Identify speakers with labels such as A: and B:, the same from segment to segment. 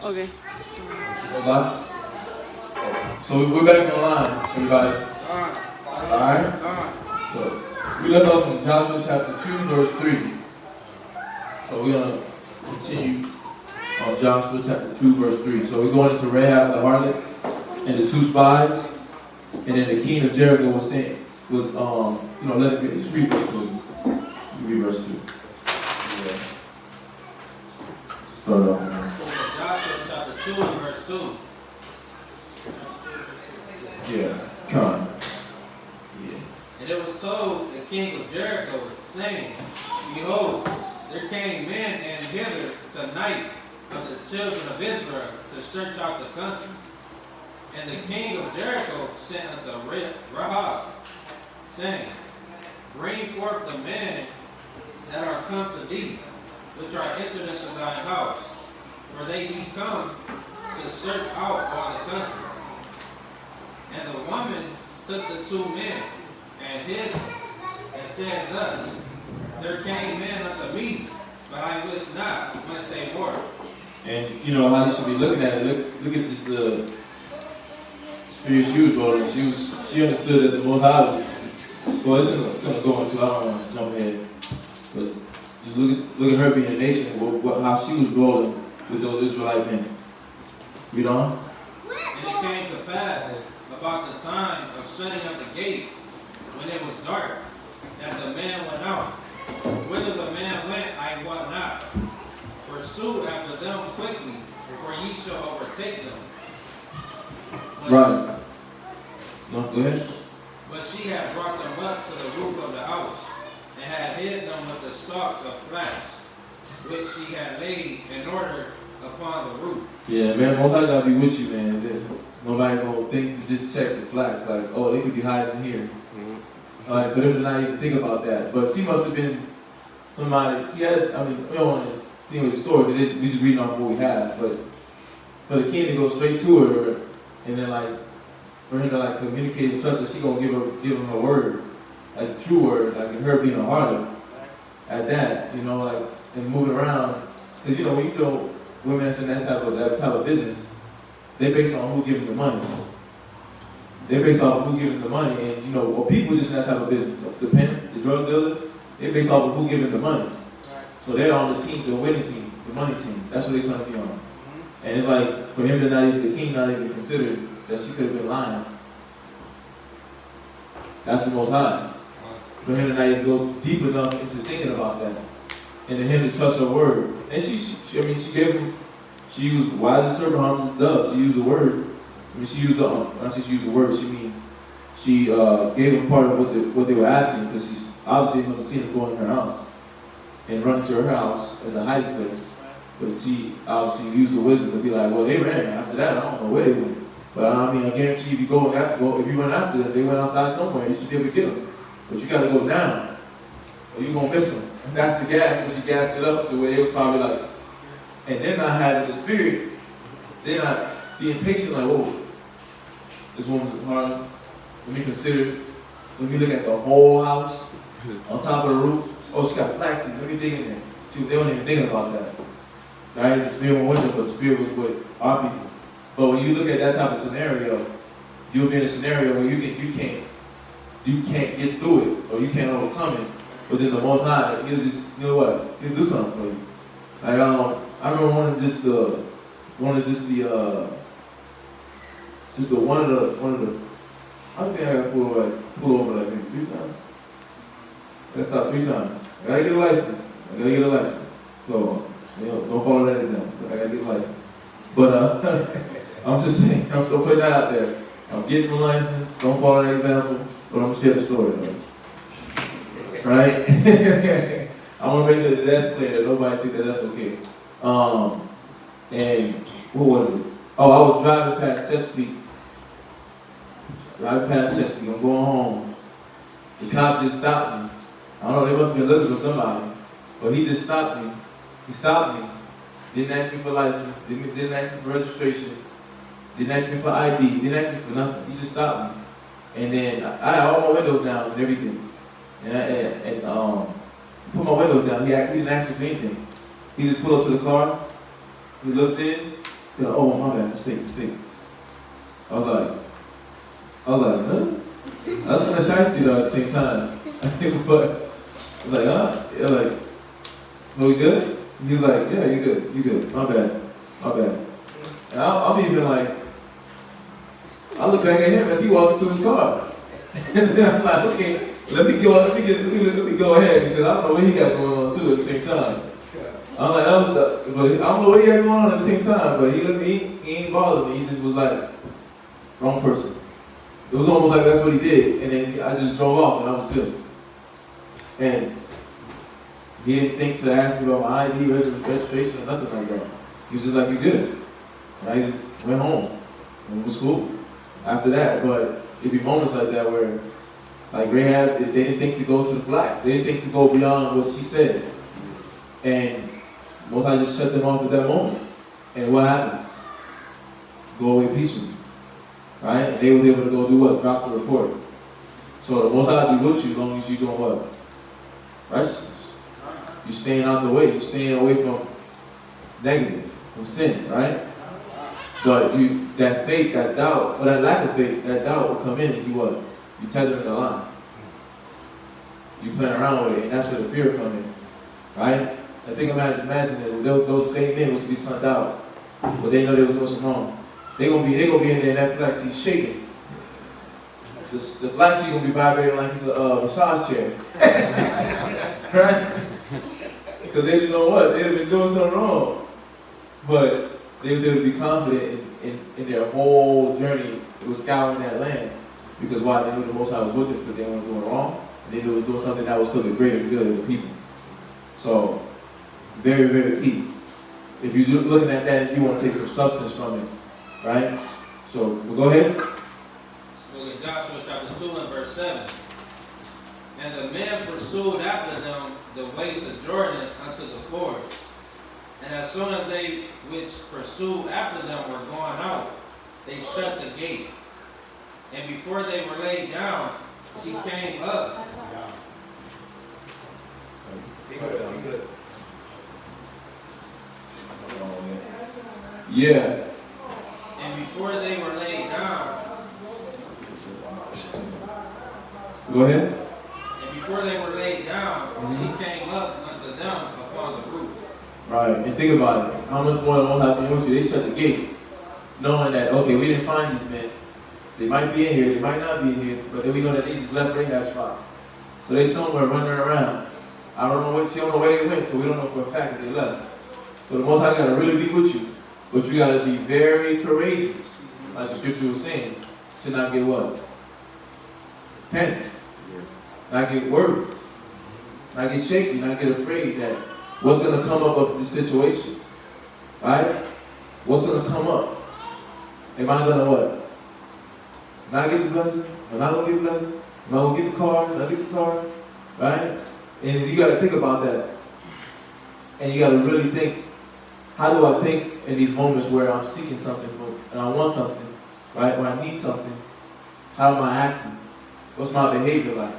A: Okay.
B: Live? So we're back online, everybody. Alright? So we left off in Joshua chapter 2, verse 3. So we're going to continue on Joshua chapter 2, verse 3. So we're going into Rahab the harlot and the two spies. And then the king of Jericho was saying, let it be. Just read verse 2. Read verse 2. Yeah. Start off.
C: Joshua chapter 2 and verse 2.
B: Yeah, come on. Yeah.
C: And it was told the king of Jericho, saying, Behold, there came men and hither tonight of the children of Israel to search out the country. And the king of Jericho sent unto Rahab, saying, Bring forth the men that are come to thee, which are entered into thine house, for they be come to search out all the country. And the woman took the two men and hid them, and said thus, There came men unto me, but I wist not whence they were.
B: And you know how you should be looking at it. Look at this the spirit she was rolling. She understood that the Most High was. Well, it's gonna go into. I don't want to jump ahead, but just look at her being a nation. How she was rolling with those Israelite men. Read on.
C: And it came to pass about the time of shutting up the gate, when it was dark, that the man went out. Whither the man went, I wot not. Pursue after them quickly, for ye shall overtake them.
B: Right. No, go ahead.
C: But she had brought them up to the roof of the house, and had hid them with the stalks of flax, which she had laid in order upon the roof.
B: Yeah, man, Most High gotta be with you, man. Nobody gonna think to just check the flags, like, oh, they could be hiding here. For them to not even think about that. But she must have been somebody, we don't want to see the story, because we just reading off what we have. But for the king to go straight to her, and then for him to communicate and trust that she gonna give him her word, like the true word, like in her being a harlot, at that, and moving around. Because when you know women that's in that type of business, they based on who giving the money. They based off who giving the money, and or people just in that type of business. The pimp, the drug dealer, they based off of who giving the money. So they're on the team, the winning team, the money team. That's what they're trying to be on. And it's like for him to the king not even consider that she could have been lying. That's the Most High. For him to not even go deep enough into thinking about that, and to him to trust her word. And she gave him. She used wise as serpent, harmless as dove. She used the word. She used when I say she used the word, she gave them part of what they were asking, because she obviously must have seen it going in her house and run into her house as a hiding place. But she obviously used the wisdom to be like, well, they ran. After that, I don't know where they went. But I guarantee if you if you run after them, they went outside somewhere. You should be able to get them. But you got to go down, or you're gonna miss them. And that's the gas. When she gassed it up to where it was probably like, and then not having the spirit, they're not being patient. Like, whoa. This woman is hard. Let me look at the whole house on top of the roof. Oh, she got flax seeds. Let me dig in there. They weren't even thinking about that. Right? The spirit went with them, but the spirit was with our people. But when you look at that type of scenario, you'll be in a scenario where you can't get through it, or you can't overcome it. But then the Most High, he'll just, he'll do something for you. Like, I remember one of the I think I got pull over like maybe 3 times. I got stopped 3 times. I gotta get a license. So, don't follow that example. But I gotta get a license. But I'm just saying, I'm still putting that out there. I'm getting my license. Don't follow that example. But I'm gonna share the story, right? I want to make sure that that's clear, that nobody think that that's okay. And what was it? Oh, I was driving past Chesapeake. I'm going home. The cop just stopped me. I don't know, they must have been looking for somebody. But he just stopped me. He stopped me. Didn't ask me for license. Didn't ask me for registration. Didn't ask me for ID. Didn't ask me for nothing. He just stopped me. And then I had all my windows down and everything. And put my windows down. He didn't ask me for anything. He just pulled up to the car. He looked in. You know, oh, my bad, mistake. I was like, huh? That's kind of shiesty though at the same time. But I was like, huh? Yeah, like, so we good? He's like, yeah, you good. My bad. And I'm even like, I look back at him as he walked into his car. And then I'm like, okay, let me go ahead because I don't know what he got going on too at the same time. I'm like, but I don't know what he had going on at the same time, but he ain't bothered me. He just was like, wrong person. It was almost like that's what he did, and then I just drove off and I was good. And he didn't think to ask me about my ID, registration, or nothing like that. He was just like, you good. And I just went home, and it was cool after that. But it'd be moments like that where, like Rahab, they didn't think to go to the flags. They didn't think to go beyond what she said. And Most High just shut them off at that moment. And what happens? Go away peacefully. Right? And they were able to go do what? Drop the report. So the Most High be with you as long as you're doing what? Righteousness. You're staying out the way. You're staying away from negative, from sin, right? But that faith, that doubt, or that lack of faith, that doubt will come in and you what? You tether in the line. You playing around with it, and that's where the fear comes in. Right? I think imagine that those same men was to be sent out, but they know they were doing something wrong. They gonna be in there, and that flag seat shaking. The flag seat gonna be vibrating like it's a massage chair, right? Because they didn't know what they had been doing something wrong, but they was able to be confident in their whole journey. It was scouring that land because why? They knew the Most High was with them because they weren't doing wrong, and they knew it was doing something that was for the greater good of the people. So, very, very key. If you're looking at that, you want to take some substance from it, right? So, we'll go ahead.
C: Look at Joshua chapter 2 and verse 7. And the men pursued after them the way to Jordan unto the ford. And as soon as they which pursued after them were gone out, they shut the gate. And before they were laid down, she came up.
A: Be good.
B: Yeah.
C: And before they were laid down,
B: Go ahead.
C: and before they were laid down, she came up unto them upon the roof.
B: Right. And think about it. How much more won't happen with you? They shut the gate, knowing that, okay, we didn't find these men. They might be in here, they might not be in here, but then we know that they just left Rahab's spot. So they somewhere running around. I don't know she don't know where they went, so we don't know for a fact that they left. So the Most High got to really be with you. But you got to be very courageous, like the scripture was saying, to not get what? Panic. Not get worried. Not get shaky, not get afraid that what's going to come up of this situation. Right? What's going to come up? Am I going to what? Not get the blessing? Am I going to get the blessing? Am I going to get the car? Am I get the car? Right? And you got to think about that. And you got to really think, how do I think in these moments where I'm seeking something and I want something, right? Or I need something? How am I acting? What's my behavior like?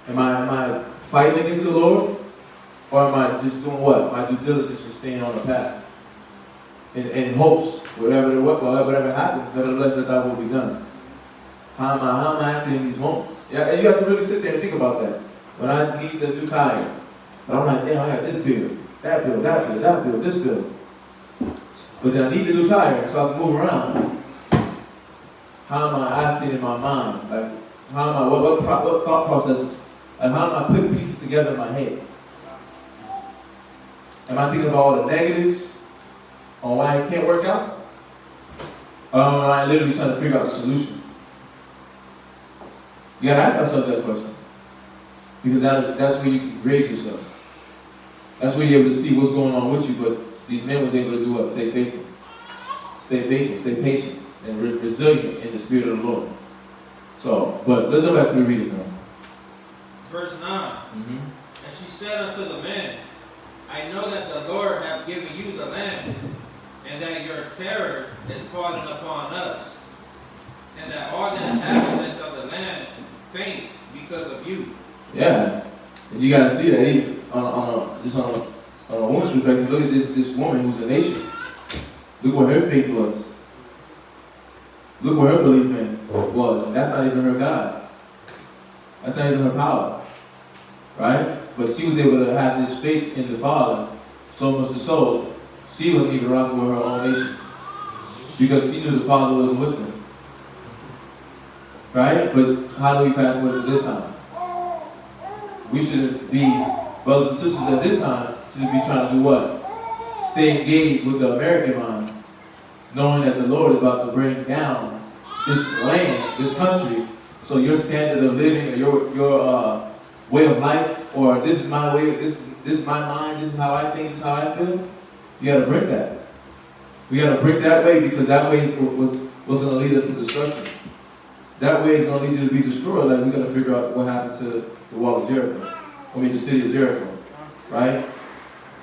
B: Am I fighting against the Lord? Or am I just doing what? My due diligence and staying on the path? In hopes, whatever happens, nevertheless that will be done. How am I acting in these moments? Yeah, and you have to really sit there and think about that. When I need the new tire, but I'm like, damn, I got this bill, that bill, this bill. But then I need the new tire so I can move around. How am I acting in my mind? Like, how am I, what thought processes, and how am I putting pieces together in my head? Am I thinking about all the negatives on why it can't work out? Or am I literally trying to figure out the solution? You gotta ask yourself that question. Because that's where you can grade yourself. That's where you're able to see what's going on with you, but these men was able to do what? Stay faithful. Stay faithful, stay patient, and resilient in the spirit of the Lord. So, but let's go back to the reading now.
C: Verse 9. And she said unto the men, I know that the Lord hath given you the land, and that your terror is fallen upon us, and that all the inhabitants of the land faint because of you.
B: Yeah, and you gotta see that on a woman's perspective. Look at this woman who's a nation. Look what her faith was. Look what her belief in was. And that's not even her God. That's not even her power. Right? But she was able to have this faith in the Father, so much so, she wouldn't even rock with her own nation. Because she knew the Father wasn't with them. Right? But how do we fast forward to this time? We shouldn't be, brothers and sisters at this time, should be trying to do what? Stay engaged with the American mind, knowing that the Lord is about to bring down this land, this country, so your standard of living or your way of life, or this is my way, this is my mind, this is how I think, this is how I feel, you got to break that. We got to break that way, because that way was going to lead us to destruction. That way is going to lead you to be destroyed. Like, we're going to figure out what happened to the wall of Jericho. I mean, the city of Jericho. Right?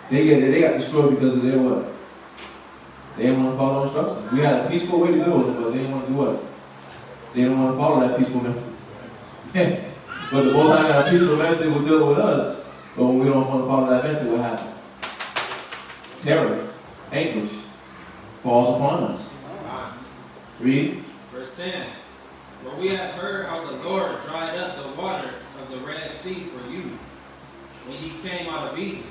B: They got destroyed because of their what? They didn't want to follow instructions. We had a peaceful way to do it, but they didn't want to do what? They didn't want to follow that peaceful method. But the Most High got a peaceful method will deal with us. But when we don't want to follow that method, what happens? Terror, anguish falls upon us. Read.
C: Verse 10. For we have heard how the Lord dried up the water of the Red Sea for you, when ye came out of Egypt,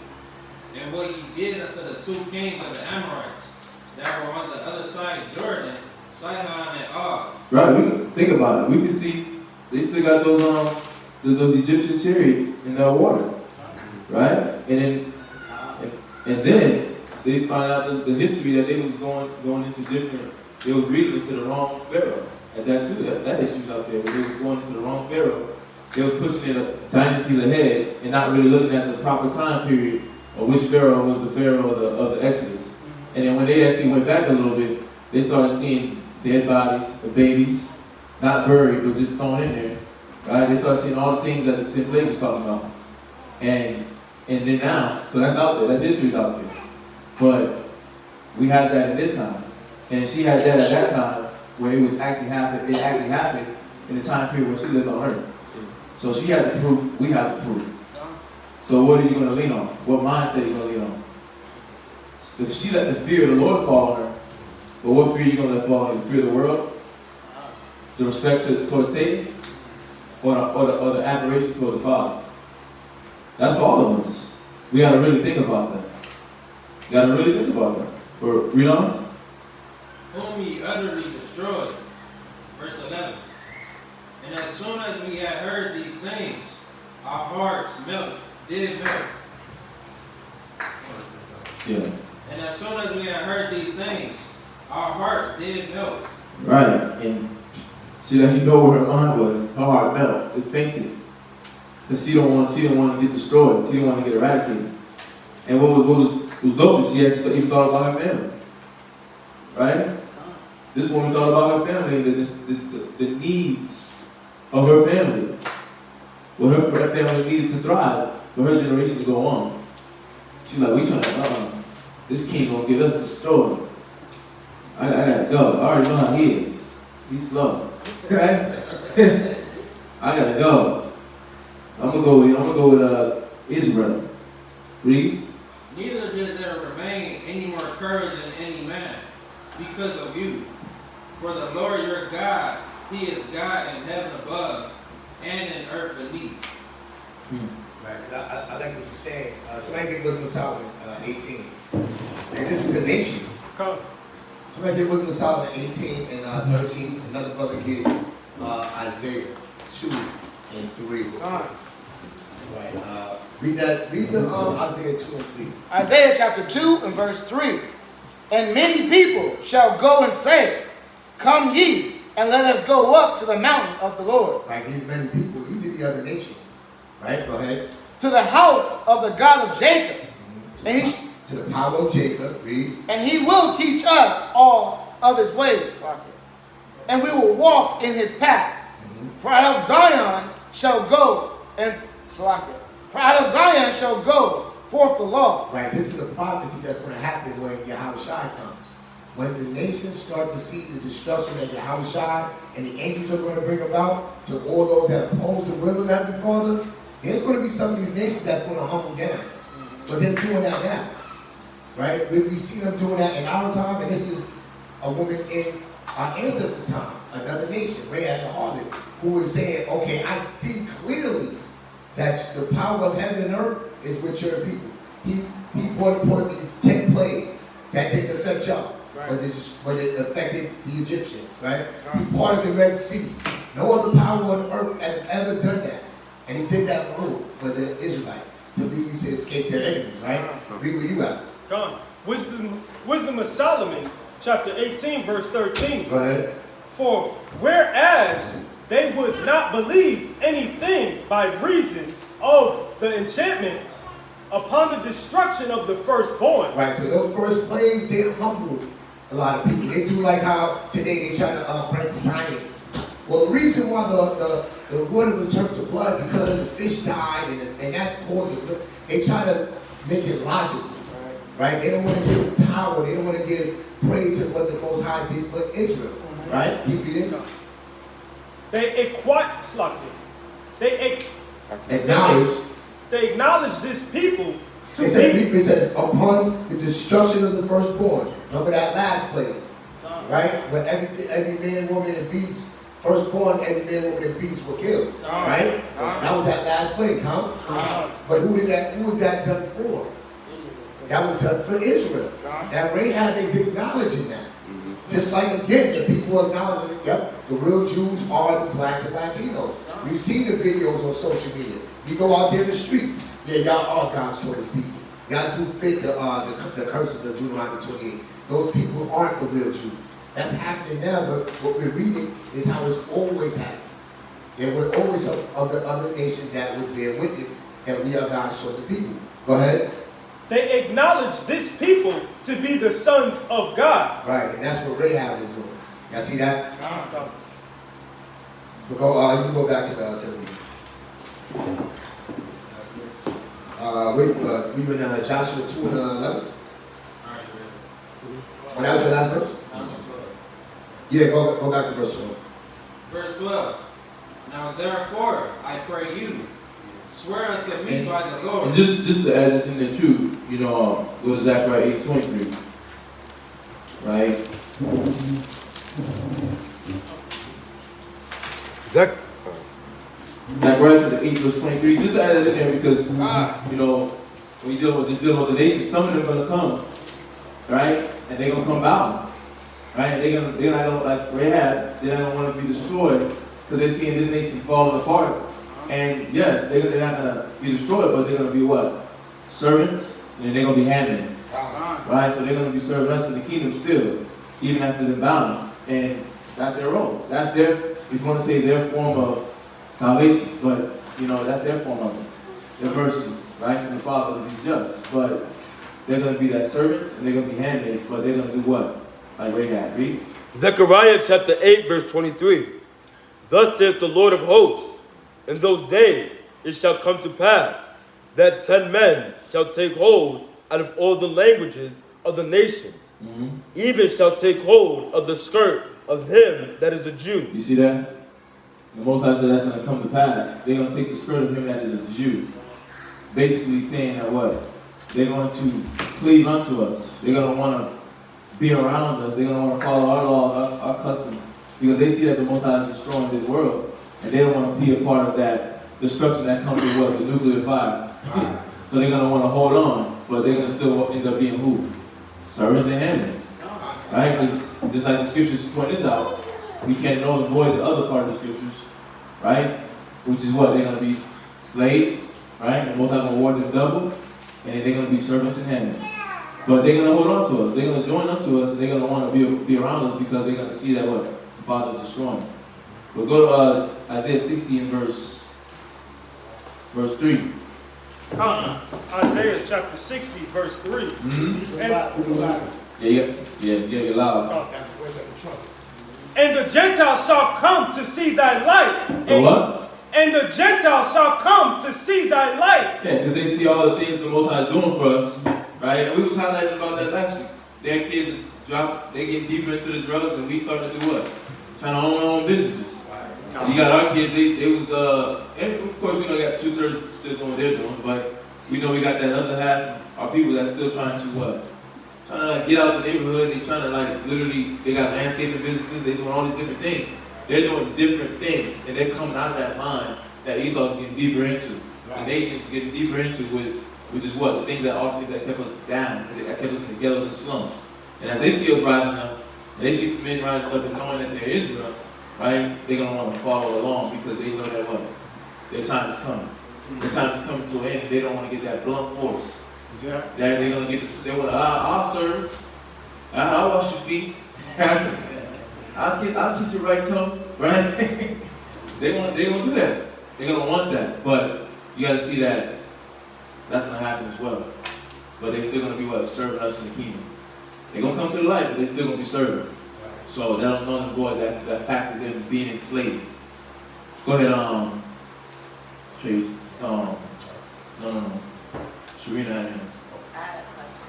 C: and what ye did unto the two kings of the Amorites, that were on the other side of Jordan, Sihon and Og.
B: Right, we can think about it. We can see they still got those Egyptian chariots in that water. Right? And then they find out the history that they was going into different, they was reading into the wrong pharaoh. At that too, that issue's out there, but they was going into the wrong pharaoh. They was pushing it dynasties ahead and not really looking at the proper time period of which pharaoh was the pharaoh of the Exodus. And then when they actually went back a little bit, they started seeing dead bodies, the babies, not buried, but just thrown in there. Right? They started seeing all the things that the 10 plagues was talking about. And then now, so that's out there, that history's out there. But we had that in this time. And she had that at that time where it actually happened in the time period when she lived on earth. So she had the proof, we have the proof. So what are you going to lean on? What mindset are you going to lean on? If she let the fear of the Lord fall on her, but what fear are you going to let fall on you? The fear of the world? The respect towards Satan? Or the admiration toward the Father? That's for all of us. We got to really think about that. We got to really think about that. Read on.
C: Whom ye utterly destroyed. Verse 11. And as soon as we had heard these things, our hearts did melt.
B: Yeah.
C: And as soon as we had heard these things, our hearts did melt.
B: Right. And she let you know where her mind was. Her heart melted. It fainted. Because she didn't want to get destroyed. She didn't want to get eradicated. And what was dope is she actually even thought about her family. Right? This woman thought about her family, the needs of her family. What her family needed to thrive, for her generation to go on. She's like, we trying to, this king gonna get us destroyed. I gotta go. I already know how he is. He's slow. Right? I gotta go. I'm gonna go with Israel. Read.
C: Neither did there remain any more courage in any man because of you. For the Lord your God, he is God in heaven above and in earth beneath.
A: Right, I like what you're saying. Somebody get Wisdom of Solomon 18. And this is the nation. Somebody get Wisdom of Solomon 18 and 13. Another brother get Isaiah 2 and 3. Right. Read them Isaiah 2 and 3.
D: Isaiah chapter 2 and verse 3. And many people shall go and say, come ye, and let us go up to the mountain of the Lord.
A: Right, these many people, these are the other nations. Right, go ahead.
D: To the house of the God of Jacob. And he
A: to the power of Jacob, read.
D: And he will teach us all of his ways. And we will walk in his paths. For out of Zion shall go for out of Zion shall go forth the law.
A: Right, this is a prophecy that's going to happen when Yahushua comes. When the nations start to see the destruction that Yahushua and the angels are going to bring about to all those that oppose the will of Heavenly Father, there's going to be some of these nations that's going to humble down. But they're doing that now. right? We see them doing that in our time, and this is a woman in our ancestors' time, another nation, Rahab the harlot, who was saying, okay, I see clearly that the power of heaven and earth is with your people. He brought these 10 plagues that didn't affect y'all, but it affected the Egyptians, right? He parted the Red Sea. No other power on earth has ever done that. And he did that for who? For the Israelites, to lead you to escape their enemies, right? Read where you at.
E: Gone. Wisdom of Solomon, chapter 18, verse 13.
A: Go ahead.
E: For whereas they would not believe anything by reason of the enchantments upon the destruction of the firstborn.
A: Right, so those first plagues, they humbled a lot of people. They do like how today they try to spread science. Well, the reason why the water was turned to blood because the fish died and that caused it. They try to make it logical, right? They don't want to give power. They don't want to give praise to what the Most High did for Israel, right? Keep reading.
E: They acknowledge this people to
A: it said upon the destruction of the firstborn. Remember that last plague, right? When every man, woman, and beast, firstborn, every man, woman, and beast were killed, right? That was that last plague, huh? But who was that done for? That was done for Israel. That Rahab is acknowledging that. Just like again, the people acknowledging that, yep, the real Jews are the blacks and Latinos. We've seen the videos on social media. You go out there in the streets, yeah, y'all are God's chosen people. Y'all do fit the curses of Deuteronomy 28. Those people aren't the real Jews. That's happening now, but what we're reading is how it's always happened. There were always some of the other nations that would bear witness that we are God's chosen people. Go ahead.
E: They acknowledge this people to be the sons of God.
A: Right, and that's what Rahab is doing. Y'all see that? You can go back to the we were in Joshua 2 and 11. Oh, that was your last verse? Yeah, go back to verse 12.
C: Verse 12. Now therefore, I pray you, swear unto me by the Lord.
B: And just to add this in there too, you know, go to Zechariah 8:23, right? Zechariah chapter 8 verse 23. Just to add it in there because you know when you dealing with the nation, some of them are gonna come, right? And they're gonna come out, right? They're not gonna like Rahab. They're not gonna want to be destroyed because they're seeing this nation falling apart. And yeah, they're not gonna be destroyed, but they're gonna be what? Servants, and they're gonna be handmaids, right? So they're gonna be serving us in the kingdom still, even after they're bound. And that's their role. That's their, if you want to say their form of salvation, but you know that's their form of it. Their mercy, right, from the Father to be just. But they're gonna be that servants, and they're gonna be handmaids, but they're gonna do what? Like Rahab. Read.
F: Zechariah chapter 8 verse 23. Thus saith the Lord of hosts, in those days it shall come to pass that 10 men shall take hold out of all the languages of the nations, even shall take hold of the skirt of him that is a Jew.
B: You see that? The Most High said that's going to come to pass. They're going to take the skirt of him that is a Jew. Basically saying that what? They're going to cleave unto us. They're going to want to be around us. They're going to want to follow our laws, our customs. Because they see that the Most High is destroying this world. And they don't want to be a part of that destruction that comes with what? The nuclear fire. So they're going to want to hold on. But they're going to still end up being who? Servants and handmaids. Right? Because just like the scriptures point this out, we can't null and avoid the other part of the scriptures, right? Which is what? They're going to be slaves, right? And most are going to award them double, and then they're going to be servants and handmaids. But they're going to hold on to us. They're going to join up to us, and they're going to want to be around us because they're going to see that what? The Father is destroying. But go to Isaiah 60 and verse 3.
E: Isaiah chapter 60, verse 3.
B: Yeah, loud.
E: And the Gentiles shall come to see thy light.
B: The what?
E: And the Gentiles shall come to see thy light.
B: Yeah, because they see all the things the Most High is doing for us, right? And we was highlighting about that last week. Their kids they get deeper into the drugs, and we starting to do what? Trying to own our own businesses. You got our kids, they was, and of course we know we got 2/3 still doing what they're doing, but we know we got that other half, our people that's still trying to what? trying to like get out the neighborhood. They trying to like literally, they got landscaping businesses. They doing all these different things. They're doing different things, and they're coming out of that mind that Esau's getting deeper into. The nation's getting deeper into, which is what the things that all the things that kept us down, that kept us in the ghettos and slums. And as they see us rising up, and they see men rising up and knowing that they're Israel, right? They're gonna want to follow along because they know that what their time is coming. Their time is coming to an end. They don't want to get that blunt force.
A: Yeah.
B: They're gonna get this. They want. I'll serve. I'll wash your feet. I'll kiss your right toe. Right? They gonna do that. They're gonna want that. But you got to see that that's gonna happen as well. But they're still gonna be what serving us in the kingdom. They're gonna come to the light, but they're still gonna be serving. So they don't know avoid that fact of them being enslaved. Go ahead, Chase. No. Sharina,
G: I had a question.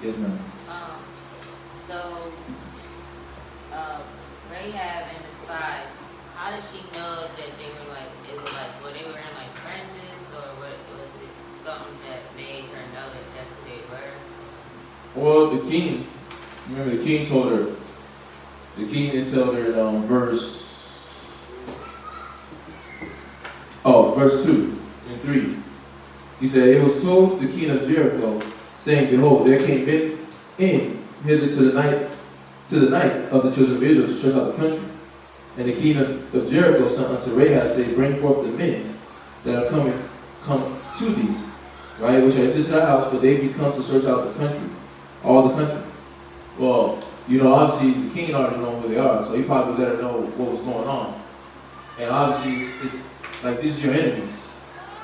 B: yes, ma'am.
G: So, Rahab and the spies, how did she know that they were like Israelites? Were they wearing like fringes, or was it something that made her know that that's who they were?
B: Well, the king, remember the king told her, the king didn't tell her in verse 2 and 3. He said, it was told the king of Jericho, saying, behold, there came men in hither to the night of the children of Israel to search out the country. And the king of Jericho sent unto Rahab, saying, bring forth the men that are come to thee, right, which are entered to the house, for they be come to search out the country, all the country. Well, obviously the king already know who they are, so he probably let her know what was going on. And obviously it's like, this is your enemies.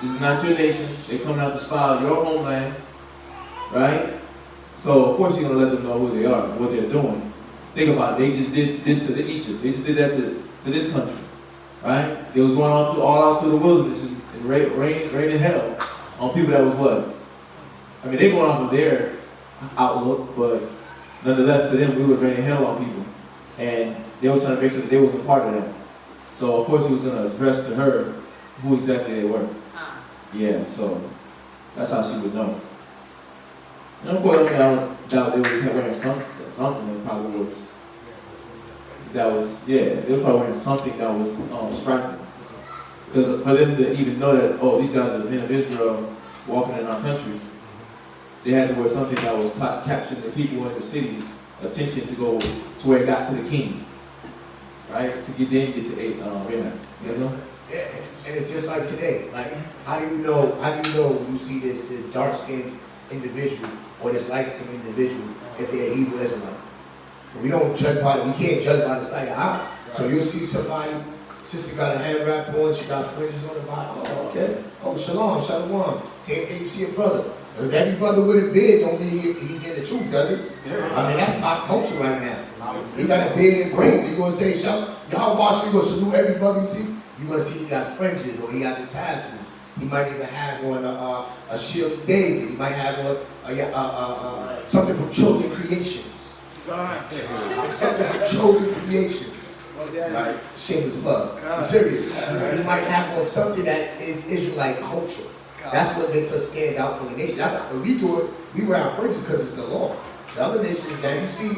B: This is not your nation. They're coming out to spy out your homeland, right? So of course you're gonna let them know who they are and what they're doing. Think about it. They just did this to Egypt. They just did that to this country, right? They was going all out through the wilderness and raining hell on people that was what? I mean, they're going off of their outlook, but nonetheless, to them, we were raining hell on people, and they were trying to make sure that they was a part of that. So of course he was gonna address to her who exactly they were. Yeah, so that's how she would know. And of course, I don't doubt they was wearing something that probably was, they was probably wearing something that was striking. Because for them to even know that, oh, these guys are men of Israel walking in our country, they had to wear something that was capturing the people in the city's attention to go to where it got to the king, right? To get to Rahab. You guys know?
A: Yeah, and it's just like today. Like, how do you know when you see this dark-skinned individual or this light-skinned individual if they're a Hebrew Israelite? We don't judge by we can't judge by the sight of eye. So you'll see somebody, sister got a hand wrap on, she got fringes on her body. Oh, okay. Oh, shalom, shalom. Same thing you see a brother. Because every brother with a beard don't mean he's in the truth, does it? Yeah. I mean, that's pop culture right now. He got a beard and braids. You're going to say, y'all watch, you're going to salute every brother you see. You're going to see he got fringes or he got the tassels. He might even have on a shield of David. He might have on something from Chosen Creations. Something from Chosen Creations. Right? Shameless plug. I'm serious. He might have on something that is Israelite culture. That's what makes us stand out from the nation. That's how we do it. We wear our fringes because it's the law. The other nations that you see,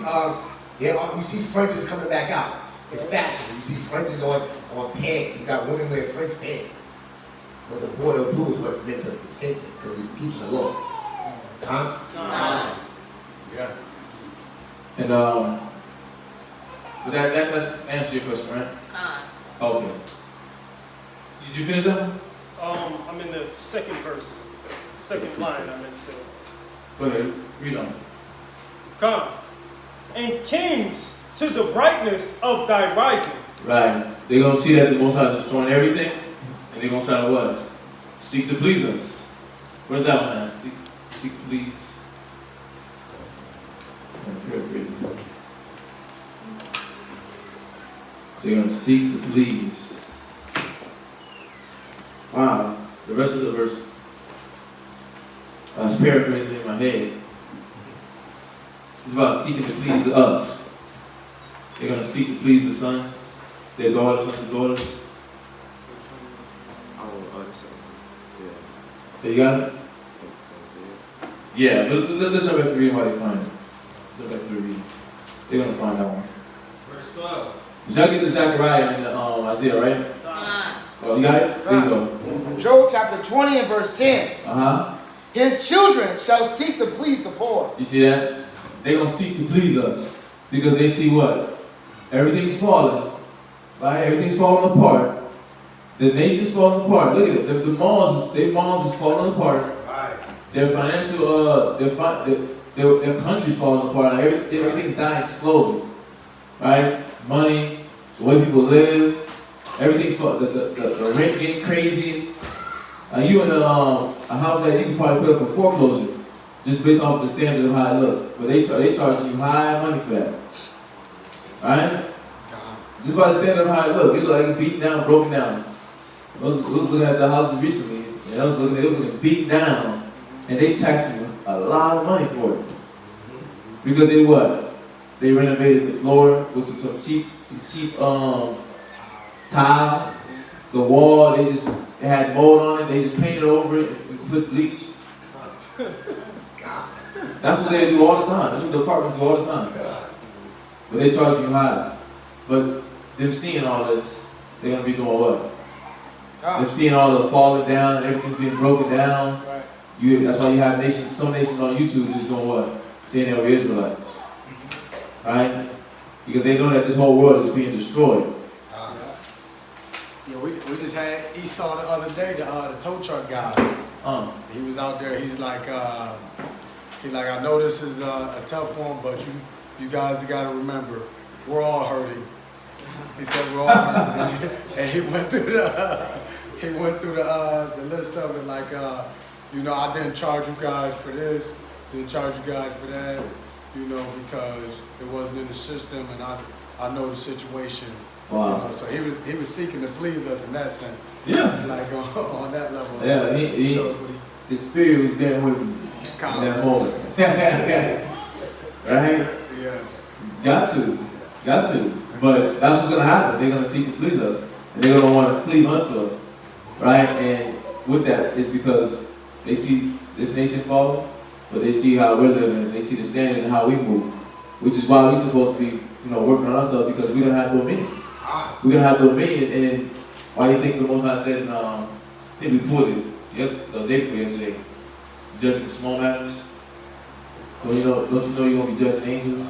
A: you see fringes coming back out. It's fashion. You see fringes on pants. You got women wearing fringe pants. But the border blue is what makes us distinctive because we keep the law. Huh?
B: Yeah. And but that question answer your question, right? Okay. Did you finish that one?
E: I'm in the second verse, second line. I'm in.
B: Go ahead, read on.
E: Come, and kings to the brightness of thy rising.
B: Right. They're gonna see that the Most High is destroying everything, and they're gonna try to what? Seek to please us. Where's that one at? Seek to please. They're gonna seek to please. Wow. The rest of the verse, I was paraphrasing in my head. It's about seeking to please us. They're going to seek to please the sons, their daughters, sons and daughters. You got it? Yeah, but let's jump back to reading why they find it. Go back to the reading. They're going to find that one.
C: Verse 12.
B: Did y'all get the Zechariah and the, Isaiah, right? Oh, you got it? There you go.
D: Job chapter 20 and verse 10.
B: Uh-huh.
D: His children shall seek to please the poor.
B: You see that? They're going to seek to please us. Because they see what? Everything's falling. Right? Everything's falling apart. The nation's falling apart. Look at it. The malls is falling apart.
A: Right.
B: Their financial, their country's falling apart. Everything's dying slowly. Right? Money, the way people live, everything's the rent getting crazy. You in a house that you can probably put up for foreclosure, just based off the standard of how it looks. But they charging you high money for that. Alright? Just by the standard of how it looks. It look like it's beaten down, broken down. I was looking at the houses recently, and I was looking beaten down, and they taxing you a lot of money for it. Because they what? They renovated the floor with some cheap tile. The wall, they had mold on it. They just painted over it and put bleach. That's what they do all the time. That's what the apartments do all the time. But they charge you high. But them seeing all this, they're gonna be doing what? Them seeing all the falling down and everything's being broken down. That's why you have some nations on YouTube just doing what? Saying they were Israelites. Right? Because they know that this whole world is being destroyed.
H: Yeah, we just had Esau the other day, the tow truck guy. He was out there. He's like, I know this is a tough one, but you guys got to remember, we're all hurting. He said we're all hurting, and he went through the list of it, like, I didn't charge you guys for this, didn't charge you guys for that, because it wasn't in the system, and I know the situation.
B: Wow.
H: So he was seeking to please us in that sense.
B: Yeah.
H: Like on that level.
B: Yeah, his spirit was there with him in that moment. Right?
H: Yeah.
B: Got to. But that's what's gonna happen. They're gonna seek to please us. And they're gonna want to cleave unto us. Right? And with that, it's because they see this nation falling, but they see how we're living, and they see the standard and how we move. Which is why we're supposed to be, working on ourselves, because we don't have dominion. We're gonna have dominion, and why do you think the Most High said, I think we pulled it the day before yesterday, judging small matters. So don't you know you're gonna be judging angels?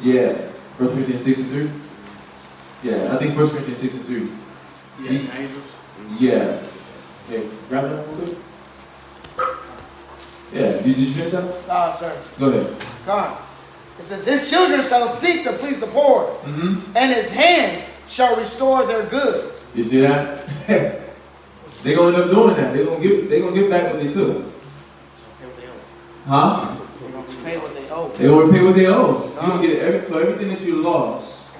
B: Yeah, 1 Corinthians 6:3. Yeah, I think 1 Corinthians 6:3.
H: Yeah, the angels.
B: Yeah. Hey, grab that real quick. Yeah, did you finish that?
D: Ah, sir.
B: Go ahead.
D: God. It says, his children shall seek to please the poor, and his hands shall restore their goods.
B: You see that? They're gonna end up doing that. They're gonna give back what they took. Huh?
D: They're going to pay what they owe.
B: They're gonna repay what they owe. You gonna get everything that you lost,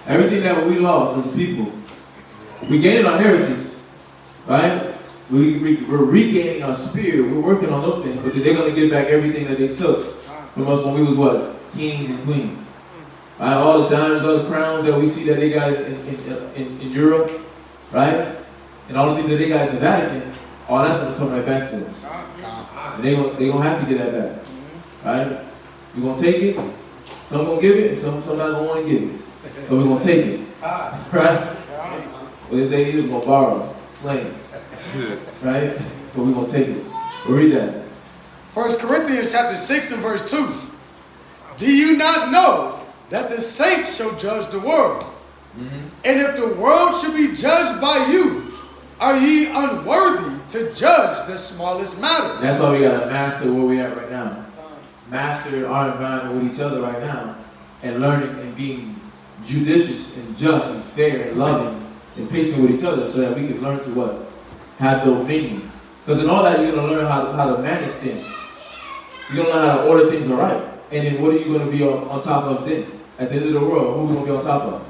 B: everything that we lost as a people, we gained our heritage, right? We're regaining our spirit. We're working on those things, but they're gonna give back everything that they took from us when we was what? Kings and queens. Right? All the diamonds, all the crowns that we see that they got in Europe, right? And all the things that they got in the Vatican, all that's gonna come right back to us. And they gonna have to get that back. Right? We're gonna take it, some gonna give it, and some not gonna want to give it. So we're gonna take it. Right? What they say is we're gonna borrow, slang. Right? But we're gonna take it. We'll read that.
H: 1 Corinthians chapter 6 and verse 2. Do you not know that the saints shall judge the world? And if the world should be judged by you, are ye unworthy to judge the smallest matter?
B: That's why we gotta master where we at right now. Master our environment with each other right now, and learning and being judicious and just and fair and loving and patient with each other, so that we can learn to what? Have dominion. Because in all that, you're gonna learn how to manage things. You're gonna learn how to order things right. And then what are you gonna be on top of then? At the end of the world, who are we gonna be on top of?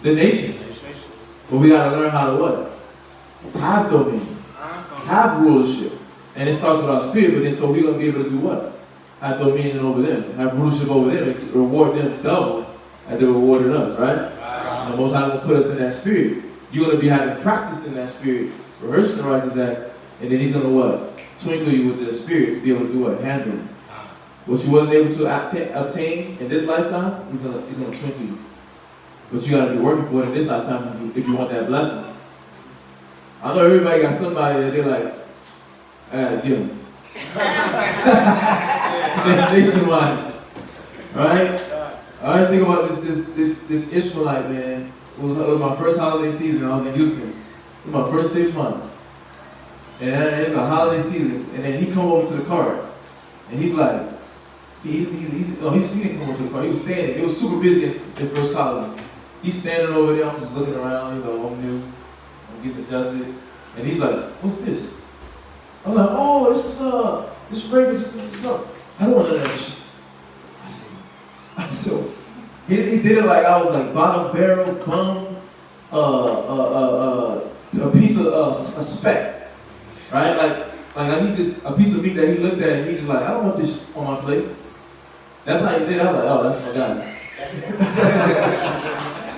B: The nation. But we gotta learn how to what? Have dominion. Have rulership. And it starts with our spirit, but then so we're gonna be able to do what? Have dominion over them. Have rulership over them and reward them double as they rewarded us, right? And the Most High will put us in that spirit. You're gonna be having practice in that spirit, rehearsing the righteous acts, and then he's gonna what? Twinkle you with the spirit to be able to do what? Handle them. what you wasn't able to obtain in this lifetime, he's gonna twinkle you. But you gotta be working for it in this lifetime if you want that blessing. I know everybody got somebody that they're like, I gotta give them. Temptation-wise, right? I always think about this Ishmaelite, man. It was my first holiday season. I was in Houston. It was my first 6 months. And it's a holiday season. And then he come over to the car. And he's like, he didn't come over to the car. He was standing. It was super busy in First Colony. He's standing over there. I'm just looking around, I'm new. I'm getting adjusted. And he's like, what's this? I'm like, oh, this fragrance, this stuff. I don't want none of that shit. I said, he did it like I was like bottom barrel, bum, a piece of a speck, right? Like he just a piece of meat that he looked at and he just like, I don't want this on my plate. That's how he did it. I was like, oh, that's my guy.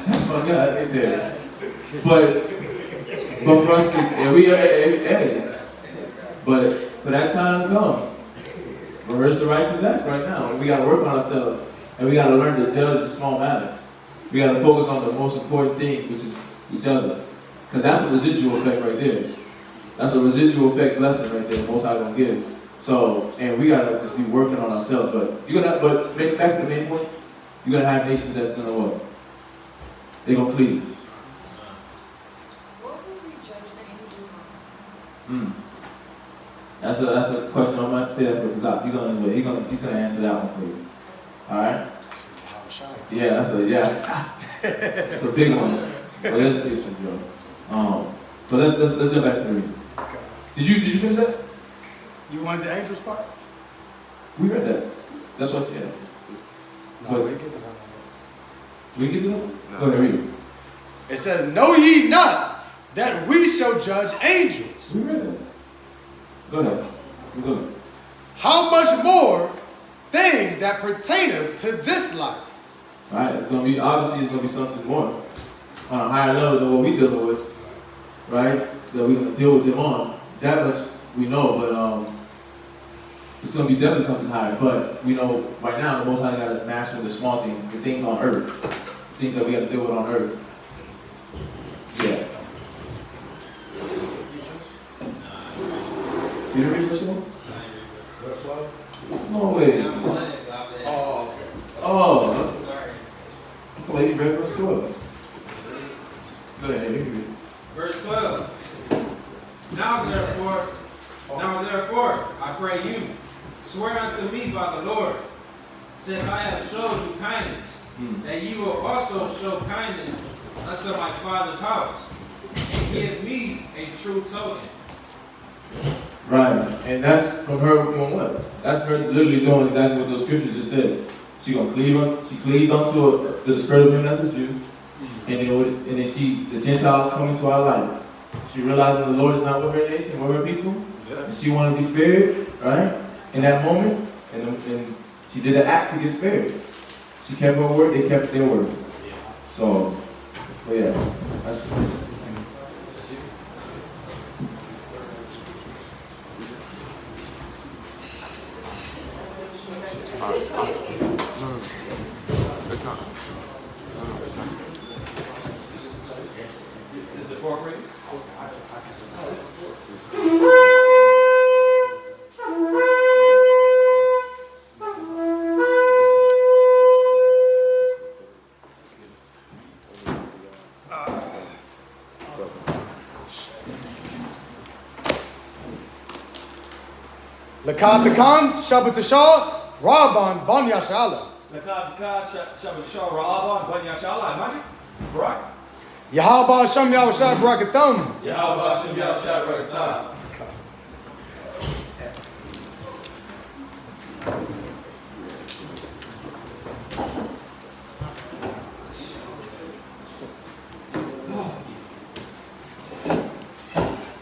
B: That's my guy right there. But for us, but for that time to come, rehearse the righteous acts right now. And we got to work on ourselves. And we got to learn to judge the small matters. We got to focus on the most important thing, which is each other. Because that's a residual effect right there. That's a residual effect blessing right there, most High gonna give. So, and we got to just be working on ourselves. But back to the main point, you're going to have nations that's going to what? They're going to please.
I: What would we judge the angels on?
B: That's a question. I'm going to say that for Zach. He's gonna answer that one for you. All right. Yeah, it's a big one. But let's see some Joe. But let's get back to the reading. Did you finish that?
H: You wanted the angels part?
B: We read that. That's what she asked.
H: No, we get to that one.
B: We get to that one? No. Go ahead, read it.
H: It says, know ye not that we shall judge angels?
B: We read that. Go ahead. Go ahead.
H: How much more things that pertaineth to this life?
B: All right, it's gonna be something more on a higher level than what we deal with, right? That we're gonna deal with them on. That much we know, but it's gonna be definitely something higher. But we know right now the Most High God is mastering the small things, the things on earth, things that we have to deal with on earth. Yeah. You didn't read this one?
A: Verse 12?
B: No way.
A: Oh, okay.
B: Oh. Well, you read verse 12. Go ahead, you can read.
C: Verse 12. Now therefore, I pray you, swear unto me by the Lord, since I have showed you kindness, that you will also show kindness unto my father's house, and give me a true token.
B: Right, and that's from her doing what? That's her literally doing exactly what those scriptures just said. She cleaved onto the spirit of him that's a Jew, and then the Gentile come into our life. She realized that the Lord is not with her nation, with her people, and she wanted to be spared, right? In that moment, and she did an act to get spared. She kept her word, they kept their word. So, but yeah, that's
J: It's not.
C: This is the fourth reading?
H: Lakatakan, Shabbatashah, Rabban, Ban Yashala. Yahweh Shem Yahushua Barakatam.
C: Yahweh Shem Yahushua Barakatam.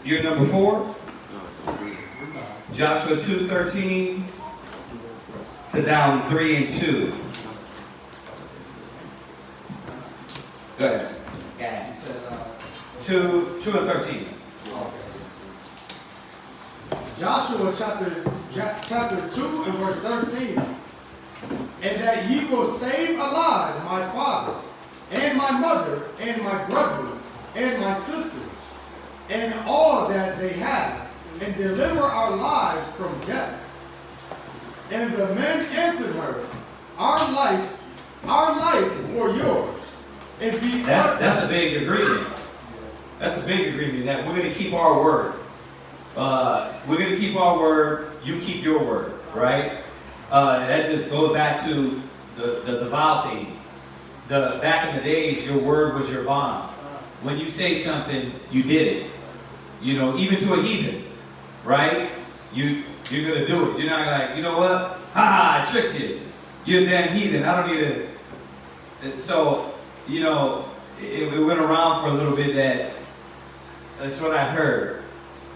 K: Year number 4, Joshua 2:13 to down 3 and 2. Go ahead. Yeah. 2 and 13.
H: Joshua chapter 2 and verse 13. and that ye will save alive my father, and my mother, and my brethren, and my sisters, and all that they have, and deliver our lives from death. And the men answered her, our life for yours. If ye
K: That's a big agreement. That's a big agreement that we're going to keep our word. We're going to keep our word. You keep your word, right? That just goes back to the vow thing. Back in the days, your word was your bond. When you say something, you did it. You know, even to a heathen, right? You're going to do it. You're not like, you know what? Ha, I tricked you. You're a damn heathen. I don't need to. So, you know, it went around for a little bit that's what I heard.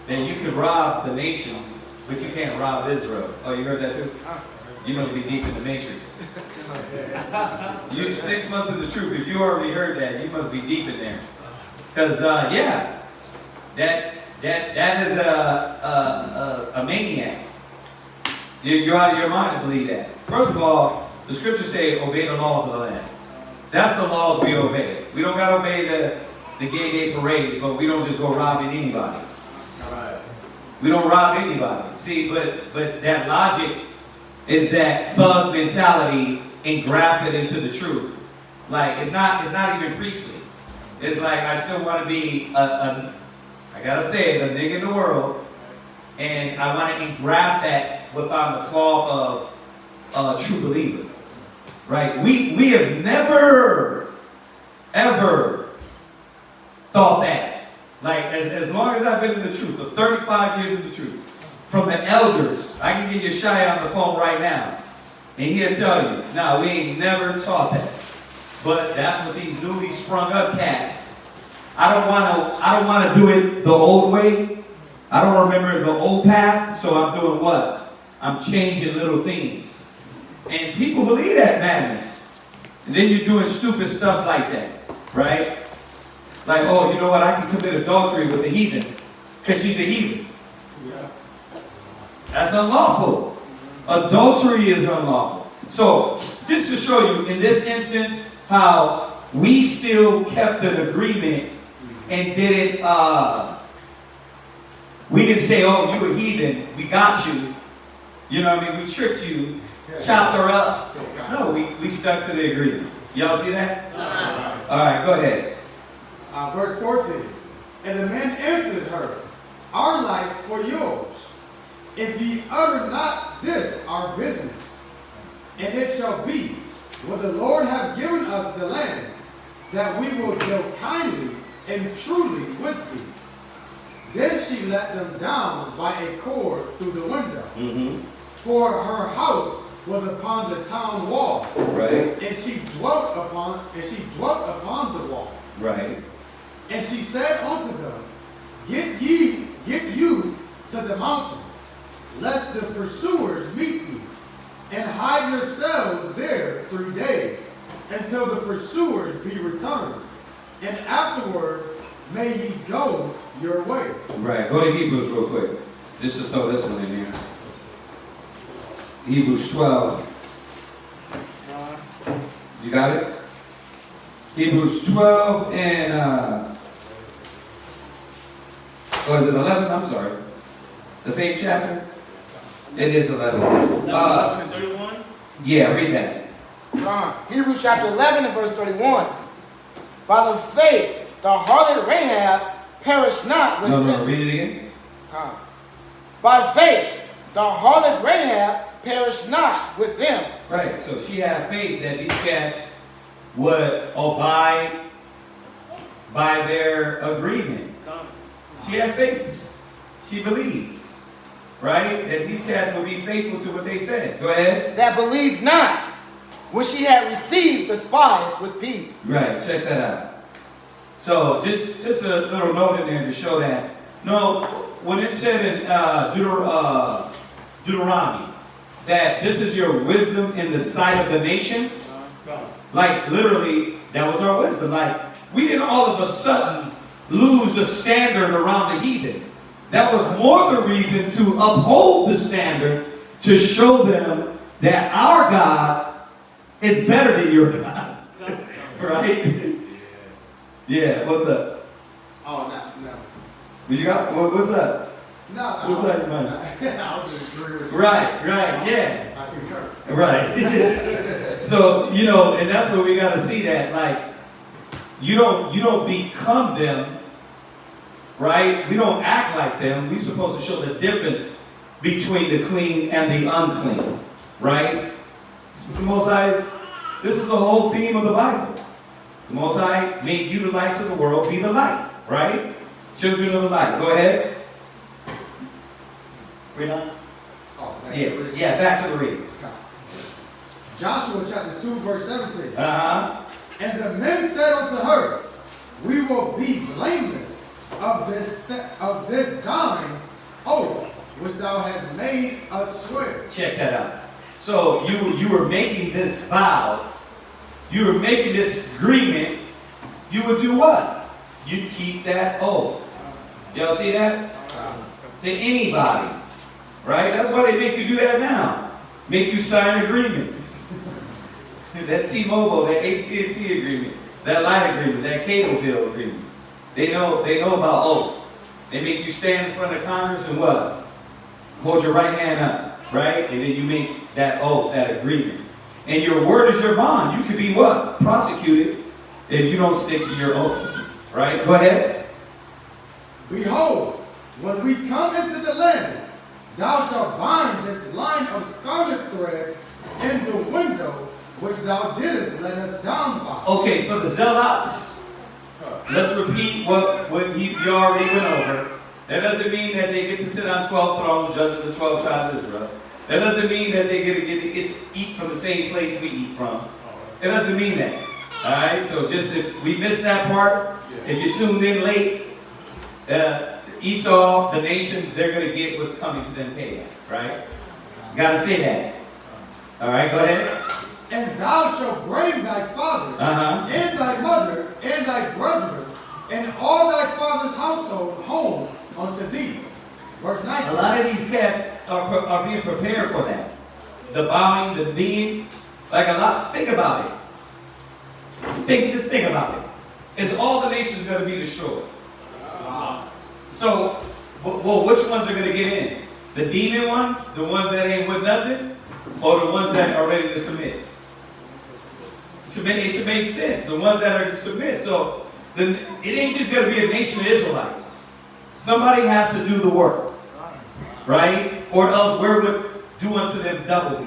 K: That you could rob the nations, but you can't rob Israel. Oh, you heard that too? You must be deep in the matrix. You 6 months of the truth. If you already heard that, you must be deep in there. Because yeah, that is a maniac. You're out of your mind to believe that. First of all, the scriptures say obey the laws of the land. That's the laws we obey. We don't gotta obey the gay parades, but we don't just go robbing anybody. We don't rob anybody. See, but that logic is that thug mentality engrafted into the truth. Like it's not even priestly. It's like I still want to be I gotta say it, a nigga in the world, and I want to engraft that without the cloth of a true believer. Right? We have never ever thought that. Like, as long as I've been in the truth, for 35 years in the truth, from the elders, I can get your shy on the phone right now, and he'll tell you, no, we ain't never taught that. But that's what these newly sprung up cats. I don't want to do it the old way. I don't remember the old path, so I'm doing what? I'm changing little things. And people believe that madness. And then you're doing stupid stuff like that, right? Like, oh, you know what? I can commit adultery with a heathen because she's a heathen.
H: Yeah.
K: That's unlawful. Adultery is unlawful. So, just to show you, in this instance, how we still kept an agreement and didn't, we didn't say, oh, you a heathen, we got you. You know what I mean? We tricked you, chopped her up. No, we stuck to the agreement. Y'all see that? All right, go ahead.
H: Verse 14. And the men answered her, our life for yours. If ye utter not this our business, and it shall be, when the Lord have given us the land, that we will deal kindly and truly with thee. Then she let them down by a cord through the window. For her house was upon the town wall.
K: Right.
H: And she dwelt upon the wall.
K: Right.
H: And she said unto them, Get you to the mountain, lest the pursuers meet you, and hide yourselves there 3 days, until the pursuers be returned, and afterward may ye go your way.
K: Right. Go to Hebrews real quick, just to throw this one in here. Hebrews 12. You got it? Hebrews 12 and or is it 11? I'm sorry. The 8th chapter? It is 11.
E: 11 and 31?
K: Yeah, read that.
D: Hebrews chapter 11 and verse 31. By the faith, the harlot Rahab perished not with them.
K: No, read it again.
D: By faith, the harlot Rahab perished not with them.
K: Right, so she had faith that these cats would abide by their agreement. She had faith. She believed, right? That these cats would be faithful to what they said. Go ahead.
D: That believed not, when she had received the spies with peace.
K: Right, check that out. So just a little note in there to show that. No, when it said in Deuteronomy that this is your wisdom in the sight of the nations, like literally, that was our wisdom. Like, we didn't all of a sudden lose the standard around the heathen. That was more the reason to uphold the standard, to show them that our God is better than your God. Right? Yeah, what's up?
H: Oh, no.
K: You got, what's up?
H: No,
K: What's that, man?
H: I'll just agree with you.
K: Right, yeah.
H: I concur.
K: Right. So, you know, and that's where we got to see that, like, you don't become them, right? We don't act like them. We're supposed to show the difference between the clean and the unclean, right? The Most High's, this is the whole theme of the Bible. The Most High made you the lights of the world, be the light, right? Children of the light. Go ahead. Read on.
H: Oh,
K: Yeah, back to the reading.
H: Joshua chapter 2, verse 17.
K: Uh-huh.
H: And the men said unto her, we will be blameless of this thine oath which thou hast made us swear.
K: Check that out. So you were making this vow, you were making this agreement, you would do what? You'd keep that oath. Y'all see that? To anybody. Right? That's why they make you do that now. Make you sign agreements. That T-Mobile, that AT&T agreement, that light agreement, that cable bill agreement. They know about oaths. They make you stand in front of Congress and what? Hold your right hand up, right? And then you make that oath, that agreement. And your word is your bond. You could be what? Prosecuted if you don't stick to your oath. Right? Go ahead.
H: Behold, when we come into the land, thou shalt bind this line of scarlet thread in the window which thou didst let us down by.
K: Okay, for the zealots, let's repeat what you already went over. That doesn't mean that they get to sit on 12 thrones, judging the 12 tribes of Israel. That doesn't mean that they get to eat from the same plates we eat from. It doesn't mean that. All right, so just if we missed that part, if you tuned in late, Esau, the nations, they're going to get what's coming to them paid, right? Got to say that. All right, go ahead.
H: And thou shalt bring thy father and thy mother and thy brethren and all thy father's household home unto thee. Verse 19.
K: A lot of these cats are being prepared for that. The bowing, the being, like a lot. Think about it. Just think about it. Is all the nations going to be destroyed? So, well, which ones are going to get in? The demon ones, the ones that ain't with nothing, or the ones that are ready to submit? It should make sense. The ones that are to submit. So, it ain't just going to be a nation of Israelites. Somebody has to do the work, right? Or else where would do unto them double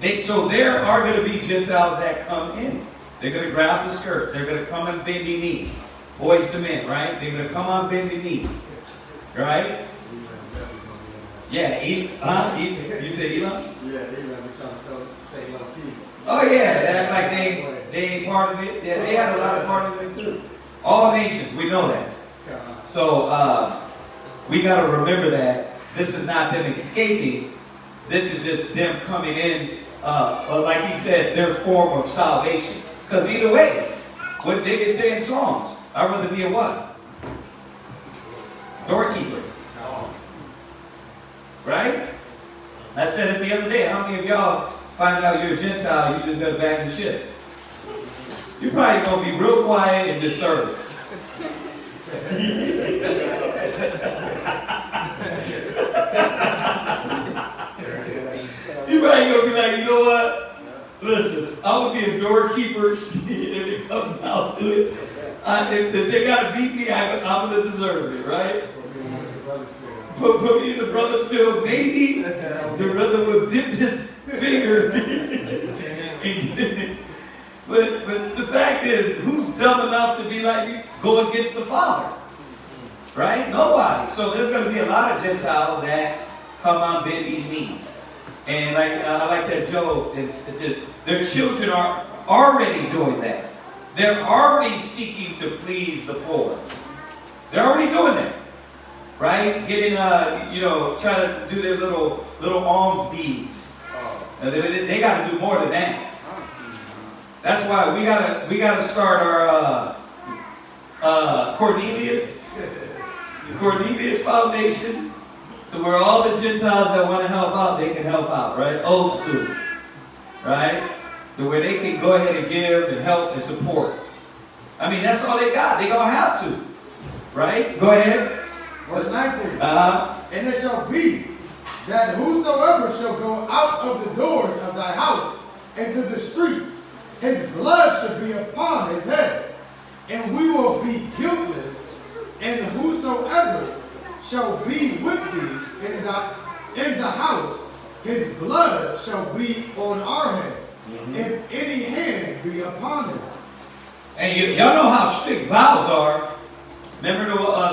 K: be? So there are going to be Gentiles that come in. They're going to grab the skirt. They're going to come and bend the knee. Boys to men, right? They're going to come on bend the knee. Right? Yeah, you say Elon?
H: Yeah, Elon, we're trying to stay low key.
K: Oh yeah, that's like they ain't part of it. Yeah, they had a lot of part of it too. All nations, we know that. So we got to remember that this is not them escaping. This is just them coming in, like he said, their form of salvation. Because either way, what they can say in Psalms, I'd rather be a what? Doorkeeper. Right? I said it the other day. How many of y'all find out you're a Gentile, you just got to back the ship? You're probably going to be real quiet and just serve. You're probably going to be like, you know what? Listen, I'm going to be a doorkeeper if it comes down to it. If they got to beat me, I'm going to deserve it, right? Put me in the brother's field. Maybe the brother will dip his finger. But the fact is, who's dumb enough to be like me? Go against the Father. Right? Nobody. So there's going to be a lot of Gentiles that come on bending knee. And I like that Joe, their children are already doing that. They're already seeking to please the poor. They're already doing that. Right? Getting, trying to do their little alms deeds. They got to do more than that. That's why we gotta start our Cornelius Foundation, to where all the Gentiles that want to help out, they can help out, right? Old school, right? to where they can go ahead and give and help and support. I mean, that's all they got. They gonna have to, right? Go ahead.
H: Verse 19.
K: Uh-huh.
H: And it shall be that whosoever shall go out of the doors of thy house into the street, his blood shall be upon his head, and we will be guiltless. And whosoever shall be with thee in the house, his blood shall be on our head, if any hand be upon him.
K: And y'all know how strict vows are. Remember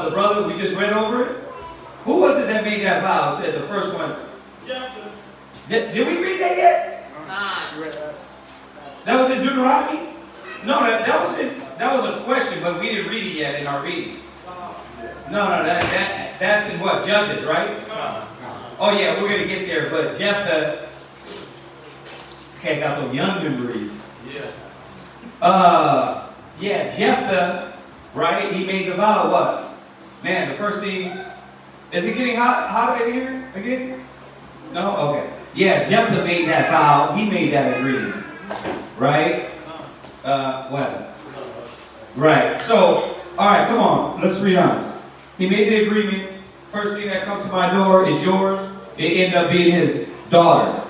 K: the brother we just read over it? Who was it that made that vow? Said the first one. Did we read that yet? That was in Deuteronomy? No, that was a question, but we didn't read it yet in our readings. No, that's in what? Judges, right? Oh yeah, we're gonna get there, but Jephthah, this cat got those young memories. Yeah, Jephthah, right? He made the vow. What? Man, the first thing. Is it getting hot in here again? No? Okay. Yeah, Jephthah made that vow. He made that agreement. Right? What? Right. So, all right, come on. Let's read on. He made the agreement. First thing that comes to my door is yours. It ended up being his daughter.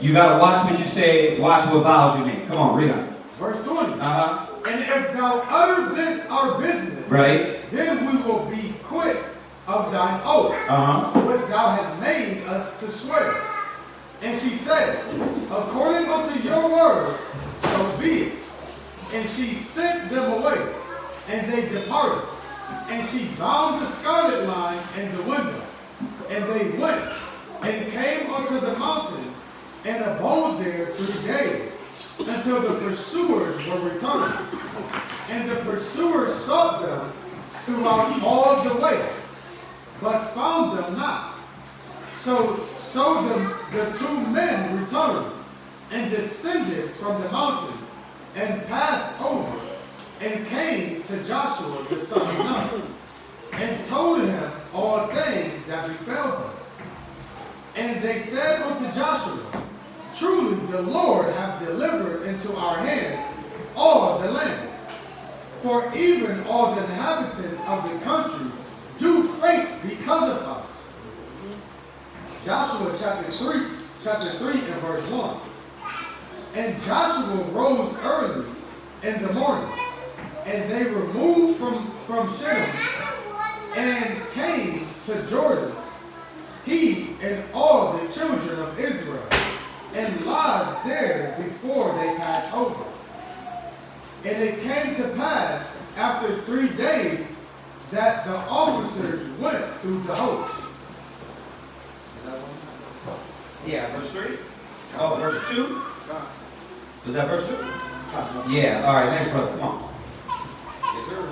K: You got to watch what you say. Watch what vows you make. Come on, read on.
H: Verse 20.
K: Uh-huh.
H: And if thou utter this our business,
K: right,
H: then we will be quit of thine oath, which thou hast made us to swear. And she said, according unto your words, so be it. And she sent them away, and they departed. And she bound the scarlet line in the window. And they went, and came unto the mountain, and abode there 3 days, until the pursuers were returned. And the pursuers sought them throughout all the way, but found them not. So the 2 men returned, and descended from the mountain, and passed over, and came to Joshua the son of Nun, and told him all things that befell them. And they said unto Joshua, truly the Lord hath delivered into our hands all the land. For even all the inhabitants of the country do faint because of us. Joshua chapter 3 and verse 1. And Joshua rose early in the morning, and they removed from Shittim, and came to Jordan, he and all the children of Israel, and lodged there before they passed over. And it came to pass after 3 days that the officers went through the host.
K: Yeah, verse 3. Oh, verse 2? Was that verse 2? Yeah, all right, thanks, brother. Come on. Yes, sir.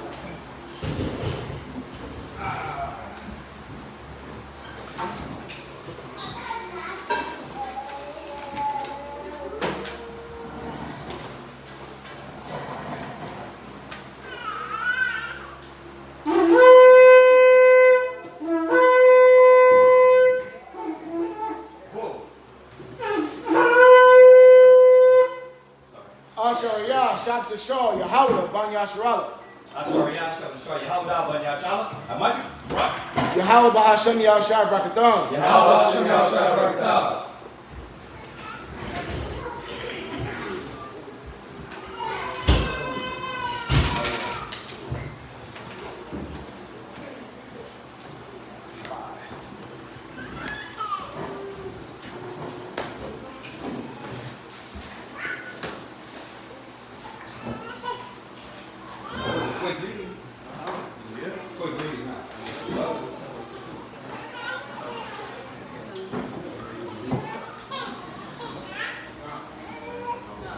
D: Shabta Shaw, Yahweh, Ban Yasharala. Yahweh Bahashem Yahshai Brakatham.
H: Yahweh Bahashem Yahshai Brakatham.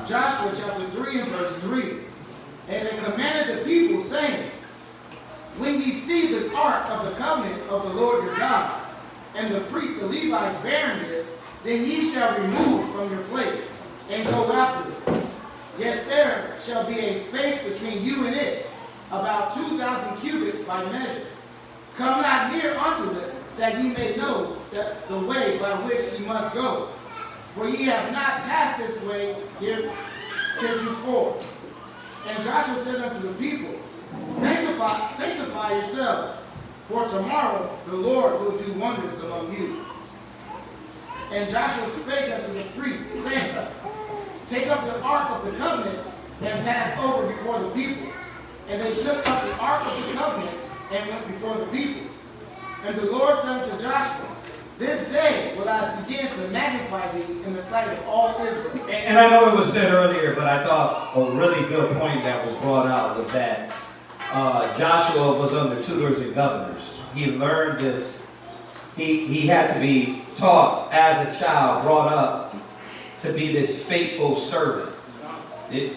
D: Joshua chapter 3 and verse 3. And they commanded the people, saying, when ye see the ark of the covenant of the Lord your God, and the priests the Levites bearing it, then ye shall remove from your place, and go after it. Yet there shall be a space between you and it, about 2,000 cubits by measure. Come not near unto it, that ye may know that the way by which ye must go. for ye have not passed this way heretofore. And Joshua said unto the people, sanctify yourselves, for tomorrow the Lord will do wonders among you. And Joshua spake unto the priests, saying, take up the ark of the covenant and pass over before the people. And they took up the ark of the covenant and went before the people. And the Lord said unto Joshua, this day will I begin to magnify thee in the sight of all Israel.
K: And I know it was said earlier, but I thought a really good point that was brought out was that Joshua was under tutors and governors. He learned this. He had to be taught as a child, brought up to be this faithful servant.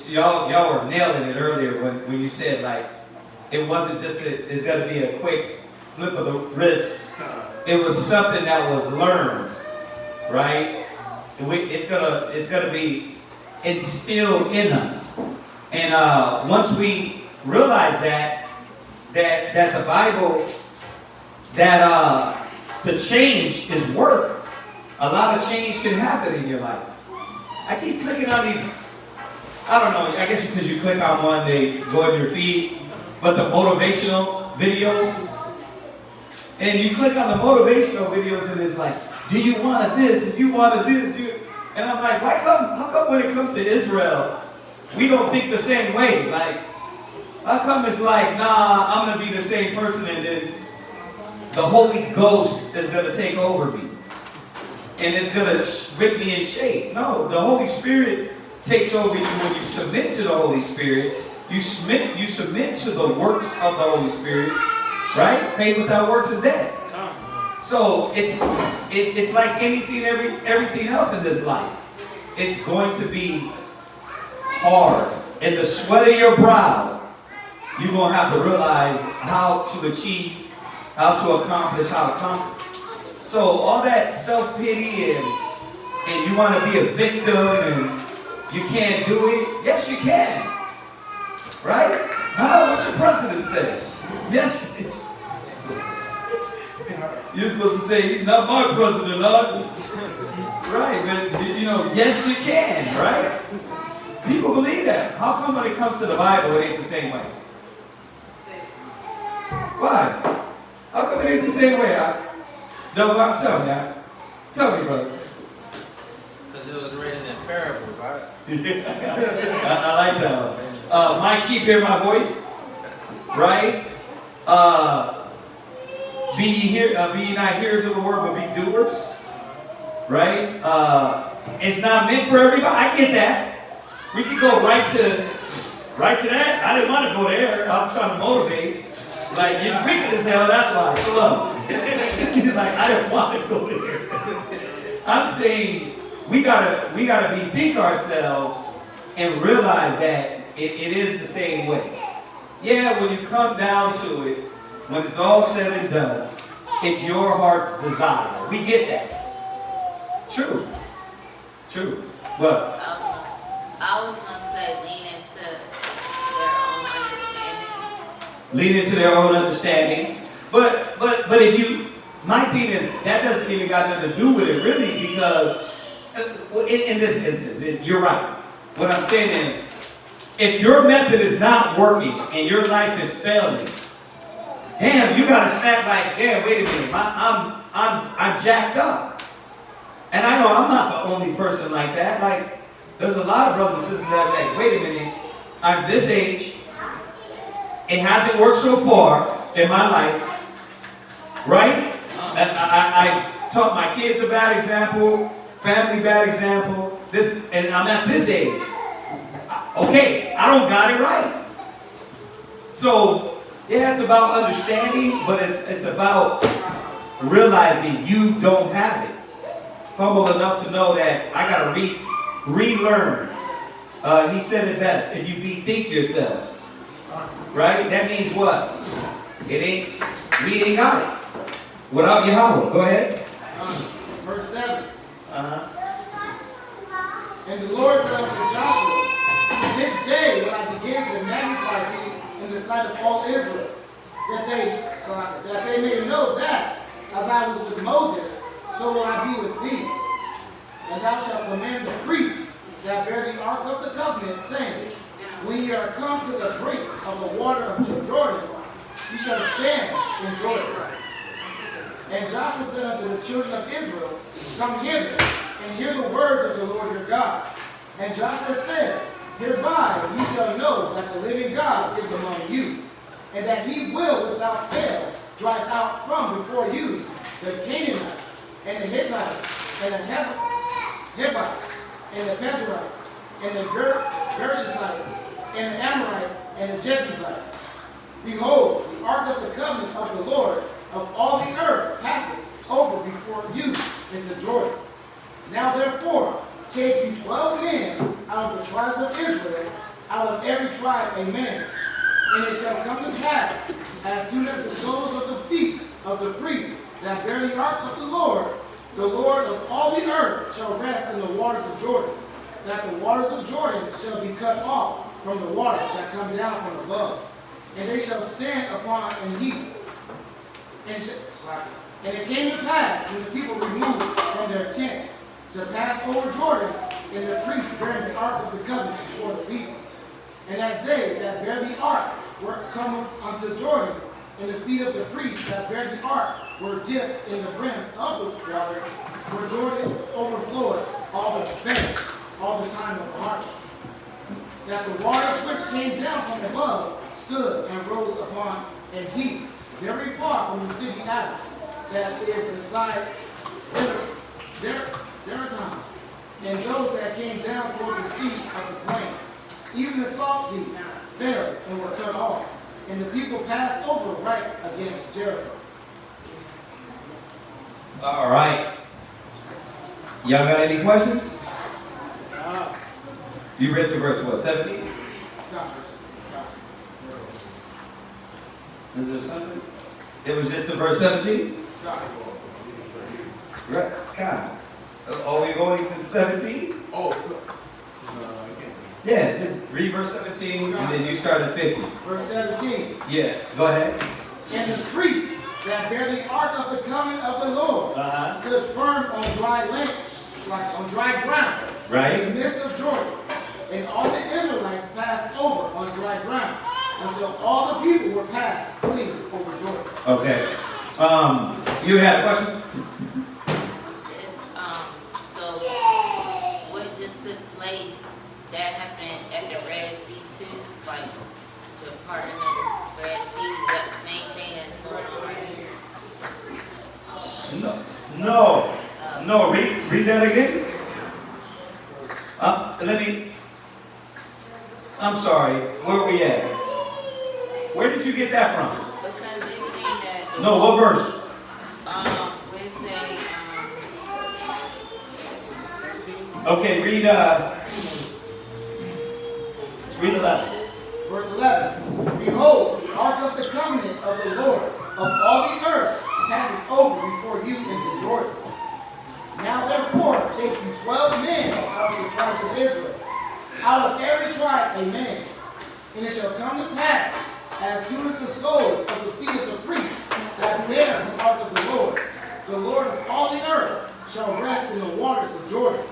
K: Y'all were nailing it earlier when you said, like, it wasn't just it's going to be a quick flip of the wrist. It was something that was learned, right? It's gonna be instilled in us. And once we realize that the Bible, that the change is work. A lot of change can happen in your life. I keep clicking on these, I don't know, I guess because you click on one, they go in your feed, but the motivational videos, and you click on the motivational videos and it's like, do you want this? If you want this, and I'm like, how come when it comes to Israel, we don't think the same way? Like, how come it's like, nah, I'm going to be the same person and then the Holy Ghost is going to take over me and it's going to whip me in shape? No, the Holy Spirit takes over you when you submit to the Holy Spirit. You submit to the works of the Holy Spirit, right? Faith without works is dead. So it's like anything, everything else in this life. It's going to be hard. In the sweat of your brow, you're going to have to realize how to achieve, how to accomplish, how to accomplish. So all that self-pity and you want to be a victim and you can't do it. Yes, you can. Right? What's your president say? Yes. You're supposed to say, he's not my president, Lord. Right, but yes you can, right? People believe that. How come when it comes to the Bible, it ain't the same way? Why? How come it ain't the same way? Tell me, Tell me, brother.
C: Because it was written in parables, right?
K: I like that one. My sheep hear my voice, right? Be ye not hearers of the word, but be doers, right? It's not meant for everybody. I get that. We can go right to that. I didn't want to go there. I'm trying to motivate. Like, you're wicked as hell, that's why. Slow. Like, I didn't want to go there. I'm saying we gotta bethink ourselves and realize that it is the same way. Yeah, when you come down to it, when it's all said and done, it's your heart's desire. We get that. True. What?
G: I was going to say
K: lean into their own understanding. But if you, my thing is, that doesn't even got nothing to do with it really, because in this instance, you're right. What I'm saying is, if your method is not working and your life is failing, damn, you gotta snap like, damn, wait a minute, I'm jacked up. And I know I'm not the only person like that. Like, there's a lot of brothers and sisters that are like, wait a minute, I'm this age, it hasn't worked so far in my life, right? I taught my kids a bad example, family bad example, and I'm at this age. Okay, I don't got it right. So, yeah, it's about understanding, but it's about realizing you don't have it. Humble enough to know that I got to relearn. He said it best, if you bethink yourselves. Right? That means what? We ain't got it. Without Yahweh. Go ahead.
D: Verse 7. And the Lord said unto Joshua, this day will I begin to magnify thee in the sight of all Israel, that they may know that, as I was with Moses, so will I be with thee. And thou shalt command the priests that bear the ark of the covenant, saying, when ye are come to the brink of the water of Jordan, ye shall stand in Jordan. And Joshua said unto the children of Israel, come hither, and hear the words of the Lord your God. And Joshua said, hereby ye shall know that the living God is among you, and that he will without fail drive out from before you the Canaanites, and the Hittites, and the Hivites, and the Perizzites, and the Gershites, and the Amorites, and the Jebusites. Behold, the ark of the covenant of the Lord of all the earth passeth over before you into Jordan. Now therefore, take you 12 men out of the tribes of Israel, out of every tribe a man. And it shall come to pass, as soon as the soles of the feet of the priests that bear the ark of the Lord of all the earth, shall rest in the waters of Jordan, that the waters of Jordan shall be cut off from the waters that come down from above. And they shall stand upon an heap. And it came to pass, when the people removed from their tents, to pass over Jordan, and the priests bearing the ark of the covenant before the people. And as they that bear the ark were come unto Jordan, and the feet of the priests that bear the ark were dipped in the brim of the water, for Jordan overflowed all the banks, all the time of the harvest. That the waters which came down from above stood and rose upon an heap very far from the city Adam, that is beside Zeraton, and those that came down toward the sea of the plain. Even the salt sea fell and were cut off, and the people passed over right against Jericho.
K: All right. Y'all got any questions? You read to verse what, 17? Is there something? It was just to verse 17? Right. God. Are we going to 17? Yeah, just read verse 17 and then you start at 50.
D: Verse 17.
K: Yeah, go ahead.
D: And the priests that bear the ark of the covenant of the Lord stood firm on dry land, like on dry ground,
K: right
D: in the midst of Jordan. And all the Israelites passed over on dry ground until all the people were passed clean over Jordan.
K: Okay. You had a question?
G: So what just took place, that happened at the Red Sea too? Like the parting of the Red Sea, is that the same thing that's going on right here?
K: No. Read that again. I'm sorry, where are we at? Where did you get that from?
G: Because they say that.
K: No, what verse?
G: We say,
K: Okay, read 11.
D: Verse 11. Behold, the ark of the covenant of the Lord of all the earth passes over before you into Jordan. Now therefore take you 12 men out of the tribes of Israel, out of every tribe a man. And it shall come to pass, as soon as the soles of the feet of the priests that bear the ark of the Lord of all the earth, shall rest in the waters of Jordan,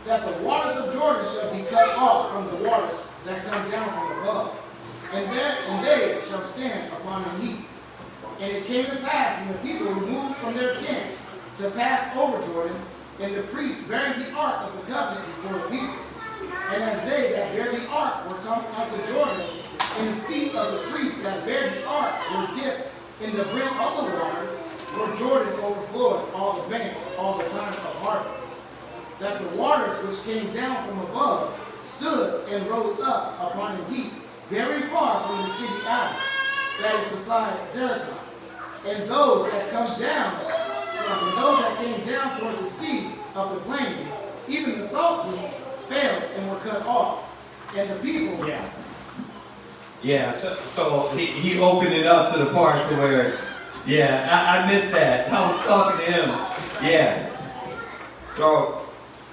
D: that the waters of Jordan shall be cut off from the waters that come down from above. And they shall stand upon a heap. And it came to pass, when the people removed from their tents to pass over Jordan, and the priests bearing the ark of the covenant before the people. And as they that bear the ark were come unto Jordan, and the feet of the priests that bear the ark were dipped in the brim of the water, for Jordan overflowed all the banks all the time of harvest. That the waters which came down from above stood and rose up upon a heap, very far from the city Adam, that is beside Zeraton. And those that came down toward the sea of the plain, even the salt sea, fell and were cut off. And the people.
K: Yeah. So he opened it up to the part to where, I missed that. I was talking to him. Yeah. So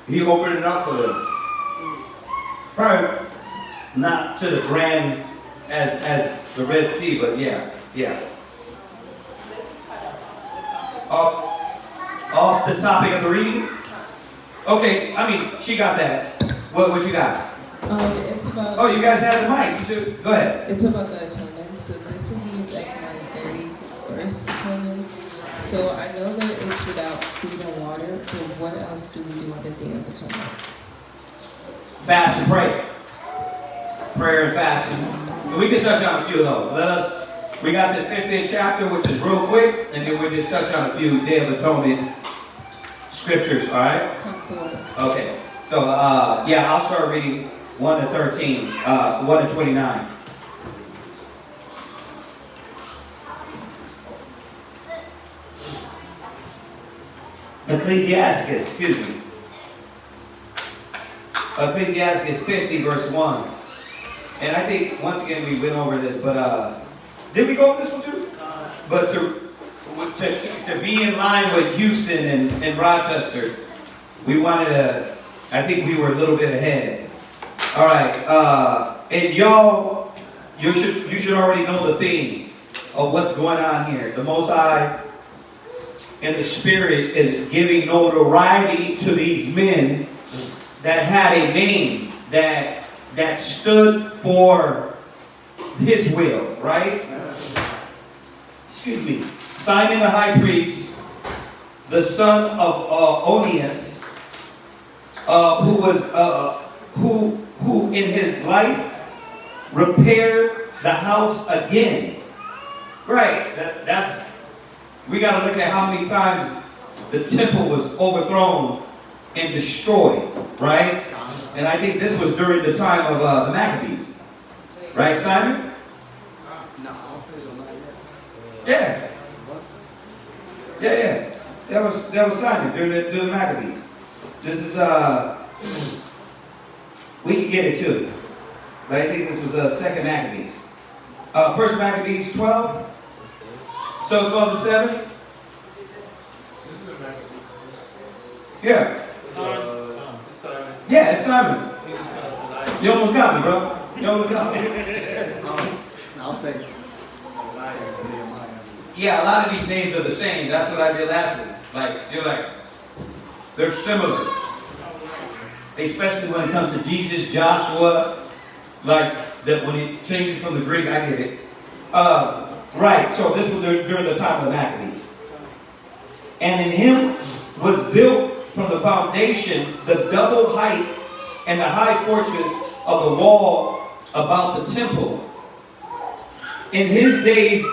K: he opened it up for them. Probably not to the grand as the Red Sea, but yeah. Off the topic of the reading? Okay, I mean, she got that. What you got?
J: It's about.
K: Oh, you guys have the mic. You should go ahead.
J: It's about the atonement. So this will be like my 31st atonement. So I know that it's without food and water, but what else do we do on the Day of Atonement?
K: Fast and pray. Prayer and fasting. We can touch on a few of those. We got this 15th chapter, which is real quick, and then we'll just touch on a few Day of Atonement scriptures, all right? Okay. So, yeah, I'll start reading 1 to 13, 1 to 29. Ecclesiastes 50, verse 1. And I think, once again, we went over this, but, did we go over this one too? But to be in line with Houston and Rochester, we wanted to, I think we were a little bit ahead. All right, and y'all, you should already know the theme of what's going on here. The Most High and the Spirit is giving notoriety to these men that had a name that stood for His will, right? Excuse me. Simon the high priest, the son of Onias, who in his life repaired the house again. Right. We got to look at how many times the temple was overthrown and destroyed. Right. And I think this was during the time of the Maccabees. Right, Simon?
H: No, I don't think so. Not yet.
K: Yeah. That was Simon during the Maccabees. This is we can get it too. But I think this was second Maccabees. First Maccabees 12. So 12 and 7.
C: This is a Maccabees.
K: Yeah.
C: It's Simon.
K: Yeah, it's Simon.
C: He's the son of Elias.
K: You almost got me, bro. You almost got me.
H: I'm thinking.
K: Yeah, a lot of these names are the same. That's what I did last week. They're similar. Especially when it comes to Jesus, Joshua, that when it changes from the Greek, I get it. Right, so this was during the time of the Maccabees. And in him was built from the foundation the double height and the high fortress of the wall about the temple. In his days,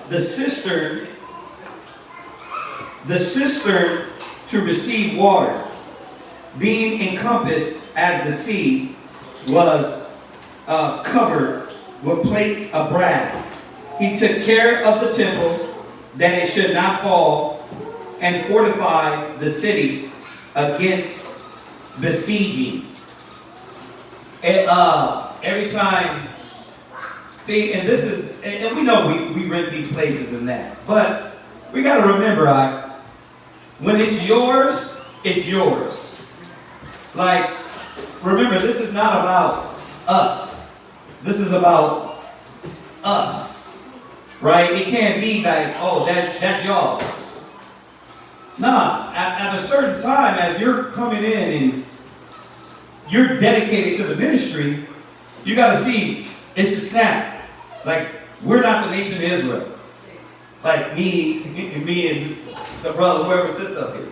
K: the cistern to receive water, being encompassed as the sea, was covered with plates of brass. He took care of the temple that it should not fall, and fortified the city against besieging. And every time. See, and this is, and we know we rent these places and that, but we got to remember, when it's yours, it's yours. Remember, this is not about us. This is about us, right? It can't be oh, that's y'all. Nah, at a certain time, as you're coming in and you're dedicated to the ministry, you got to see, it's a snap. We're not the nation of Israel. Me and the brother, whoever sits up here.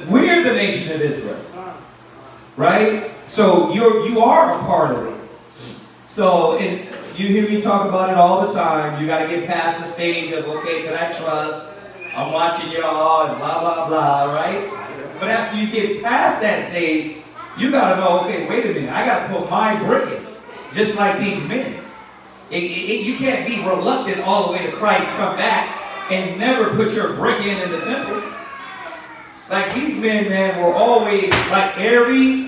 K: We're the nation of Israel. Right? So you are a part of it. So you hear me talk about it all the time. You got to get past the stage of, okay, can I trust? I'm watching y'all and blah, blah, blah, right? But after you get past that stage, you got to know, okay, wait a minute. I got to put my brick in, just like these men. You can't be reluctant all the way to Christ, come back, and never put your brick in the temple. These men, man, were always, every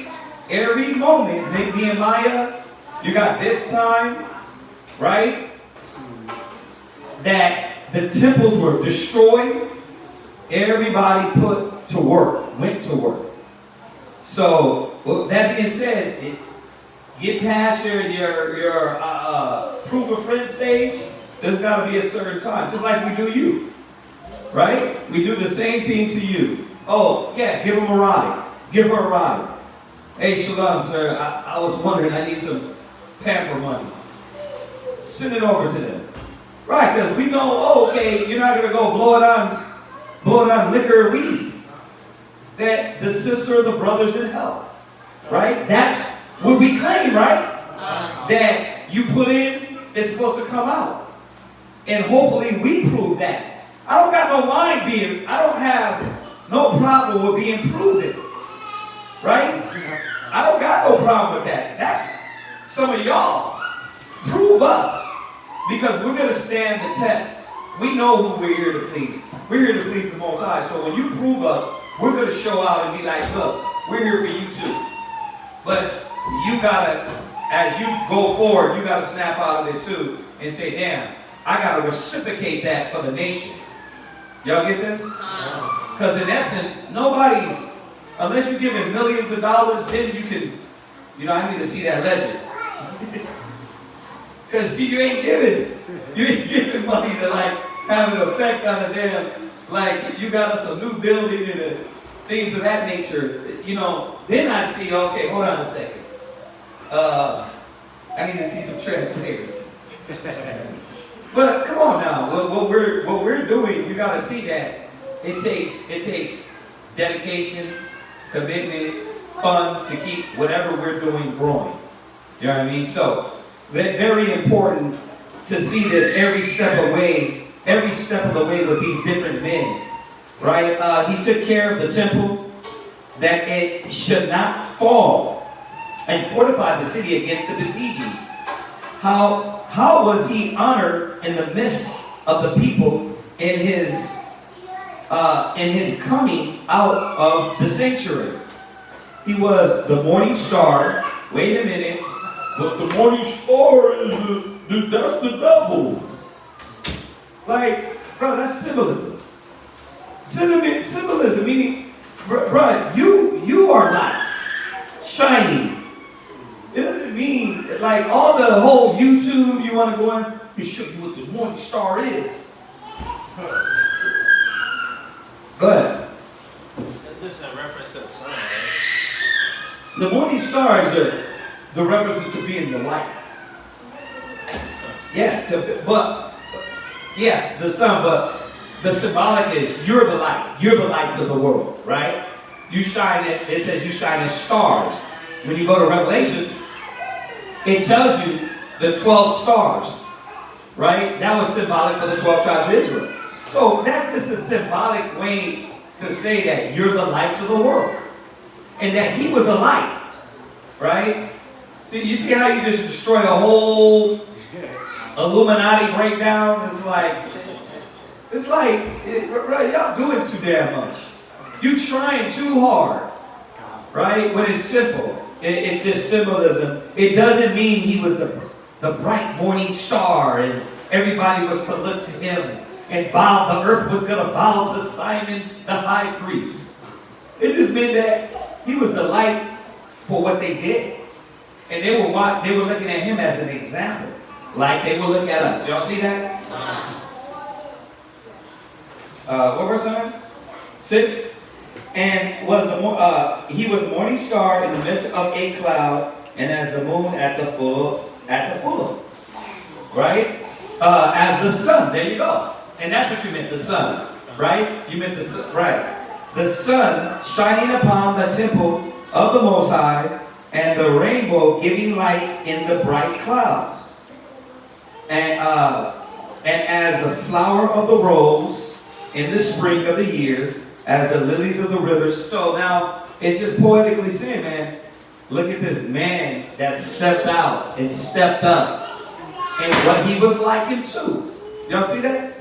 K: moment, Nehemiah, you got this time, right? That the temples were destroyed. Everybody went to work. So, with that being said, get past your prove a friend stage. There's got to be a certain time, just like we do you, right? We do the same thing to you. Oh, yeah, give him a ride. Give her a ride. Hey, Shalom, sir, I was wondering, I need some pamper money. Send it over to them. Right, because we know, oh, okay, you're not going to go blow it on liquor or weed. That the sister or the brother's in hell. Right? That's what we claim, right? That you put in, it's supposed to come out. And hopefully we prove that. I don't have no problem with being proven. Right? I don't got no problem with that. That's some of y'all. Prove us. Because we're going to stand the test. We know who we're here to please. We're here to please the Most High. So when you prove us, we're going to show out and be like, look, we're here for you too. But you got to, as you go forward, you got to snap out of it too and say, damn, I got to reciprocate that for the nation. Y'all get this? Because in essence, nobody's, unless you're giving millions of dollars, then you can, I need to see that ledger. Because you ain't giving money to like have an effect on the damn, like you got us a new building and things of that nature. Then I'd see, okay, hold on a second. I need to see some transparency. But come on now, what we're doing, you got to see that it takes dedication, commitment, funds to keep whatever we're doing growing. You know what I mean? So very important to see this every step of the way with these different men. Right? He took care of the temple that it should not fall and fortified the city against the besiegers. How was he honored in the midst of the people in his coming out of the sanctuary? He was the morning star. Wait a minute. But the morning star that's the devil. Like, bro, that's symbolism. Symbolism meaning, bro, you are lights shining. It doesn't mean like all the whole YouTube you want to go in and show you what the morning star is. Go ahead.
C: That's just a reference to the sun, right?
K: The morning star is the reference to being the light. Yeah, but yes, the sun, but the symbolic is you're the light. You're the lights of the world, right? You shine it says you shine as stars. When you go to Revelation, it tells you the 12 stars, right? That was symbolic for the 12 tribes of Israel. So that's just a symbolic way to say that you're the lights of the world. And that he was a light, right? See, you see how you just destroy a whole Illuminati breakdown? It's like, y'all doing too damn much. You trying too hard, right? When it's simple. It's just symbolism. It doesn't mean he was the bright morning star and everybody was to look to him and bow. The earth was going to bow to Simon the high priest. It just meant that he was the light for what they did. And they were looking at him as an example. Like they will look at us. Y'all see that? What verse am I? 6. And he was the morning star in the midst of a cloud, and as the moon at the full, right? As the sun. There you go. And that's what you meant, the sun, right? You meant the sun, right? The sun shining upon the temple of the Most High, and the rainbow giving light in the bright clouds, and as the flower of the rose in the spring of the year, as the lilies of the rivers. So now it's just poetically saying, man, look at this man that stepped out and stepped up and what he was likened to. Y'all see that?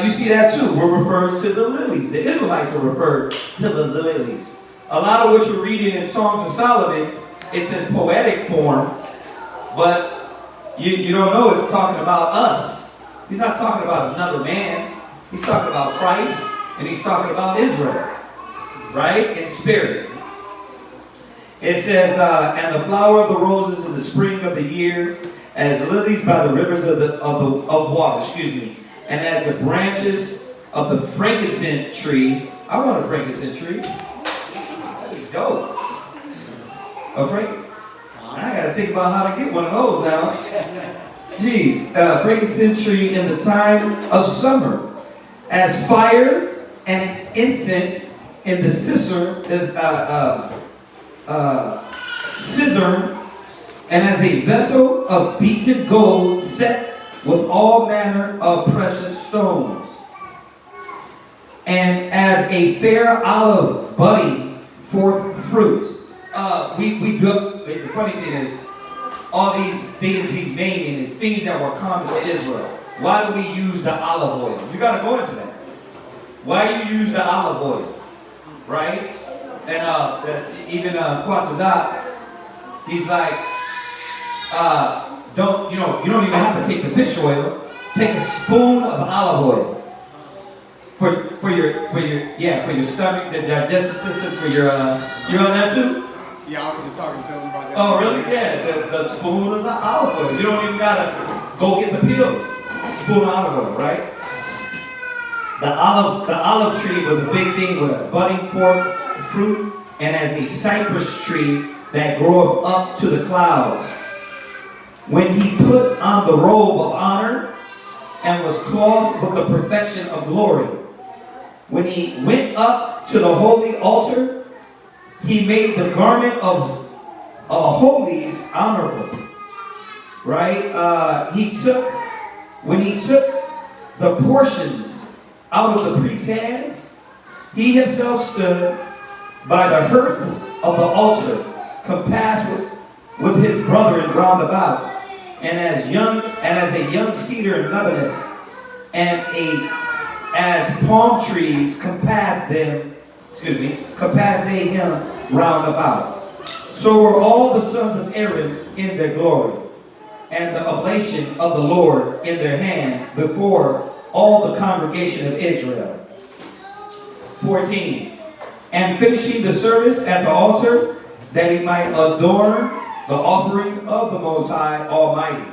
K: You see that too. We're referred to the lilies. The Israelites are referred to the lilies. A lot of what you're reading in Songs of Solomon, it's in poetic form, but you don't know it's talking about us. He's not talking about another man. He's talking about Christ. And he's talking about Israel, right? In spirit. It says, and the flower of the roses in the spring of the year, as lilies by the rivers of water, and as the branches of the frankincense tree I want a frankincense tree. That is dope. A frank? I gotta think about how to get one of those now. Jeez, frankincense tree in the time of summer, as fire and incense in the scissor, and as a vessel of beaten gold set with all manner of precious stones, and as a fair olive budding forth fruit. The funny thing is, all these things he's naming is things that were common to Israel. Why do we use the olive oil? You got to go into that. Why you use the olive oil, right? And even Quatzazat, he's like, you don't even have to take the fish oil. Take a spoon of olive oil for your stomach, the digestive system, for your you on that too?
H: Yeah, I was just talking to him about that.
K: Oh, really? Yeah, the spoon of olive oil. You don't even gotta go get the pills. Spoon of olive oil, right? The olive tree was a big thing with us, budding forth fruit, and as a cypress tree that groweth up to the clouds. When he put on the robe of honor and was clothed with the perfection of glory. When he went up to the holy altar, he made the garment of holies honorable. Right? When he took the portions out of the priest's hands, he himself stood by the hearth of the altar, compassed with his brethren round about, and as a young cedar in Lebanon, and as palm trees compassed they him round about. So were all the sons of Aaron in their glory, and the oblation of the Lord in their hands before all the congregation of Israel. 14. And finishing the service at the altar, that he might adorn the offering of the Most High Almighty,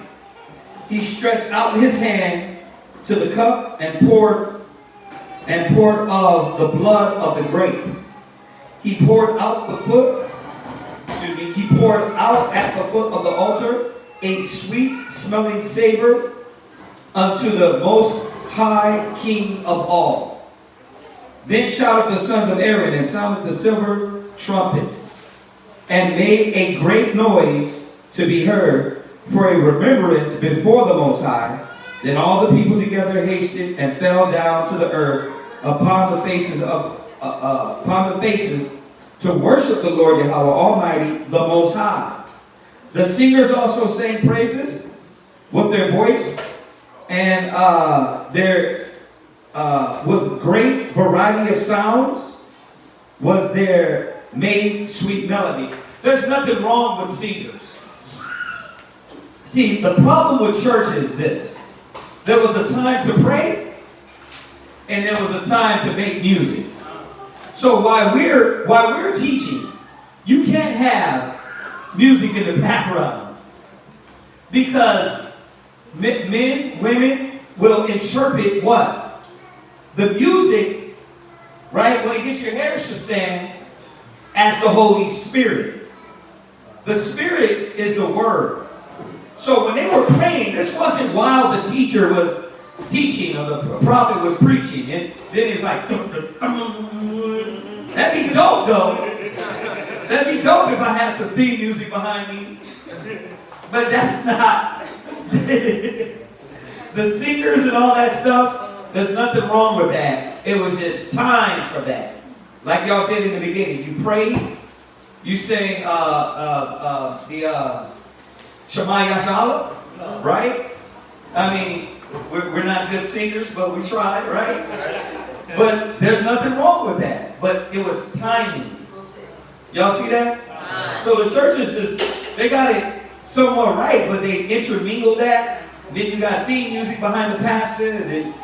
K: he stretched out his hand to the cup and poured of the blood of the grape. He poured out at the foot of the altar a sweet smelling savor unto the Most High King of all. Then shouted the sons of Aaron and sounded the silver trumpets, and made a great noise to be heard for a remembrance before the Most High. Then all the people together hasted and fell down to the earth upon the faces to worship the Lord Yahweh Almighty, the Most High. The singers also sang praises with their voice, and with great variety of sounds was there made sweet melody. There's nothing wrong with singers. See, the problem with church is this. There was a time to pray, and there was a time to make music. So while we're teaching, you can't have music in the background, because men, women will interpret what? The music, right? When you get your hairs to stand, as the Holy Spirit. The Spirit is the Word. So when they were praying, this wasn't while the teacher was teaching or the prophet was preaching. And then it's like, that'd be dope though. That'd be dope if I had some theme music behind me. But that's not. The singers and all that stuff, there's nothing wrong with that. It was just time for that. Like y'all did in the beginning. You prayed, you sang the Shema Yashala, right? I mean, we're not good singers, but we tried, right? But there's nothing wrong with that. But it was timing. Y'all see that? So the churches just, they got it somewhat right, but they intermingled that. Then you got theme music behind the pastor, and then,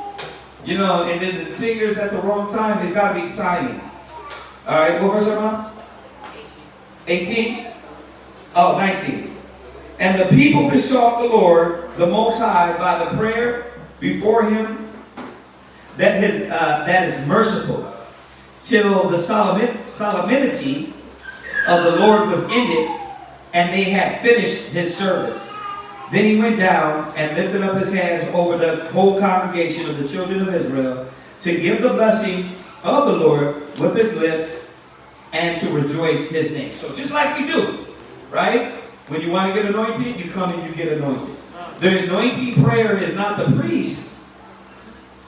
K: you know, and then the singers at the wrong time. It's got to be timing. All right, what verse am I? 18? Oh, 19. And the people besought the Lord, the Most High, by the prayer before him that is merciful, till the solemnity of the Lord was ended, and they had finished his service. Then he went down and lifted up his hands over the whole congregation of the children of Israel to give the blessing of the Lord with his lips and to rejoice his name. So just like we do, right? When you want to get anointed, you come and you get anointed. The anointing prayer is not the priest.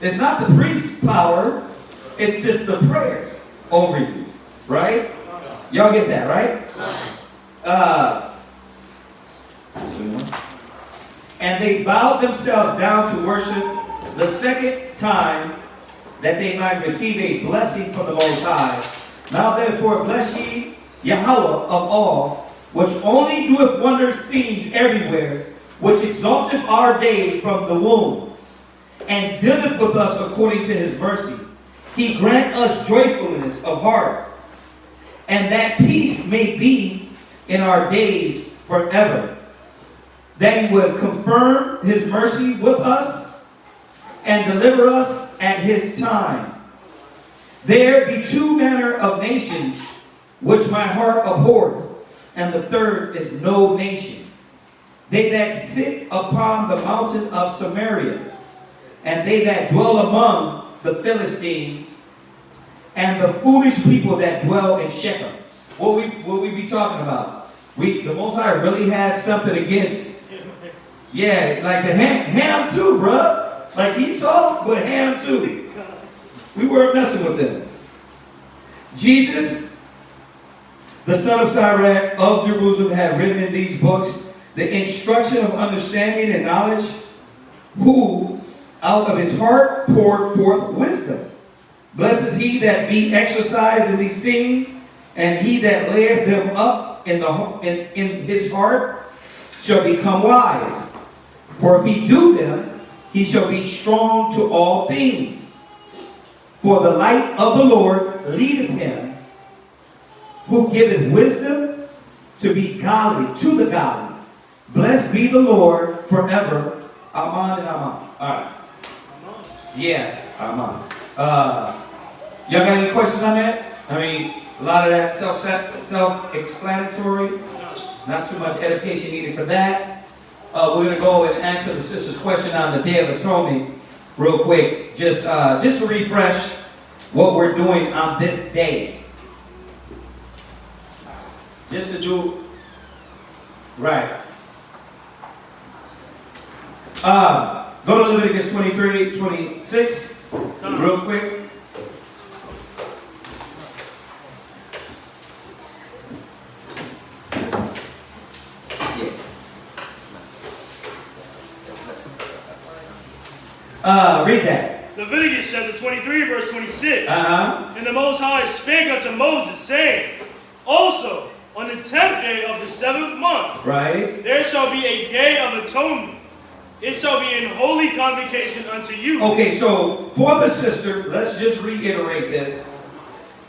K: It's not the priest's power. It's just the prayer over you, right? Y'all get that, right? And they bowed themselves down to worship the second time, that they might receive a blessing from the Most High. Now therefore bless ye Yahweh of all, which only doeth wondrous things everywhere, which exalteth our days from the womb, and dealeth with us according to his mercy. He grant us joyfulness of heart, and that peace may be in our days forever. That he would confirm his mercy with us, and deliver us at his time. There be two manner of nations, which my heart abhorred, and the third is no nation. They that sit upon the mountain of Samaria, and they that dwell among the Philistines, and the foolish people that dwell in Shechem. What we be talking about? The Most High really had something against, yeah, like the Ham too, bruh. Like Esau, but Ham too. We weren't messing with them. Jesus, the son of Sirach of Jerusalem, had written in these books the instruction of understanding and knowledge, who out of his heart poured forth wisdom. Blessed is he that be exercised in these things, and he that layeth them up in his heart shall become wise. For if he do them, he shall be strong to all things. For the light of the Lord leadeth him, who giveth wisdom to be godly, to the godly. Blessed be the Lord forever. Amen and amen. All right. Yeah, amen. Y'all got any questions on that? I mean, a lot of that self-explanatory. Not too much edification needed for that. We're going to go and answer the sister's question on the Day of Atonement real quick. Just to refresh what we're doing on this day. Just to do, right. Go to Leviticus 23:26 real quick. Read that.
E: Leviticus chapter 23, verse 26.
K: And
E: the Most High spake unto Moses, saying, also, on the 10th day of the 7th month,
K: right,
E: there shall be a day of atonement. It shall be in holy convocation unto you.
K: Okay, so for the sister, let's just reiterate this.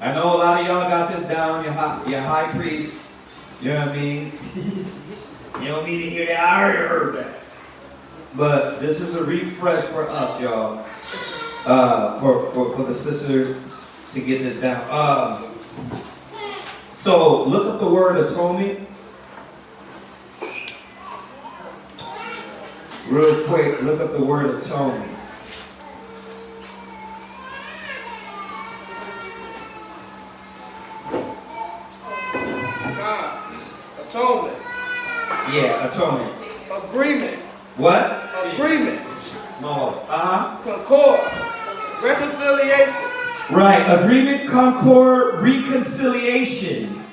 K: I know a lot of y'all got this down, your high priest. You know what I mean? You don't need to hear that. I already heard that. But this is a refresh for us, y'all. For the sister to get this down. So look up the word atonement. Real quick, look up the word atonement.
D: Atonement.
K: Yeah, atonement.
D: Agreement.
K: What?
D: Agreement.
K: No.
D: Concord. Reconciliation.
K: Right. Agreement, concord, reconciliation.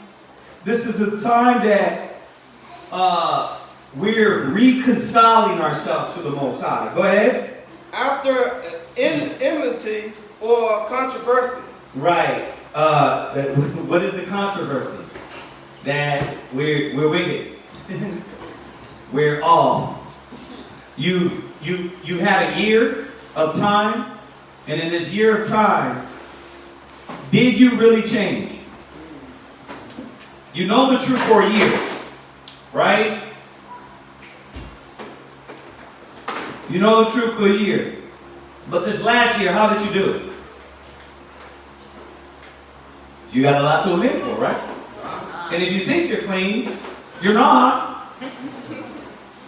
K: This is a time that we're reconciling ourselves to the Most High. Go ahead.
D: After enmity or controversy.
K: Right. What is the controversy? That we're wicked. We're all. You had a year of time, and in this year of time, did you really change? You know the truth for a year, right? You know the truth for a year. But this last year, how did you do it? You got a lot to live for, right? And if you think you're clean, you're not.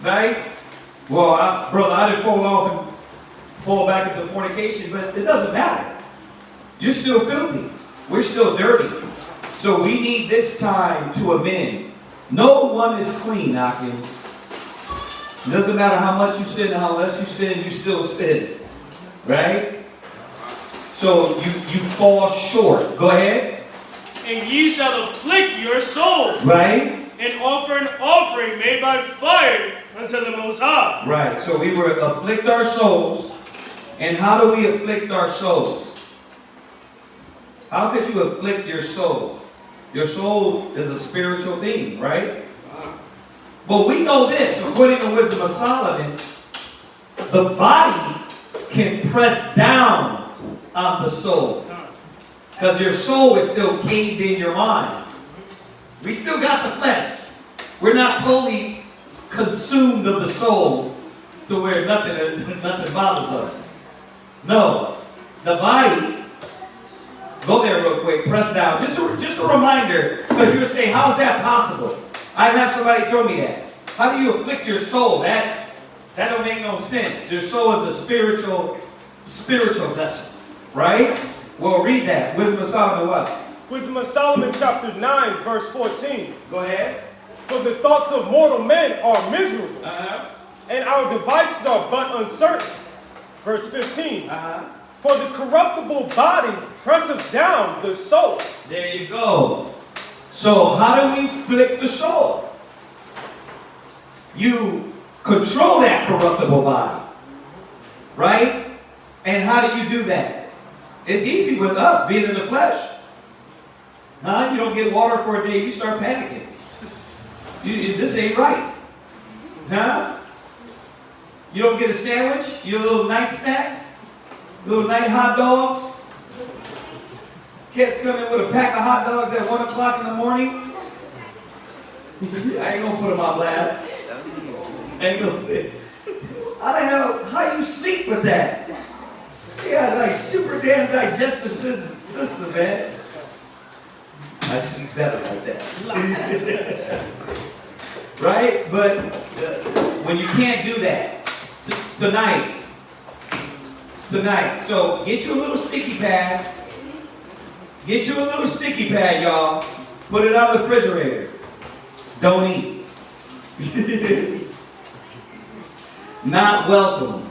K: Right? Well, brother, I didn't fall off and fall back into fornication, but it doesn't matter. You're still filthy. We're still dirty. So we need this time to amend. No one is clean, Akin. It doesn't matter how much you sin, how less you sin, you still sin. Right? So you fall short. Go ahead.
E: And ye shall afflict your soul.
K: Right?
E: And offer an offering made by fire unto the Most High.
K: Right. So we were afflict our souls. And how do we afflict our souls? How could you afflict your soul? Your soul is a spiritual thing, right? But we know this, according to Wisdom of Solomon, the body can press down on the soul. Because your soul is still caved in your mind. We still got the flesh. We're not totally consumed of the soul to where nothing bothers us. No. The body, go there real quick, press down. Just a reminder, because you were saying, how's that possible? I had somebody tell me that. How do you afflict your soul? That don't make no sense. Your soul is a spiritual vessel, right? Well, read that. Wisdom of Solomon what?
E: Wisdom of Solomon chapter 9, verse 14.
K: Go ahead.
E: For the thoughts of mortal men are miserable, and our devices are but uncertain. Verse 15. For the corruptible body presseth down the soul.
K: There you go. So how do we afflict the soul? You control that corruptible body, right? And how do you do that? It's easy with us being in the flesh. Huh? You don't get water for a day, you start panicking. This ain't right. Huh? You don't get a sandwich, your little night snacks, little night hot dogs. Kids come in with a pack of hot dogs at 1 o'clock in the morning. I ain't gonna put them on blast. I ain't gonna say, how the hell, how you sleep with that? Yeah, like super damn digestive system, man. I sleep better like that. Right? But when you can't do that, tonight, so get you a little sticky pad. Get you a little sticky pad, y'all. Put it on the refrigerator. Don't eat. Not welcome.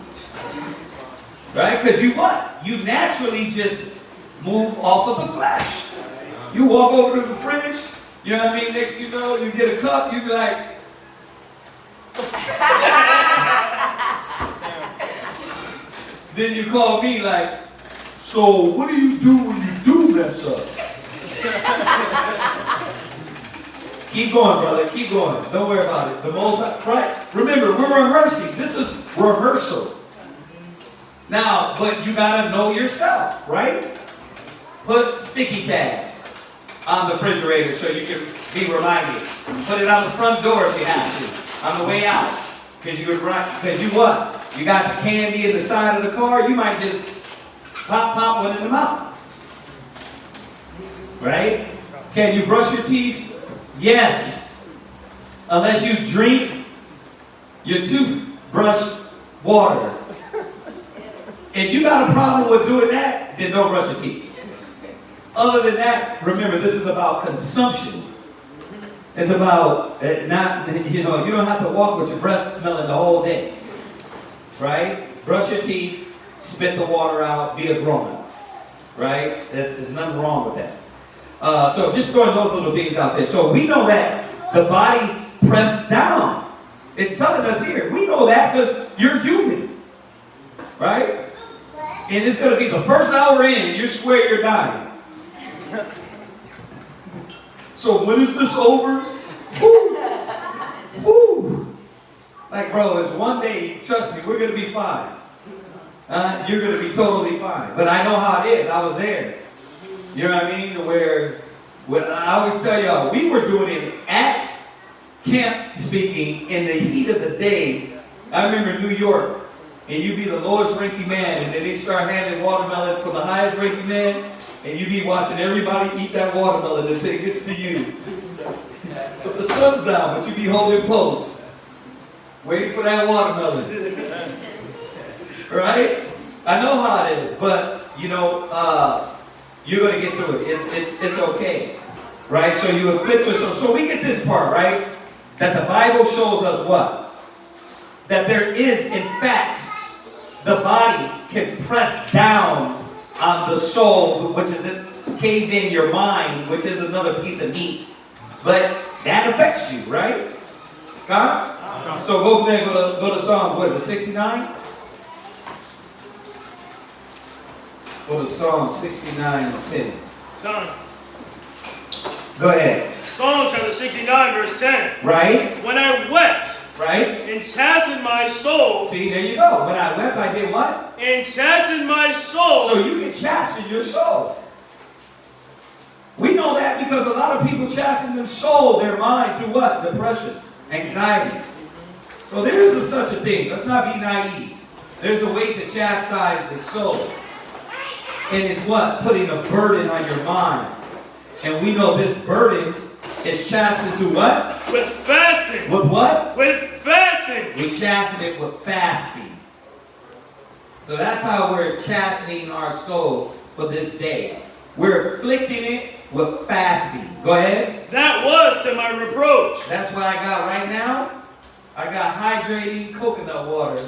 K: Right? Because you what? You naturally just move off of the flesh. You walk over to the fridge, you know what I mean? Next you know, you get a cup, you be like, then you call me like, so what do you do when you do mess up? Keep going, brother. Keep going. Don't worry about it. The most, right? Remember, we're rehearsing. This is rehearsal. Now, but you gotta know yourself, right? Put sticky tags on the refrigerator so you can be reminded. Put it on the front door if you have to, on the way out. Because you what? You got the candy in the side of the car, you might just pop one in the mouth. Right? Can you brush your teeth? Yes. Unless you drink your toothbrush water. If you got a problem with doing that, then don't brush your teeth. Other than that, remember, this is about consumption. It's about not, you don't have to walk with your breath smelling the whole day. Right? Brush your teeth, spit the water out, be a grown-up. Right? There's nothing wrong with that. So just throwing those little things out there. So we know that the body pressed down. It's telling us here. We know that because you're human. Right? And it's going to be the first hour in, and you swear you're dying. So when is this over? Woo. Woo. Like, bro, it's one day, trust me, we're going to be fine. You're going to be totally fine. But I know how it is. I was there. You know what I mean? Where I always tell y'all, we were doing it at camp speaking in the heat of the day. I remember New York. And you be the lowest ranking man, and then they start handing watermelon for the highest ranking man. And you be watching everybody eat that watermelon until it gets to you. But the sun's down, but you be holding posts, waiting for that watermelon. Right? I know how it is, but you know, you're gonna get through it. It's okay. Right? So you afflict yourself. So we get this part, right? That the Bible shows us what? That there is, in fact, the body can press down on the soul, which is caved in your mind, which is another piece of meat. But that affects you, right? God? So go from there, go to Psalms, what is it, 69? Go to Psalm 69 and 10.
E: Done.
K: Go ahead.
E: Psalm chapter 69, verse 10.
K: Right?
E: When I wept,
K: right?
E: And chastened my soul.
K: See, there you go. When I wept, I did what?
E: And chastened my soul.
K: So you can chasten your soul. We know that because a lot of people chasten their soul, their mind, through what? Depression, anxiety. So there is such a thing. Let's not be naive. There's a way to chastise the soul. And it's what? Putting a burden on your mind. And we know this burden is chastened through what?
E: With fasting.
K: With what?
E: With fasting.
K: We chasten it with fasting. So that's how we're chastening our soul for this day. We're afflicting it with fasting. Go ahead.
E: That was semi-reproach.
K: That's what I got right now. I got hydrating coconut water.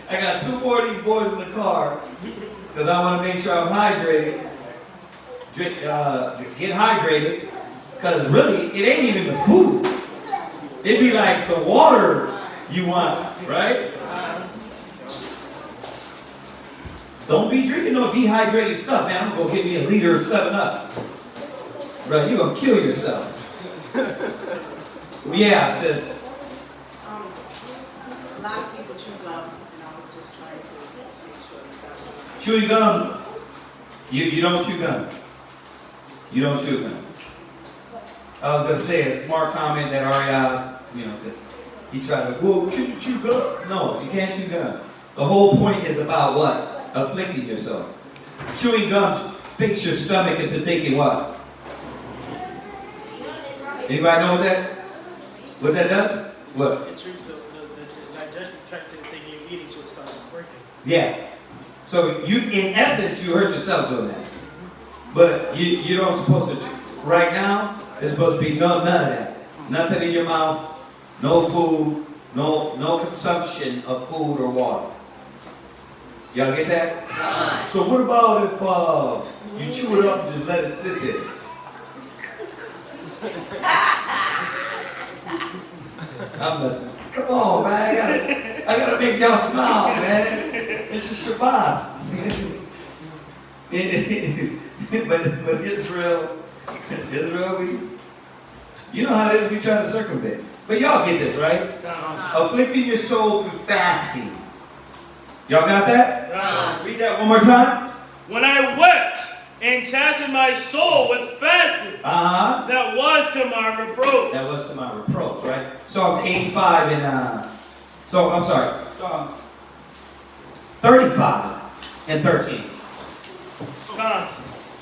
K: I got 2 more of these boys in the car because I want to make sure I'm hydrated. Get hydrated, because really, it ain't even the food. It'd be like the water you want, right? Don't be drinking no dehydrated stuff, man. I'm going to get me a liter of 7-Up. Bro, you're going to kill yourself. Yeah, sis.
I: A lot of people chew gum, and I was just trying to make sure that was...
K: Chewing gum. You don't chew gum. You don't chew gum. I was going to say a smart comment that Ariana, because he tried to, well, can you chew gum? No, you can't chew gum. The whole point is about what? Afflicting yourself. Chewing gum fixes your stomach into thinking what? Anybody know what that does? What?
E: It treats the digestive tract to the thing you're eating, so it starts breaking.
K: Yeah. So in essence, you hurt yourself doing that. But you don't supposed to. Right now, it's supposed to be none of that. Nothing in your mouth, no food, no consumption of food or water. Y'all get that? So what about if you chew it up and just let it sit there? I'm listening. Come on, man. I gotta make y'all smile, man. It's a Shabbat. but Israel, you know how it is, we try to circumvent. But y'all get this, right? Afflicting your soul through fasting. Y'all got that? Read that one more time.
E: When I wept and chastened my soul with fasting, that was to my reproach.
K: That was to my reproach, right? Psalms 85 and Psalms 35 and 13.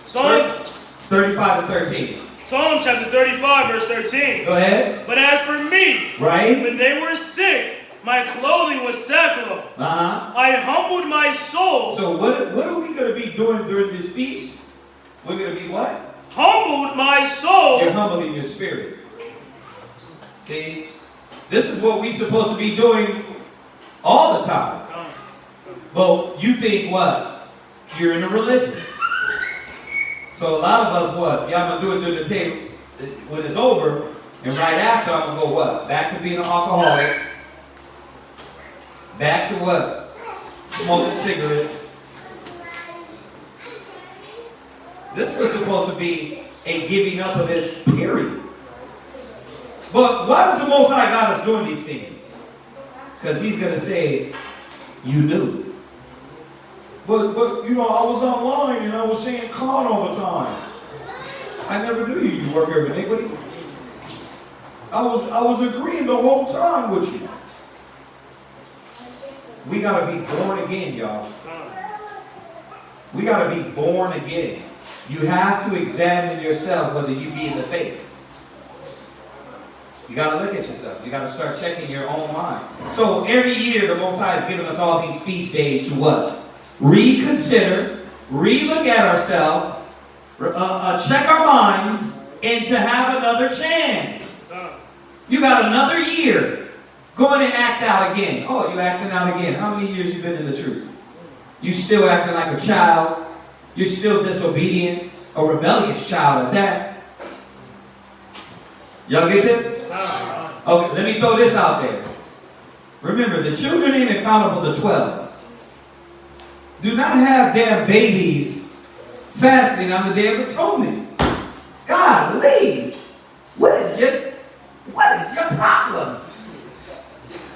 E: Psalm
K: 35 and 13.
E: Psalm chapter 35, verse 13.
K: Go ahead.
E: But as for me,
K: right?
E: When they were sick, my clothing was sackcloth. I humbled my soul.
K: So what are we going to be doing during this feast? We're going to be what?
E: Humbled my soul.
K: You're humbling your spirit. See? This is what we're supposed to be doing all the time. But you think what? You're in a religion. So a lot of us, what? Yeah, I'm going to do it during the table when it's over. And right after, I'm going to go what? Back to being an alcoholic. Back to what? Smoking cigarettes. This was supposed to be a giving up of this period. But why does the Most High God is doing these things? Because He's going to say, you knew. But I was online and I was saying con all the time. I never knew you worker of iniquity. I was agreeing the whole time with you. We got to be born again, y'all. We got to be born again. You have to examine yourself whether you be in the faith. You got to look at yourself. You got to start checking your own mind. So every year, the Most High has given us all these feast days to what? Reconsider, relook at ourselves, check our minds, and to have another chance. You got another year. Go in and act out again. Oh, you acting out again. How many years you been in the truth? You still acting like a child. You're still disobedient, a rebellious child at that. Y'all get this? Okay, let me throw this out there. Remember, the children ain't accountable to 12. Do not have damn babies fasting on the Day of Atonement. Golly, what is your problem?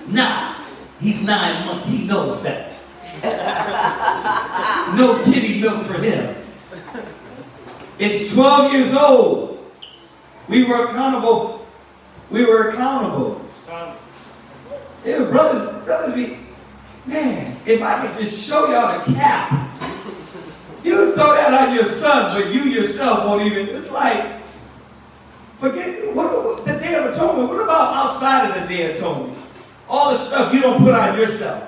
K: Nah, he's 9 months, he knows better. No titty milk for him. It's 12 years old. We were accountable. Yeah, brothers be, man, if I could just show y'all the cap. You throw that on your son, but you yourself won't even, it's like, forget, what the Day of Atonement, what about outside of the Day of Atonement? All the stuff you don't put on yourself.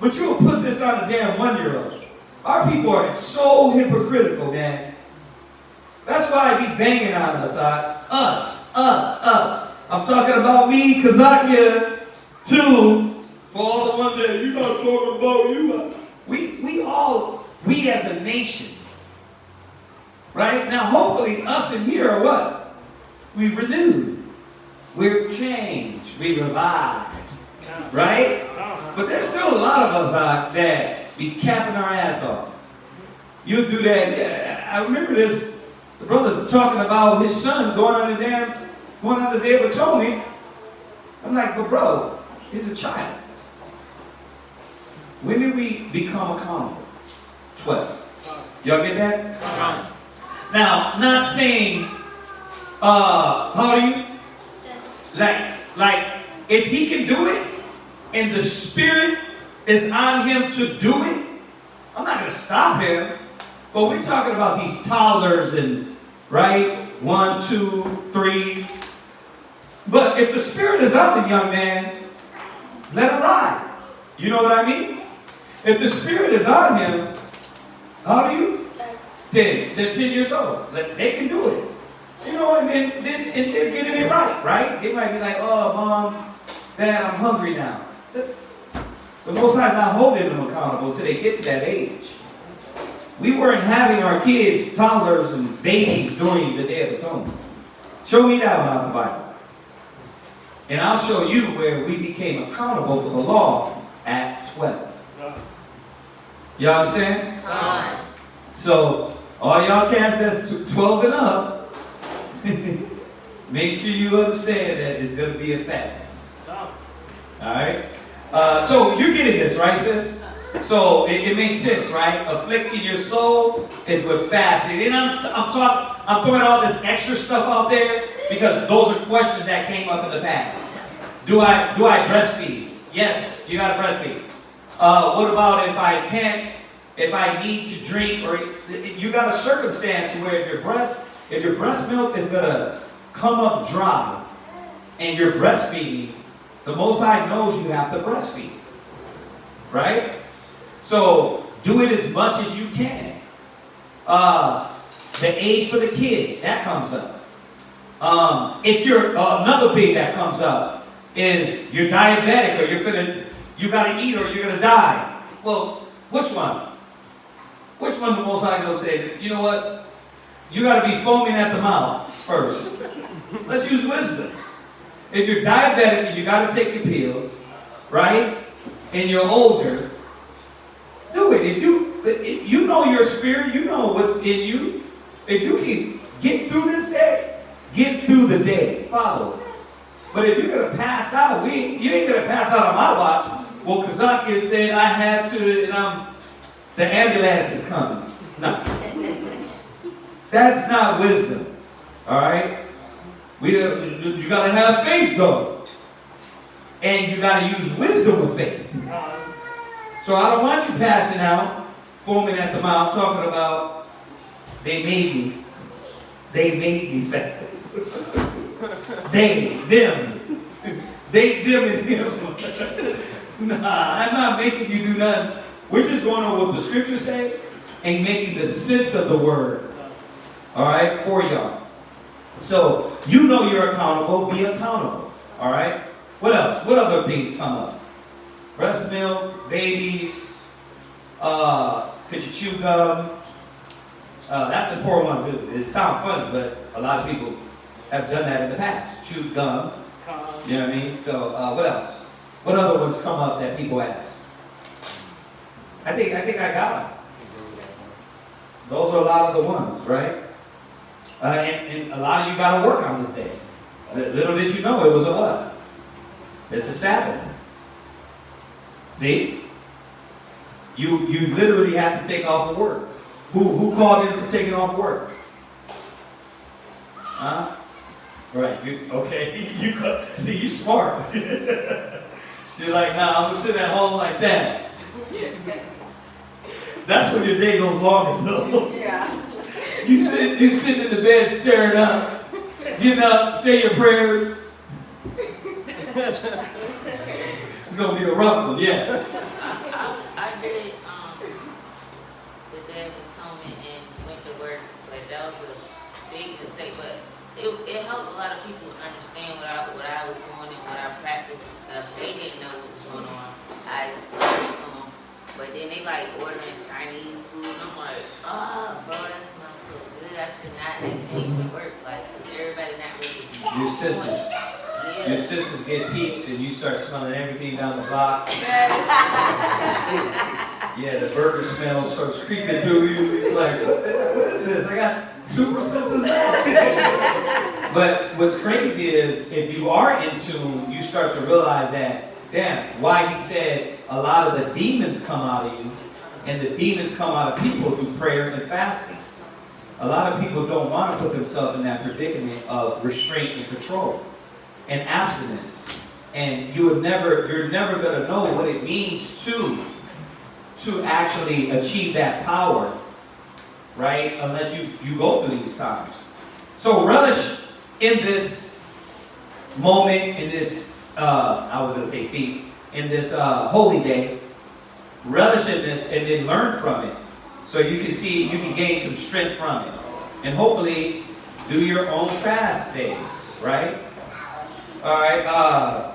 K: But you'll put this on a damn 1-year-old. Our people are so hypocritical, man. That's why I be banging on us. Us. I'm talking about me, Kazakia, too. For all the ones that you're not talking about you. We as a nation. Right? Now, hopefully, us in here are what? We renewed. We're changed. We revived. Right? But there's still a lot of us that be capping our ass off. You do that. Yeah, I remember this. The brother's talking about his son going on the Day of Atonement. I'm like, but bro, he's a child. When did we become accountable? 12. Y'all get that? Now, not saying, how do you? Like, if he can do it, and the Spirit is on him to do it, I'm not going to stop him. But we're talking about these toddlers and, right? 1, 2, 3. But if the Spirit is on the young man, let him ride. You know what I mean? If the Spirit is on him, how do you? 10. They're 10 years old. They can do it. You know, and they're getting it right? They might be like, oh, Mom, Dad, I'm hungry now. The Most High is not holding them accountable until they get to that age. We weren't having our kids, toddlers, and babies during the Day of Atonement. Show me that one out of the Bible. And I'll show you where we became accountable for the law at 12. Y'all understand? So, all y'all cats that's 12 and up, make sure you understand that it's going to be a fast. Alright? So you're getting this, right, sis? So it makes sense, right? Afflicting your soul is with fasting. And I'm throwing all this extra stuff out there because those are questions that came up in the past. Do I breastfeed? Yes, you gotta breastfeed. What about if I need to drink, or you got a circumstance where if your breast milk is gonna come up dry and you're breastfeeding, the Most High knows you have to breastfeed. Right? So, do it as much as you can. The age for the kids, that comes up. If you're, another thing that comes up is you're diabetic, or you gotta eat or you're gonna die. Well, which one? Which one the Most High gonna say, you know what? You gotta be foaming at the mouth first. Let's use wisdom. If you're diabetic and you got to take your pills, right, and you're older, do it. If you know your spirit, you know what's in you. If you can get through this day, get through the day. Follow it. But if you're going to pass out, you ain't going to pass out on my watch. Well, Kazaki said I had to, and the ambulance is coming. No. That's not wisdom. All right? You got to have faith, though. And you got to use wisdom with faith. So I don't want you passing out, foaming at the mouth, talking about They made me. They made me fast. They, them. They, them, and him. Nah, I'm not making you do nothing. We're just going on what the scriptures say and making the sense of the word. All right, for y'all. So, you know you're accountable, be accountable. All right? What else? What other things come up? Breast milk, babies, could you chew gum? That's an important one to do. It sounds funny, but a lot of people have done that in the past. Chewed gum. You know what I mean? So, what else? What other ones come up that people ask? I think I got them. Those are a lot of the ones, right? And a lot of you got to work on this day. Little did you know it was a what? It's a Sabbath. See? You literally have to take off of work. Who called in for taking off work? Huh? Right. Okay. See, you smart. You're like, nah, I'm gonna sit at home like that. That's when your day goes longer, though. Yeah. You sit in the bed staring up, getting up, say your prayers. It's gonna be a rough one, yeah.
G: I did the Day of Atonement and went to work. Like that was a big mistake, but it helped a lot of people understand what I was doing and what I practiced and stuff. They didn't know what was going on. I explained it to them, but then they like ordering Chinese food. And I'm like, oh, bro, that smells so good. I should not have changed the work. Like, everybody not really.
K: Your senses. Yeah. Your senses get peaked and you start smelling everything down the block.
G: Yes.
K: Yeah, the burger smell starts creeping through you. It's like, what is this? I got super senses now. But what's crazy is if you are in tune, you start to realize that, damn, why he said a lot of the demons come out of you, and the demons come out of people through prayer and fasting. A lot of people don't want to put themselves in that predicament of restraint and control and abstinence. And you're never going to know what it means to actually achieve that power, right? Unless you go through these times. So relish in this moment, in this, I was going to say feast, in this holy day. Relish in this and then learn from it. So you can gain some strength from it. And hopefully do your own fast days, right? All right,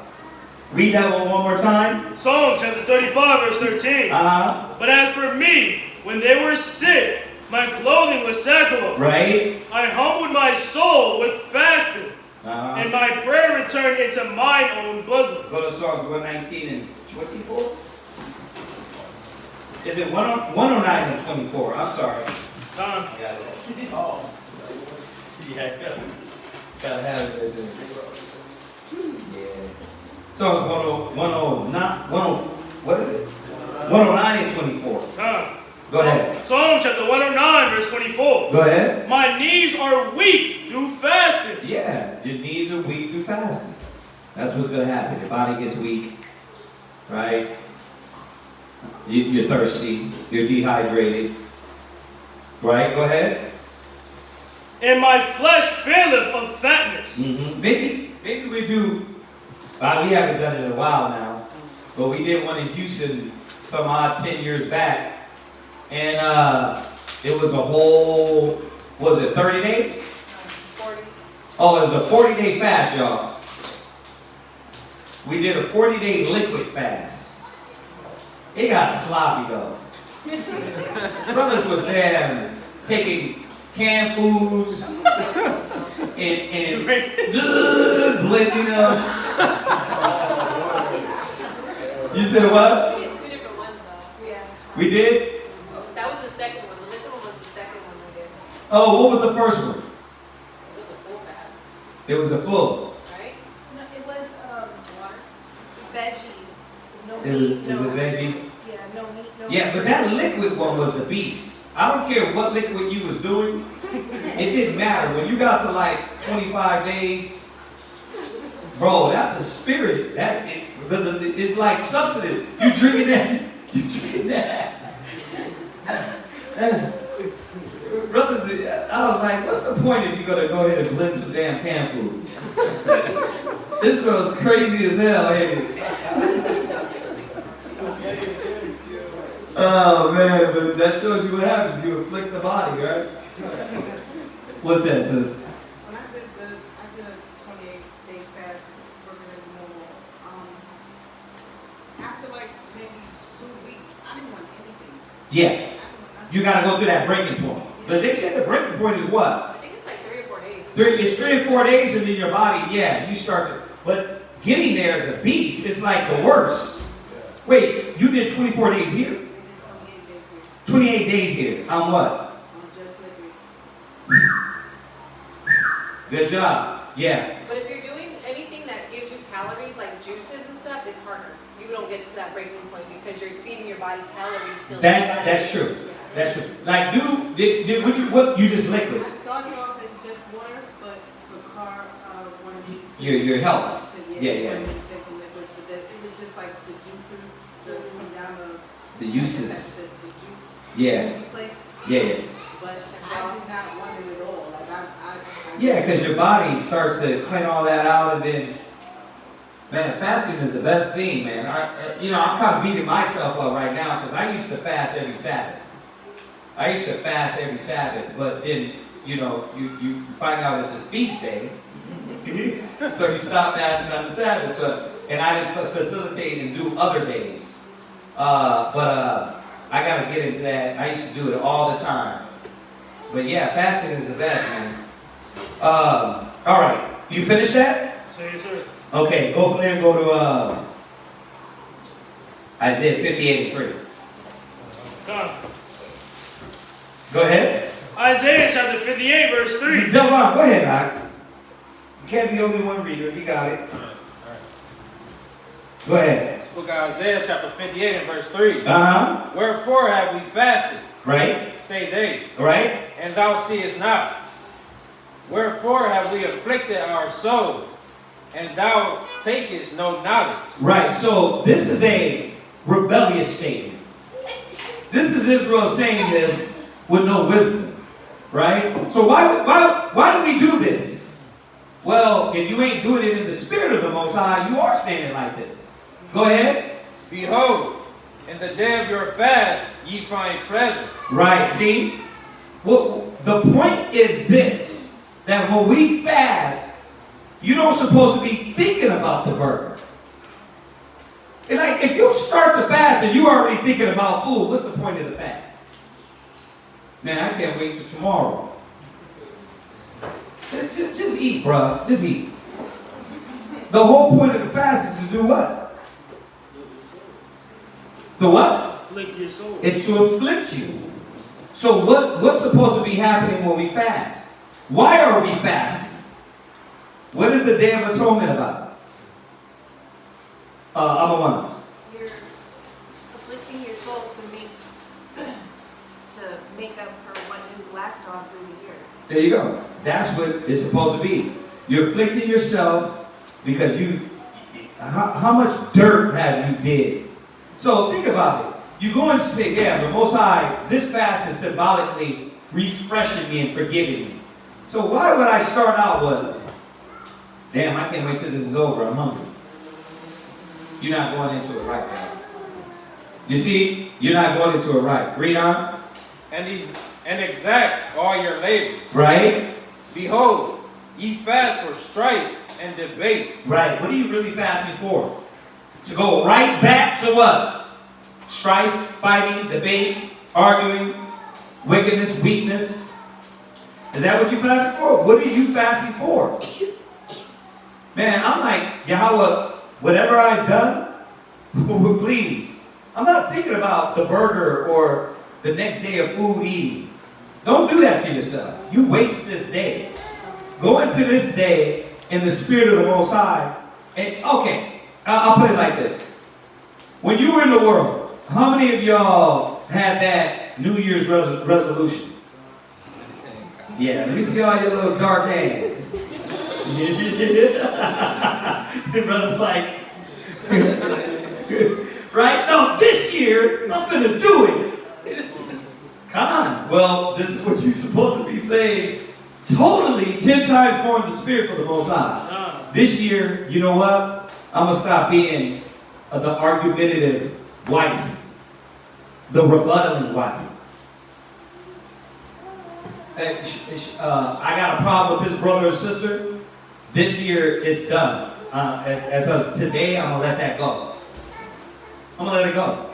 K: read that one more time.
L: Psalm chapter 35, verse 13. But as for me, when they were sick, my clothing was sackcloth.
K: Right. I
L: humbled my soul with fasting, and my prayer returned into mine own bosom.
K: Go to Psalms 119 and 24. Is it 109 and 24? I'm sorry. Oh. Yeah, gotta have it right there. Yeah. Psalms 109 and 24. Go ahead.
L: Psalm chapter 109, verse 24.
K: Go ahead.
L: My knees are weak through fasting.
K: Yeah, your knees are weak through fasting. That's what's going to happen. Your body gets weak, right? You're thirsty. You're dehydrated. Right? Go ahead.
L: And my flesh faileth of fatness.
K: Mm-hmm. Maybe we do. We haven't done it in a while now, but we did one in Houston some odd 10 years back. And it was a whole, was it 30 days?
I: 40.
K: Oh, it was a 40-day fast, y'all. We did a 40-day liquid fast. It got sloppy, though. Brothers was there taking canned foods and blending them. You said what?
I: We did 2 different ones, though. Yeah.
K: We did?
I: That was the second one. The liquid one was the second one we did.
K: Oh, what was the first one?
I: It was a full fast.
K: It was a full.
I: Right? No, it was water, veggies, no
K: It was
I: meat,
K: a veggie.
I: Yeah, no meat, no.
K: Yeah, but that liquid one was the beast. I don't care what liquid you was doing. It didn't matter. When you got to like 25 days, bro, that's a spirit. It's like substance. You drinking that. You drinking that. brothers, I was like, what's the point if you're gonna go ahead and blend some damn pan food? Israel's crazy as hell, ain't it? Oh man, but that shows you what happens. You afflict the body, right? What's that, sis?
I: When I did a 28-day fast, working as normal. After like maybe 2 weeks, I didn't want anything.
K: Yeah. You gotta go through that breaking point. But they said the breaking point is what?
M: I think it's like 3 or 4 days.
K: It's 3 or 4 days, and then your body, yeah, you start to. But getting there is a beast. It's like the worst. Wait, you did 24 days here? 28 days here. On what? Good job. Yeah.
M: But if you're doing anything that gives you calories, like juices and stuff, it's harder. You don't get to that breaking point because you're feeding your body calories still.
K: That's true.
M: Yeah.
K: That's true. Like, what you just
I: I
K: liquids?
I: started off as just water, but wanted me to.
K: Your health. Yeah.
I: Wanted me to take some liquids, but it was just like the juices, come down
K: The uses.
I: the juice.
K: Yeah.
I: Smoothie plates.
K: Yeah.
I: But I did not want it at all. Like I
K: Yeah, because your body starts to clean all that out, and then, man, fasting is the best thing, man. I'm kind of beating myself up right now because I used to fast every Sabbath. But then, you find out it's a feast day, so you stop fasting on the Sabbath. And I didn't facilitate and do other days. But I got to get into that. I used to do it all the time. But yeah, fasting is the best, man. All right, you finished that?
L: Say yes, sir.
K: Okay, go from there and go to Isaiah 58:3.
L: Come.
K: Go ahead.
L: Isaiah chapter 58, verse 3.
K: Go ahead, Doc. You can't be only one reader. You got it. Go ahead.
C: Book of Isaiah chapter 58 and verse 3.
K: Uh-huh.
C: Wherefore have we fasted?
K: Right.
C: Say they.
K: Right.
C: And thou seest not. Wherefore have we afflicted our soul? And thou takest no knowledge.
K: Right. So this is a rebellious statement. This is Israel saying this with no wisdom. Right? So why do we do this? Well, if you ain't doing it in the spirit of the Most High, you are standing like this. Go ahead.
C: Behold, in the day of your fast ye find pleasure.
K: Right. See? Well, the point is this, that when we fast, you don't supposed to be thinking about the burger. And like, if you start the fast and you already thinking about food, what's the point of the fast? Man, I can't wait till tomorrow. Just eat, bruh. Just eat. The whole point of the fast is to do what? To what?
L: Afflict your soul.
K: It's to afflict you. So what's supposed to be happening when we fast? Why are we fasting? What is the Day of Atonement about? I'm a one.
N: You're afflicting your soul to make up for what you lacked on through the year.
K: There you go. That's what it's supposed to be. You're afflicting yourself because how much dirt have you did? So think about it. You go and say, yeah, the Most High, this fast is symbolically refreshing me and forgiving me. So why would I start out with, damn, I can't wait till this is over, I'm hungry. You're not going into it right now. You see, you're not going into it right. Read on.
C: And exact all your labors.
K: Right.
C: Behold, ye fast for strife and debate.
K: Right. What are you really fasting for? To go right back to what? Strife, fighting, debate, arguing, wickedness, weakness. Is that what you're fasting for? What are you fasting for? Man, I'm like, Yahweh, whatever I've done, please. I'm not thinking about the burger or the next day of food eating. Don't do that to yourself. You waste this day. Go into this day in the spirit of the Most High. And okay, I'll put it like this. When you were in the world, how many of y'all had that New Year's resolution? Yeah, let me see all your little dark hands. The brother's like, right? No, this year, I'm going to do it. Con. Well, this is what you're supposed to be saying. Totally 10 times more in the spirit for the Most High. This year, you know what? I'm going to stop being the argumentative wife. The rebuttaling wife. I got a problem with this brother or sister. This year, it's done. As of today, I'm going to let that go. I'm going to let it go.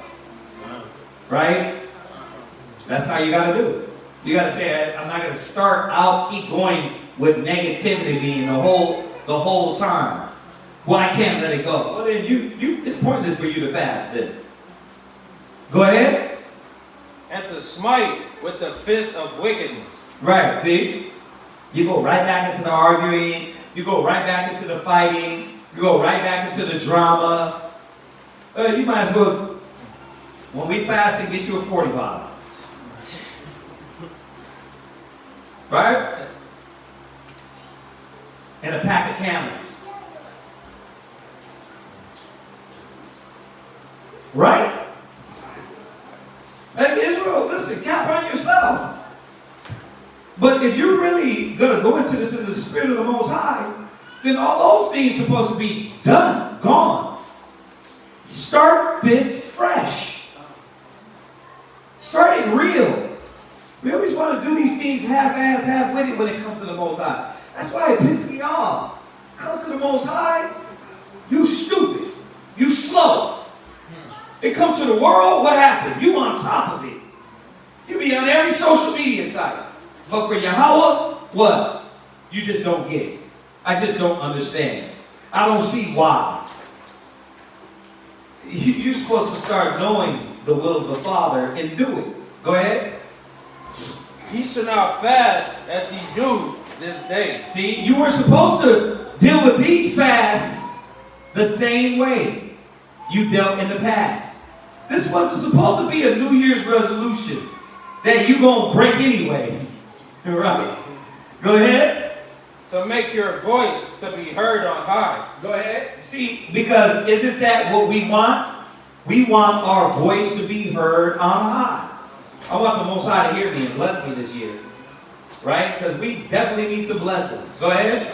K: Right? That's how you got to do it. You got to say, I'm not going to start out, keep going with negativity the whole time. Well, I can't let it go. Well, then it's pointless for you to fast then. Go ahead.
C: And to smite with the fist of wickedness.
K: Right, see? You go right back into the arguing. You go right back into the fighting. You go right back into the drama. You might as well, when we fast, and get you a 40 bottle. Right? And a pack of Camels. Right? Hey, Israel, listen, count on yourself. But if you're really going to go into this in the spirit of the Most High, then all those things are supposed to be done, gone. Start this fresh. Start it real. We always want to do these things half-ass, half-witted when it comes to the Most High. That's why it pisses me off. Comes to the Most High, you stupid. You slow. It comes to the world, what happened? You on top of it. You be on every social media site. But for Yahweh, what? You just don't get it. I just don't understand. I don't see why. You're supposed to start knowing the will of the Father and do it. Go ahead.
C: He shall not fast as he do this day.
K: See, you were supposed to deal with these fasts the same way you dealt in the past. This wasn't supposed to be a New Year's resolution that you're going to break anyway. Right? Go ahead.
C: To make your voice to be heard on high.
K: Go ahead. See, because isn't that what we want? We want our voice to be heard on high. I want the Most High to hear me and bless me this year. Right? Because we definitely need some blessings. Go ahead.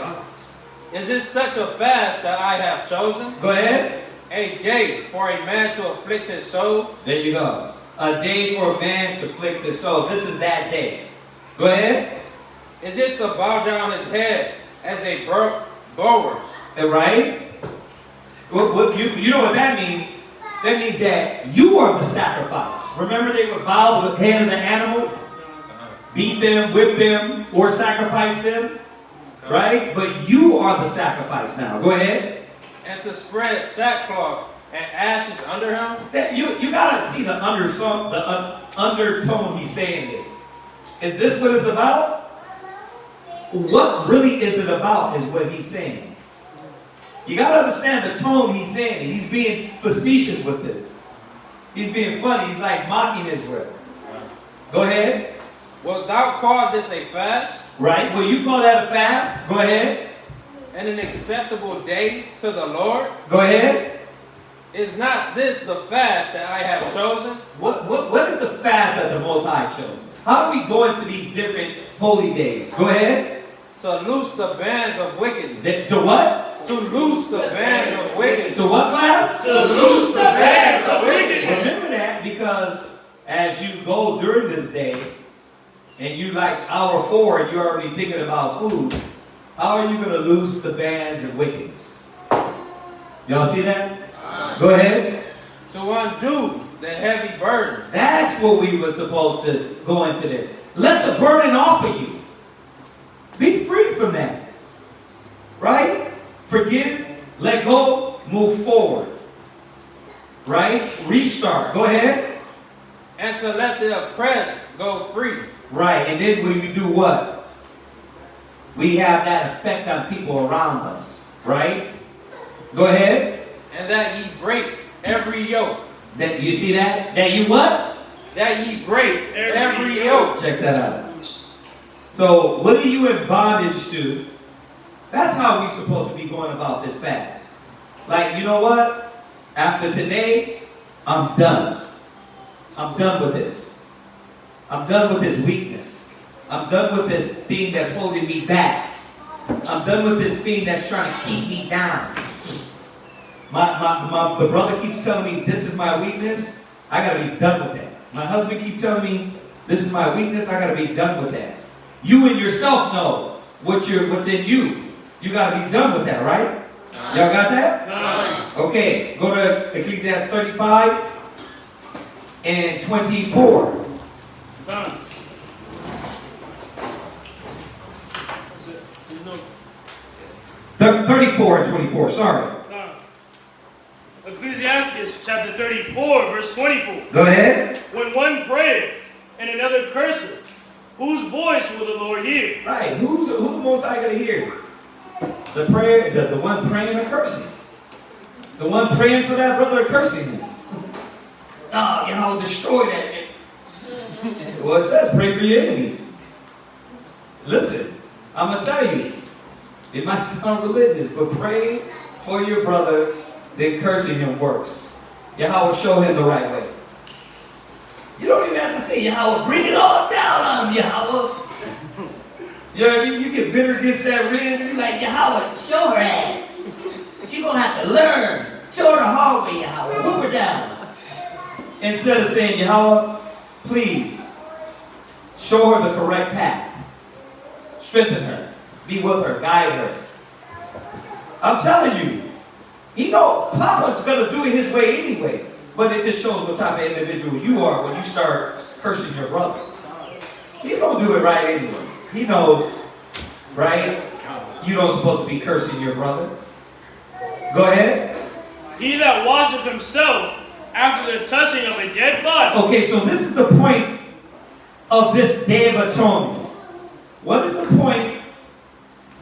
C: Is this such a fast that I have chosen?
K: Go ahead.
C: A day for a man to afflict his soul.
K: There you go. A day for a man to afflict his soul. This is that day. Go ahead.
C: Is it to bow down his head as a bulwark?
K: Right? You know what that means? That means that you are the sacrifice. Remember they would bow the head of the animals? Beat them, whip them, or sacrifice them? Right? But you are the sacrifice now. Go ahead.
C: And to spread sackcloth and ashes under him?
K: You got to see the undertone he's saying this. Is this what it's about? What really is it about is what he's saying. You got to understand the tone he's saying. He's being facetious with this. He's being funny. He's like mocking Israel. Go ahead.
C: Wilt thou call this a fast?
K: Right. Will you call that a fast? Go ahead.
C: And an acceptable day to the Lord?
K: Go ahead.
C: Is not this the fast that I have chosen?
K: What is the fast that the Most High chose? How do we go into these different holy days? Go ahead.
C: To loose the bands of wickedness.
K: To what?
C: To loose the bands of wickedness.
K: To what class?
C: To loose the bands of wickedness.
K: Remember that, because as you go during this day, and you like hour 4 and you're already thinking about food, how are you going to loose the bands of wickedness? Y'all see that? Go ahead.
C: To undo the heavy burden.
K: That's what we were supposed to go into this. Let the burden off of you. Be free from that. Right? Forgive, let go, move forward. Right? Restart. Go ahead.
C: And to let the oppressed go free.
K: Right. And then when we do what? We have that effect on people around us. Right? Go ahead.
C: And that ye break every yoke.
K: That you see that? That you what?
C: That ye break every yoke.
K: Check that out. So what are you in bondage to? That's how we're supposed to be going about this fast. Like, you know what? After today, I'm done. I'm done with this. I'm done with this weakness. I'm done with this thing that's holding me back. I'm done with this thing that's trying to keep me down. The brother keeps telling me this is my weakness. I gotta be done with that. My husband keeps telling me this is my weakness. I gotta be done with that. You and yourself know what's in you. You gotta be done with that, right? Y'all got that? Okay, go to Ecclesiastes 35 and 24. 34 and 24, sorry.
L: Ecclesiastes chapter 34, verse 24.
K: Go ahead.
L: When one prayeth and another curseth, whose voice will the Lord hear?
K: Right, who's the Most High going to hear? The prayer, the one praying or cursing. The one praying for that brother or cursing him. Oh, Yahweh destroy that. Well, it says pray for your enemies. Listen, I'm going to tell you, it might sound religious, but praying for your brother, then cursing him works. Yahweh show him the right way. You don't even have to say, Yahweh, bring it all down on him, Yahweh. You know what I mean? You get bitter against that rib, you're like, Yahweh, show her ass. She's going to have to learn. Show her the hard way, Yahweh. Whoop her down. Instead of saying, Yahweh, please, show her the correct path. Strengthen her. Be with her. Guide her. I'm telling you, you know, Papa's going to do it his way anyway. But it just shows what type of individual you are when you start cursing your brother. He's going to do it right anyway. He knows, right? You don't supposed to be cursing your brother. Go ahead.
L: He that washeth himself after the touching of a dead body.
K: Okay, so this is the point of this Day of Atonement. What is the point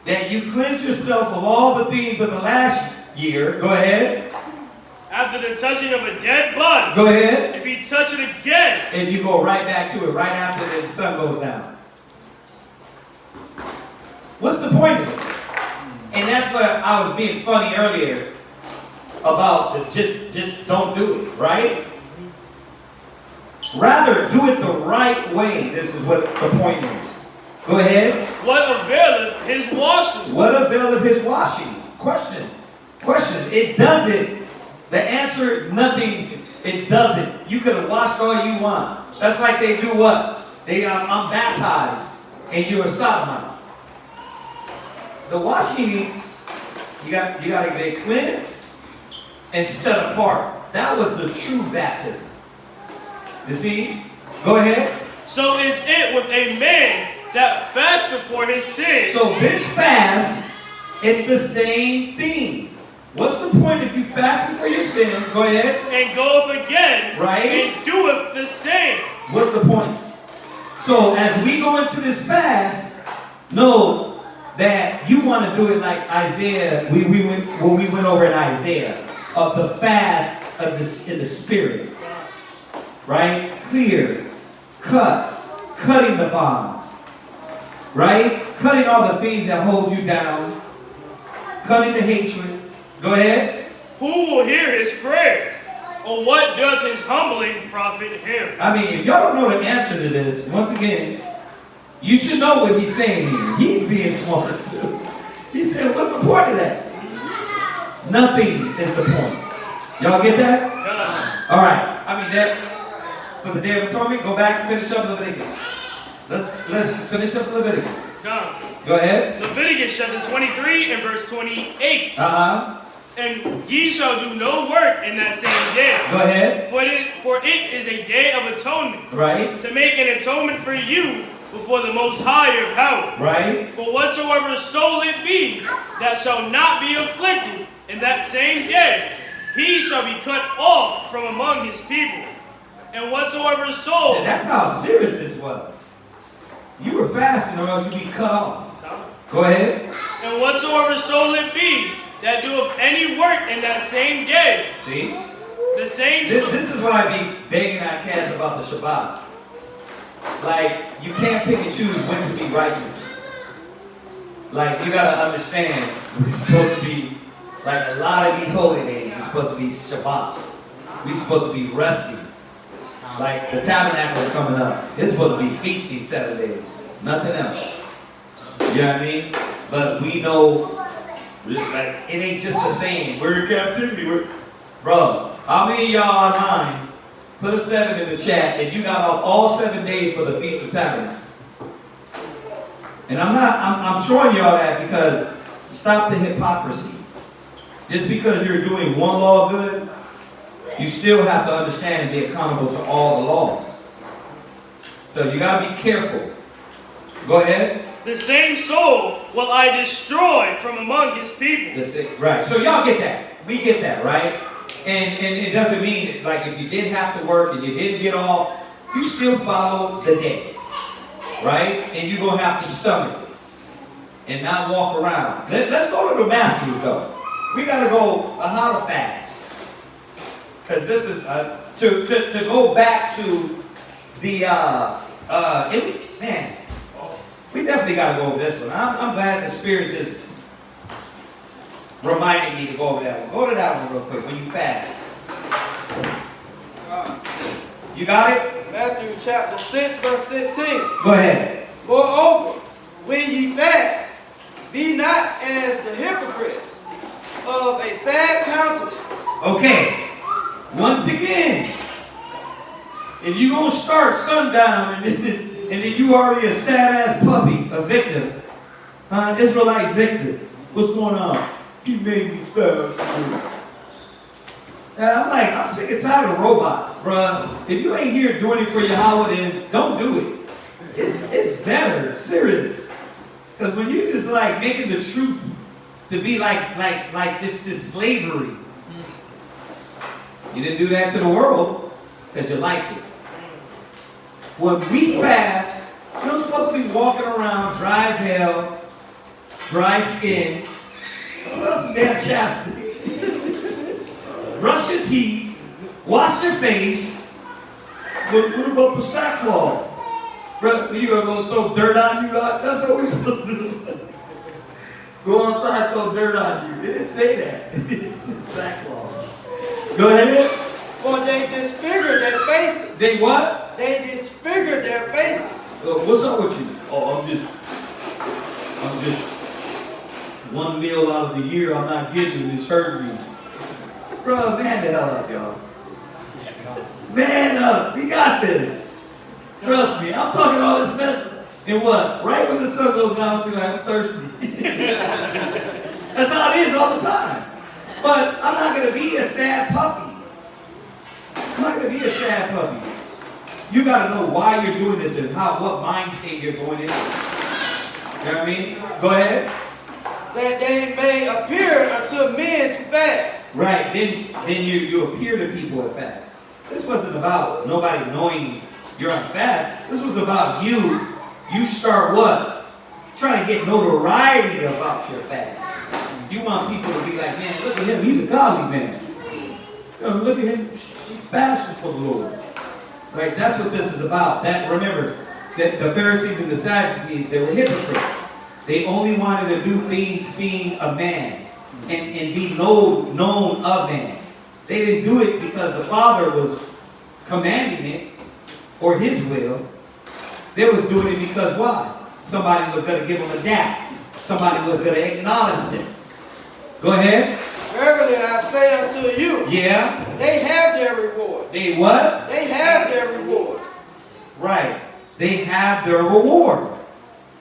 K: that you cleanse yourself of all the things of the last year? Go ahead.
L: After the touching of a dead body.
K: Go ahead.
L: If he touch it again.
K: And you go right back to it right after the sun goes down. What's the point of it? And that's what I was being funny earlier about just don't do it, right? Rather, do it the right way. This is what the point is. Go ahead.
L: What availeth his washing?
K: What availeth his washing? Question. It doesn't. The answer, nothing. It doesn't. You could have washed all you want. That's like they do what? I'm baptized and you're a sodomite. The washing, you got to get cleansed and set apart. That was the true baptism. You see? Go ahead.
L: So is it with a man that fasted for his sins.
K: So this fast, it's the same thing. What's the point if you fasted for your sins? Go ahead.
L: And goeth again.
K: Right.
L: And doeth the same.
K: What's the point? So as we go into this fast, know that you want to do it like Isaiah. When we went over in Isaiah of the fast of in the spirit, right? Clear, cutting the bonds, right? Cutting all the things that hold you down, cutting the hatred. Go ahead.
L: Who will hear his prayer? Or what doth his humbling profit him?
K: I mean, if y'all don't know the answer to this, once again, you should know what he's saying here. He's being smart too. He said, what's the point of that? Nothing is the point. Y'all get that? All right. I mean, that for the Day of Atonement, go back and finish up Leviticus. Let's finish up Leviticus. Go ahead.
L: Leviticus chapter 23 and verse 28.
K: Uh-huh.
L: And ye shall do no work in that same day.
K: Go ahead.
L: For it is a day of atonement.
K: Right.
L: To make an atonement for you before the Most Higher power.
K: Right.
L: For whatsoever soul it be that shall not be afflicted in that same day, he shall be cut off from among his people. And whatsoever soul...
K: See, that's how serious this was. You were fasting or else you'd be cut off. Go ahead.
L: And whatsoever soul it be that doeth any work in that same day.
K: See?
L: The same
K: This is what I be begging our cats about the Shabbat. Like, you can't pick and choose when to be righteous. Like, you gotta understand, we're supposed to be, like a lot of these holy days, it's supposed to be Shabbats. We're supposed to be resting. Like the tabernacle is coming up. It's supposed to be feasting 7 days. Nothing else. You know what I mean? But we know, like, it ain't just a saying. We're in captivity. Bro, how many of y'all online put a 7 in the chat and you got off all 7 days for the Feast of Tabernacles? And I'm showing y'all that because stop the hypocrisy. Just because you're doing one law good, you still have to understand and be accountable to all the laws. So you got to be careful. Go ahead.
L: The same soul will I destroy from among his people.
K: Right. So y'all get that. We get that, right? And it doesn't mean, like, if you did have to work and you didn't get off, you still follow the day. Right? And you're going to have to stomach it and not walk around. Let's go to the Matthews, though. We got to go how to fast. Because this is, to go back to the, man, we definitely got to go over this one. I'm glad the Spirit just reminded me to go over that one. Go to that one real quick when you fast. You got it?
O: Matthew chapter 6, verse 16.
K: Go ahead.
O: Moreover, when ye fast, be not as the hypocrites of a sad countenance.
K: Okay. Once again, if you're going to start sundown and then you already a sad-ass puppy, a victim, an Israelite victim, what's going on? He made me fast. And I'm like, I'm sick and tired of robots, bruh. If you ain't here doing it for Yahweh, then don't do it. It's better, serious. Because when you just like making the truth to be like just this slavery, you didn't do that to the world because you liked it. When we fast, you're supposed to be walking around dry as hell, dry skin. What's the damn chapstick? Brush your teeth, wash your face. What about the sackcloth? You gonna go throw dirt on you? That's what we're supposed to do. Go outside, throw dirt on you. It didn't say that. It's in sackcloth. Go ahead.
O: For they disfigured their faces.
K: They what?
O: They disfigured their faces.
K: What's up with you? Oh, I'm just one meal out of the year I'm not getting and it's hurting me. Bro, man the hell up, y'all. Man up. We got this. Trust me. I'm talking all this mess. And what? Right when the sun goes down, I'll be like, I'm thirsty. That's how it is all the time. But I'm not going to be a sad puppy. I'm not going to be a sad puppy. You got to know why you're doing this and what mind state you're going in. You know what I mean? Go ahead.
O: That they may appear unto men to fast.
K: Right. Then you appear to people at fast. This wasn't about nobody knowing you're on fast. This was about you. You start what? Trying to get notoriety about your fast. You want people to be like, man, look at him. He's a godly man. Look at him. He's fasting for the Lord. Right? That's what this is about. Remember, that the Pharisees and the Sadducees, they were hypocrites. They only wanted to do things seen of man and be known of man. They didn't do it because the Father was commanding it or his will. They was doing it because why? Somebody was going to give them a dap. Somebody was going to acknowledge them. Go ahead.
O: Verily I say unto you,
K: yeah,
O: they have their reward.
K: They what?
O: They have their reward.
K: Right. They have their reward.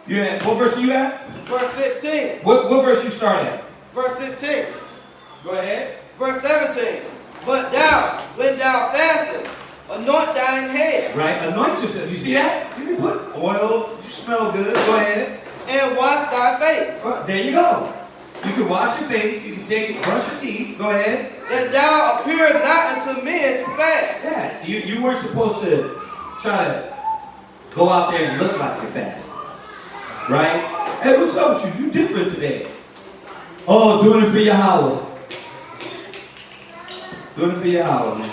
K: You at, what verse are you at?
O: Verse 16.
K: What verse you start at?
O: Verse 16.
K: Go ahead.
O: Verse 17. But thou, when thou fastest, anoint thine head.
K: Right, anoint yourself. You see that? You can put oil, you smell good. Go ahead.
O: And wash thy face.
K: There you go. You can wash your face, you can take it, brush your teeth. Go ahead.
O: That thou appear not unto men to fast.
K: Yeah, you weren't supposed to try to go out there and look like you're fasting. Right? Hey, what's up with you? You different today. Oh, doing it for Yahweh. Doing it for Yahweh, man.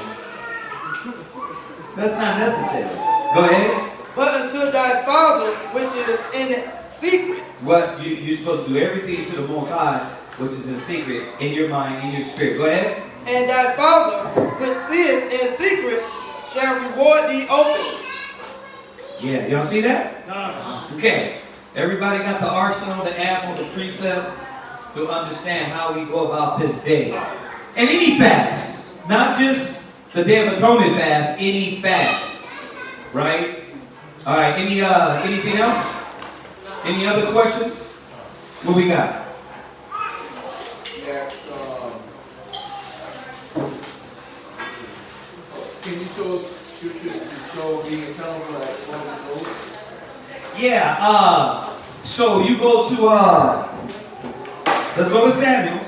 K: That's not necessary. Go ahead.
O: But unto thy Father, which is in secret.
K: What? You're supposed to do everything to the Most High, which is in secret, in your mind, in your spirit. Go ahead.
O: And thy Father, which seeth in secret, shall reward thee openly.
K: Yeah, y'all see that? Okay. Everybody got the arsenal, the ammo, the precepts to understand how we go about this day. And any fast, not just the Day of Atonement fast, any fast. Right? All right, anything else? Any other questions? What we got?
B: Can you show scriptures to show being accountable like one of those?
K: Yeah, so you go to, let's go to Samuel.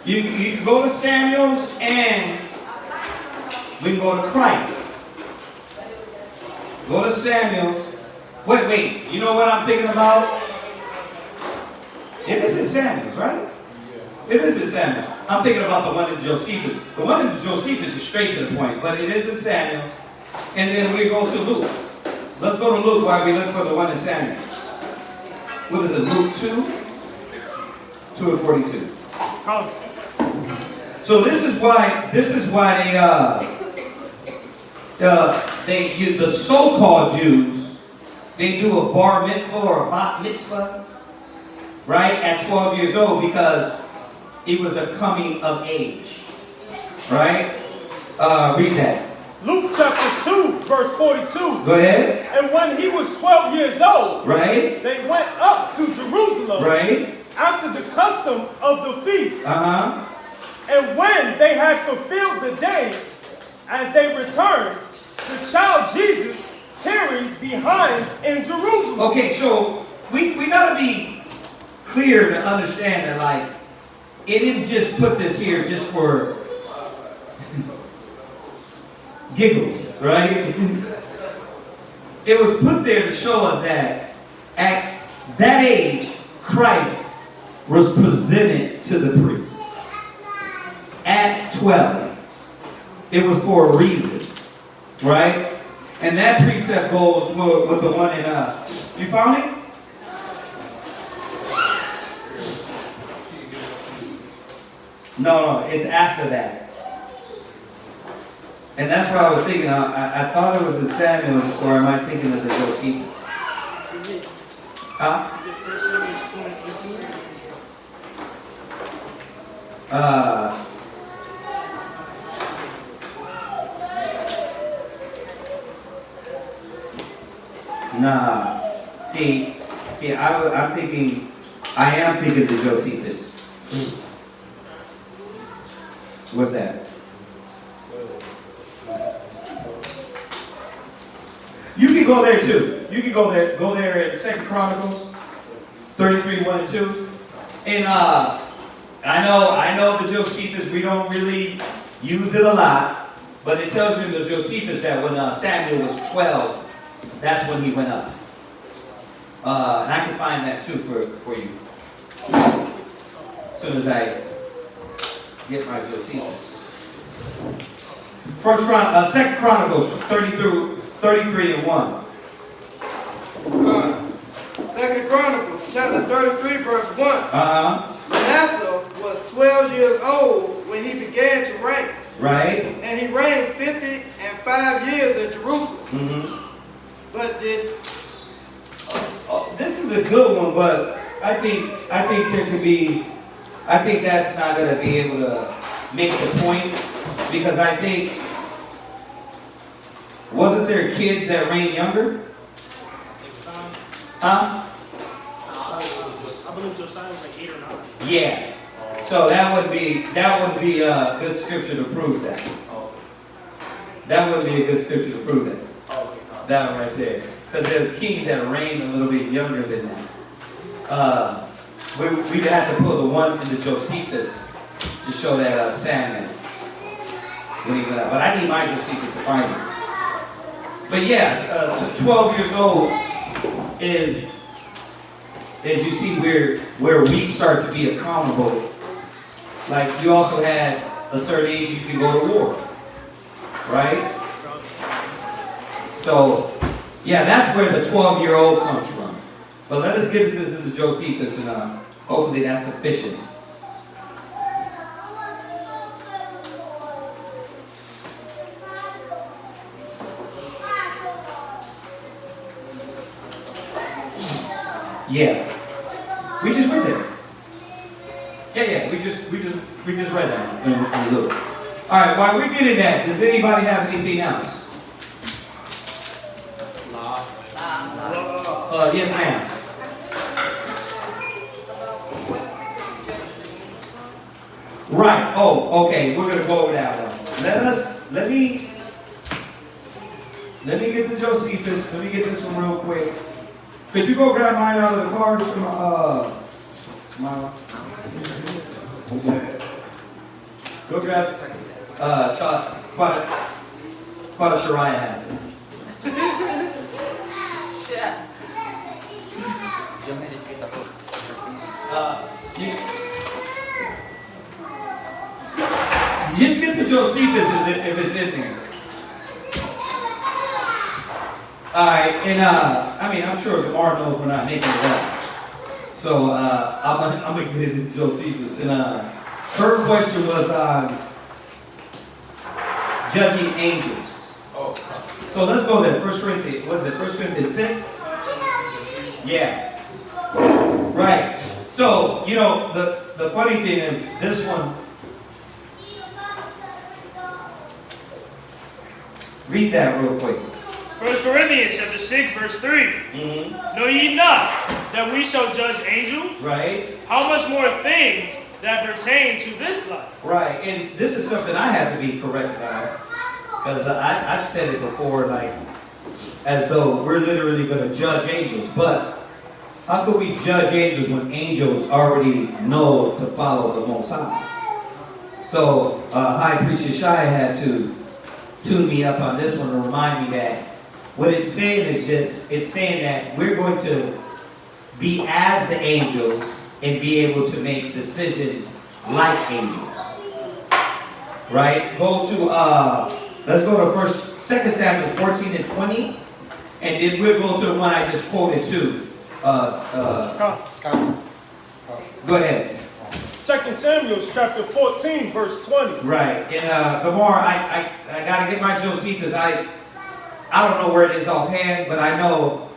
K: You go to Samuel's and we can go to Christ. Go to Samuel's. Wait, you know what I'm thinking about? It is in Samuel's, right? It is in Samuel's. I'm thinking about the one in Josephus. The one in Josephus is straight to the point, but it is in Samuel's. And then we go to Luke. Let's go to Luke while we look for the one in Samuel's. What is it, Luke 2? 2 and 42. So this is why the so-called Jews, they do a bar mitzvah or a bat mitzvah, right, at 12 years old because it was a coming of age, right? Read that.
E: Luke chapter 2, verse 42.
K: Go ahead.
E: And when he was 12 years old,
K: right,
E: they went up to Jerusalem,
K: right,
E: after the custom of the feast. And when they had fulfilled the days, as they returned, the child Jesus tarried behind in Jerusalem.
K: Okay, so we gotta be clear to understand that, like, it didn't just put this here just for giggles, right? It was put there to show us that at that age, Christ was presented to the priests. At 12. It was for a reason, right? And that precept goes with the one in, you found it? No, it's after that. And that's what I was thinking. I thought it was in Samuel, or am I thinking of the Josephus? Huh? Nah. See, I'm thinking, I am thinking the Josephus. What's that? You can go there too. You can go there. Go there in 2 Chronicles 33, 1 and 2. And I know the Josephus, we don't really use it a lot, but it tells you in the Josephus that when Samuel was 12, that's when he went up. And I can find that too for you. As soon as I get my Josephus. 2 Chronicles 33 and 1.
O: 2 Chronicles chapter 33 verse 1. Manasseh was 12 years old when he began to reign.
K: Right.
O: And he reigned 50 years in Jerusalem. But did
K: this is a good one, but I think there could be, I think that's not going to be able to make the point, because I think, wasn't there kids that reigned younger? Huh?
L: I believe Josiah was like 8 or 9.
K: Yeah. So that would be a good scripture to prove that. That would be a good scripture to prove that. That one right there. Because there's kings that reigned a little bit younger than that. We'd have to pull the one in the Josephus to show that Samuel when he went up. But I need my Josephus to find it. But yeah, 12 years old is, as you see, where we start to be accountable. Like, you also had a certain age you can go to war, right? So, yeah, that's where the 12-year-old comes from. But let us get this into Josephus, and hopefully that's sufficient. Yeah. We just read that. Yeah, we just read that. And look. All right, while we're getting that, does anybody have anything else? Yes, ma'am. Right. Oh, okay. We're gonna go over that one. Let me get the Josephus. Let me get this one real quick. Could you go grab mine out of the car? Go grab Father Shariah has it. Just get the Josephus if it's in there. Alright, and I mean, I'm sure Kamar knows we're not making it up. So I'm gonna get it to Josephus. And her question was judging angels. Oh. So let's go there. 1 Corinthians, what is it? 1 Corinthians 6? Yeah. Right. So, you know, the funny thing is this one. Read that real quick.
L: 1 Corinthians chapter 6, verse 3. Mm-hmm. Know ye not that we shall judge angels?
K: Right.
L: How much more things that pertain to this life?
K: Right. And this is something I had to be corrected on. Because I've said it before, like, as though we're literally going to judge angels. But how could we judge angels when angels already know to follow the Most High? So High Priest Yeshaya had to tune me up on this one to remind me that what it's saying is just, it's saying that we're going to be as the angels and be able to make decisions like angels. Right? Go to, let's go to 2 Samuel 14 and 20, and then we'll go to the one I just quoted too. Go ahead.
E: 2 Samuel chapter 14, verse 20.
K: Right. And Gamar, I gotta get my Josephus. I don't know where it is offhand, but I know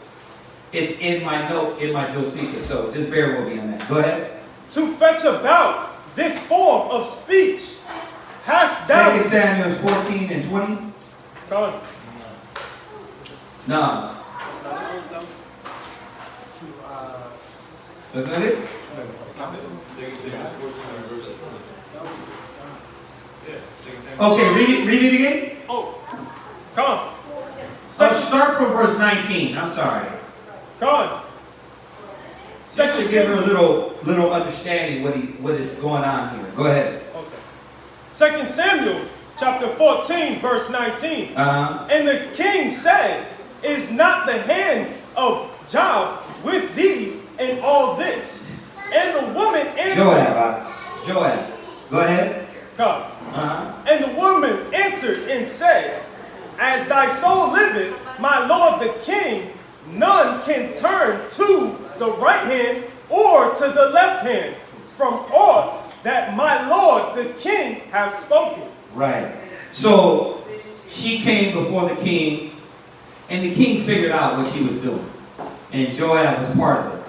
K: it's in my note in my Josephus. So just bear with me on that. Go ahead.
E: To fetch about this form of speech, hast thou
K: 2 Samuel 14 and 20?
E: Go on.
K: No. That's not it? Okay, read it again.
E: Oh, come on.
K: Start from verse 19. I'm sorry.
E: Come on.
K: Just to give her a little understanding what is going on here. Go ahead.
E: Okay. 2 Samuel chapter 14, verse 19. And the king said, is not the hand of Joab with thee in all this? And the woman answered. Joab. Go ahead. Come. And the woman answered and said, as thy soul liveth, my lord the king, none can turn to the right hand or to the left hand from aught that my lord the king hath spoken.
K: Right. So she came before the king, and the king figured out what she was doing. And Joab was part of it.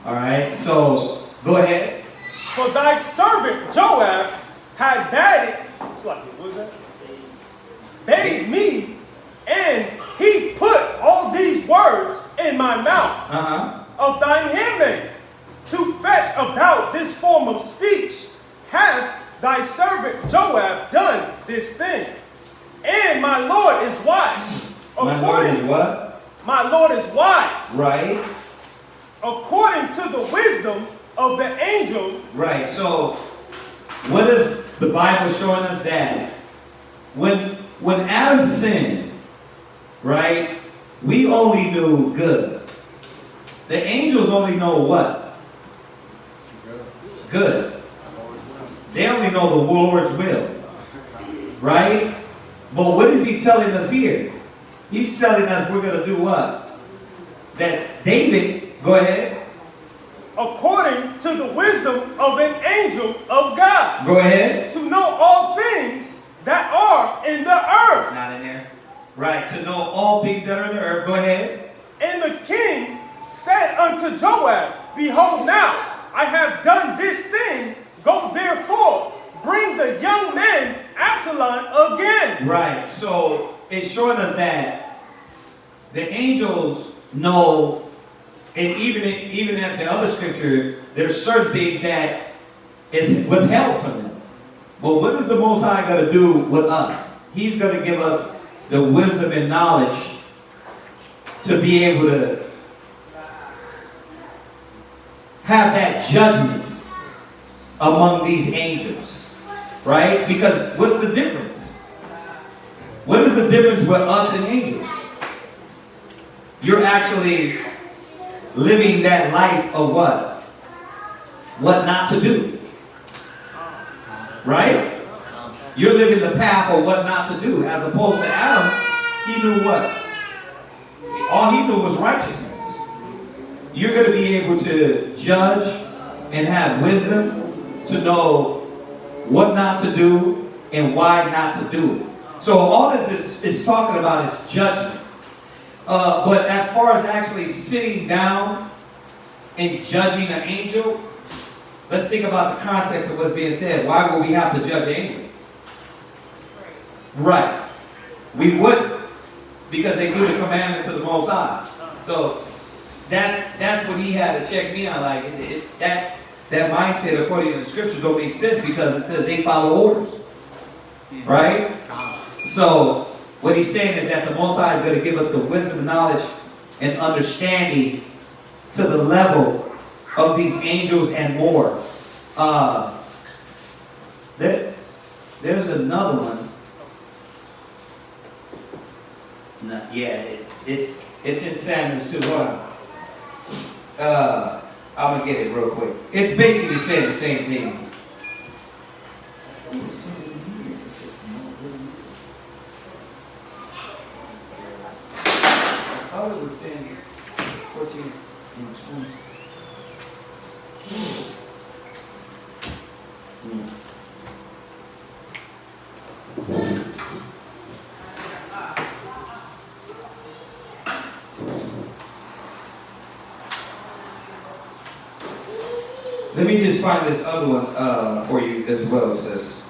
K: All right. So go ahead.
E: For thy servant Joab had bade me, and he put all these words in my mouth of thine handmaid to fetch about this form of speech. Hath thy servant Joab done this thing? And my Lord is wise.
K: My Lord is what?
E: My Lord is wise.
K: Right.
E: According to the wisdom of the angel.
K: Right. So what is the Bible showing us that? When Adam sinned, right, we only knew good. The angels only know what? Good. They only know the Lord's will. Right? But what is he telling us here? He's telling us we're going to do what? That David, go ahead.
E: According to the wisdom of an angel of God.
K: Go ahead.
E: To know all things that are in the earth.
K: It's not in there. Right. To know all things that are in the earth. Go ahead.
E: And the king said unto Joab, behold now, I have done this thing. Go therefore, bring the young man Absalom again.
K: Right. So it's showing us that the angels know, and even at the other scripture, there's certain things that is withheld from them. But what is the Most High going to do with us? He's going to give us the wisdom and knowledge to be able to have that judgment among these angels, right? Because what's the difference? What is the difference with us and angels? You're actually living that life of what? What not to do, right? You're living the path of what not to do, as opposed to Adam. He knew what? All he knew was righteousness. You're going to be able to judge and have wisdom to know what not to do and why not to do it. So all this is talking about is judgment. But as far as actually sitting down and judging an angel, let's think about the context of what's being said. Why would we have to judge an angel? Right. We wouldn't, because they do the commandments of the Most High. So that's what he had to check me on. Like that mindset, according to the scriptures, don't make sense because it says they follow orders, right? So what he's saying is that the Most High is going to give us the wisdom, knowledge, and understanding to the level of these angels and more. There's another one. No, yeah, it's in Samuel's too. I'm gonna get it real quick. It's basically saying the same thing. I thought it was saying 14 and 20. Let me just find this other one for you as well, sis.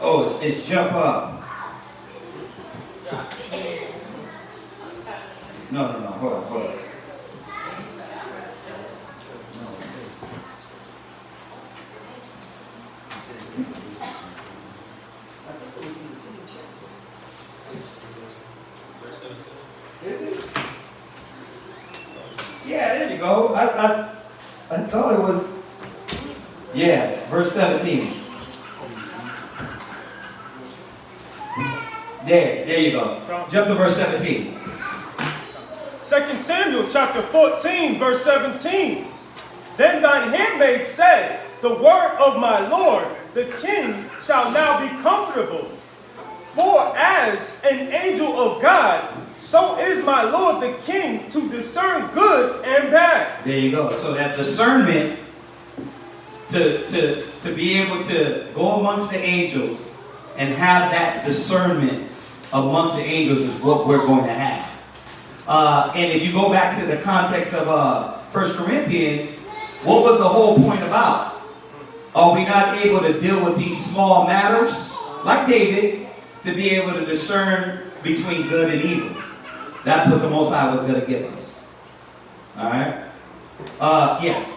K: Oh, it's jump up. No, hold on. Is it? Yeah, there you go. I thought it was, yeah, verse 17. There you go. Jump to verse 17.
E: 2 Samuel chapter 14, verse 17. Then thine handmaid said, the word of my Lord, the king, shall now be comfortable. For as an angel of God, so is my Lord the king to discern good and bad.
K: There you go. So that discernment to be able to go amongst the angels and have that discernment amongst the angels is what we're going to have. And if you go back to the context of 1 Corinthians, what was the whole point about? Are we not able to deal with these small matters, like David, to be able to discern between good and evil? That's what the Most High was going to give us. All right? Yeah.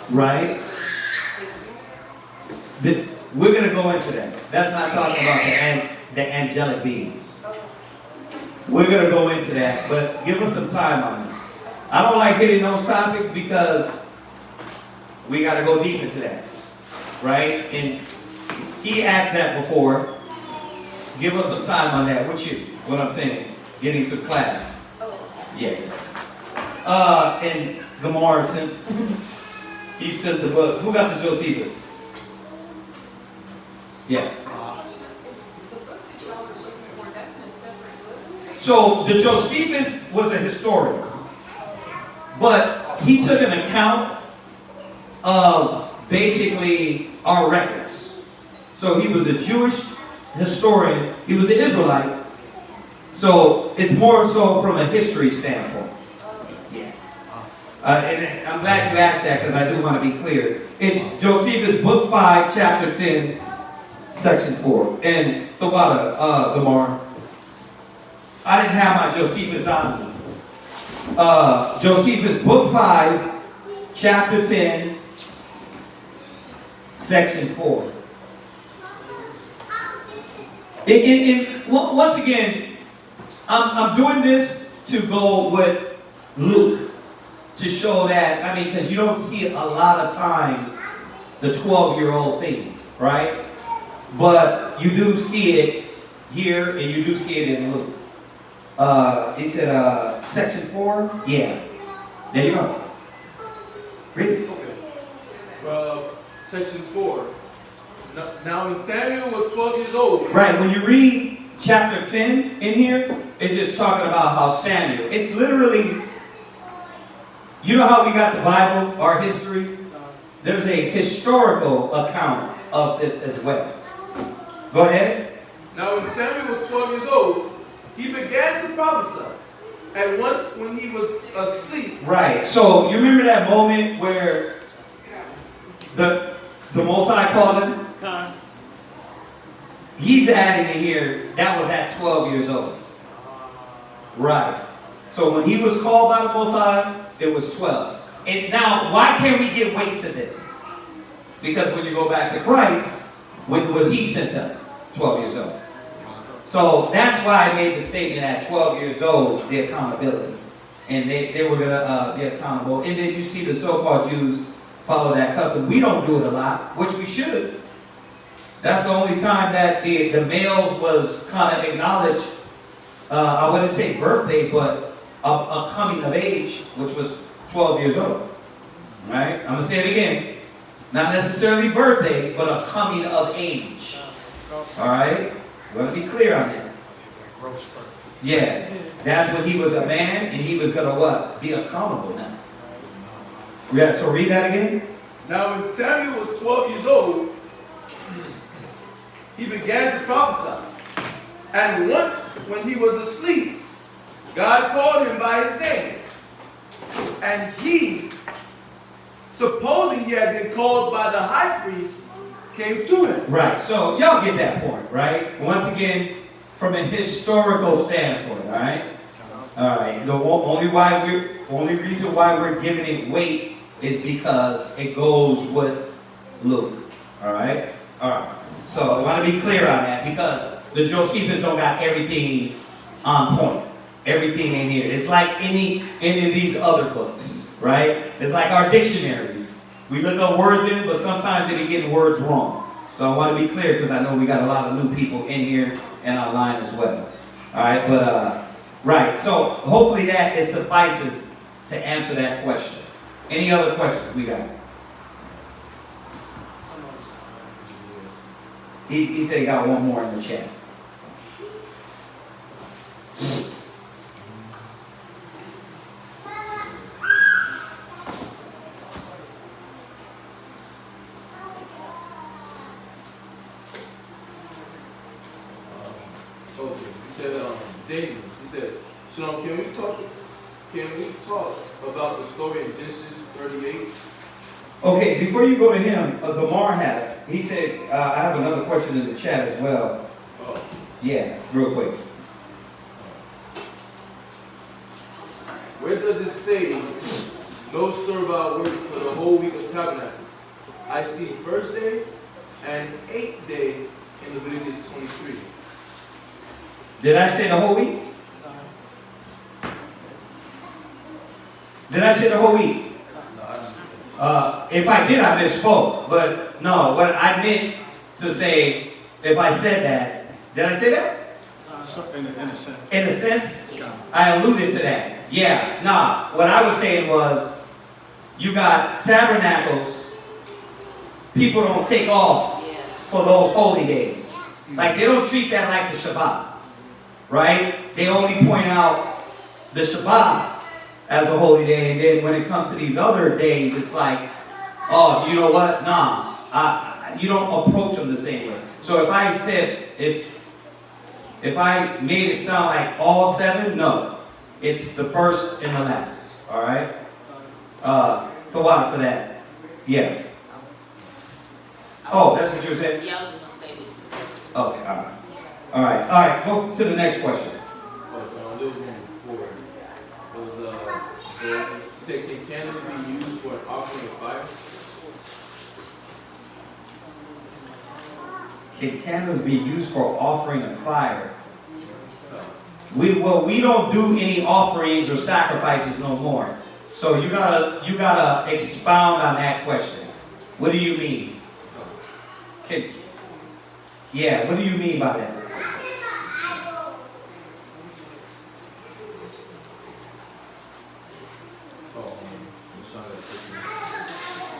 K: Right. We're going to go into that. That's not talking about the angelic beings. We're going to go into that, but give us some time on it. I don't like hitting those topics because we got to go deep into that, right? And he asked that before. Give us some time on that. What I'm saying, getting some class. Yeah. And Gamar sent, he sent the book. Who got the Josephus? Yeah. So the Josephus was a historian, but he took an account of basically our records. So he was a Jewish historian. He was an Israelite. So it's more so from a history standpoint. Yeah. And I'm glad you asked that because I do want to be clear. It's Josephus, book 5, chapter 10, section 4. And the water, Gamar. I didn't have my Josephus on me. Josephus, book 5, chapter 10, section 4. Once again, I'm doing this to go with Luke to show that, I mean, because you don't see it a lot of times, the 12-year-old thing, right? But you do see it here, and you do see it in Luke. He said, section 4? Yeah. There you go. Read it.
B: Okay. Section 4. Now when Samuel was 12 years old.
K: Right, when you read chapter 10 in here, it's just talking about how Samuel, it's literally, you know how we got the Bible, our history? There's a historical account of this as well. Go ahead.
B: Now when Samuel was 12 years old, he began to prophesy. And once when he was asleep.
K: Right, so you remember that moment where the Most High called him? He's adding in here, that was at 12 years old. Right. So when he was called by the Most High, it was 12. And now, why can't we give weight to this? Because when you go back to Christ, when was he sent up? 12 years old. So that's why I made the statement at 12 years old, the accountability. And they were going to be accountable. And then you see the so-called Jews follow that custom. We don't do it a lot, which we should. That's the only time that the males was kind of acknowledged, I wouldn't say birthday, but a coming of age, which was 12 years old. Right? I'm going to say it again. Not necessarily birthday, but a coming of age. All right? We're going to be clear on that. Yeah. That's when he was a man, and he was going to what? Be accountable now. Yeah, so read that again.
B: Now when Samuel was 12 years old, he began to prophesy. And once when he was asleep, God called him by his name. And he, supposing he had been called by the high priest, came to him.
K: Right, so y'all get that point, right? Once again, from a historical standpoint, all right? All right, the only reason why we're giving it weight is because it goes with Luke, all right? All right, so I want to be clear on that because the Josephus don't got everything on point. Everything in here. It's like any of these other books, right? It's like our dictionaries. We look up words in it, but sometimes they be getting words wrong. So I want to be clear because I know we got a lot of new people in here and online as well. All right, but right. So hopefully that it suffices to answer that question. Any other questions we got? He said he got one more in the chat.
B: David, he said, Shalom, can we talk about the story in Genesis 38?
K: Okay, before you go to him, Gamar had it. He said, I have another question in the chat as well.
B: Oh.
K: Yeah, real quick.
B: Where does it say, no servile work for the whole week of tabernacle? I see first day and 8th day in Leviticus 23.
K: Did I say the whole week? Did I say the whole week? If I did, I misspoke. But no, what I meant to say, if I said that, did I say that?
H: So, in a sense.
K: In a sense, I alluded to that. Yeah, nah. What I was saying was, you got tabernacles. People don't take off for those holy days. Like, they don't treat that like the Shabbat. Right? They only point out the Shabbat as a holy day, and then when it comes to these other days, it's like, oh, you know what? Nah, you don't approach them the same way. So if I said, if I made it sound like all 7, no, it's the first and the last. All right. Go out for that. Yeah. Oh, that's what you were saying.
G: Yeah, I was gonna say this.
K: Okay. All right. Go to the next question.
B: Can candles be used for an offering of fire?
K: Can candles be used for offering of fire? We don't do any offerings or sacrifices no more. So you gotta expound on that question. What do you mean? What do you mean by that?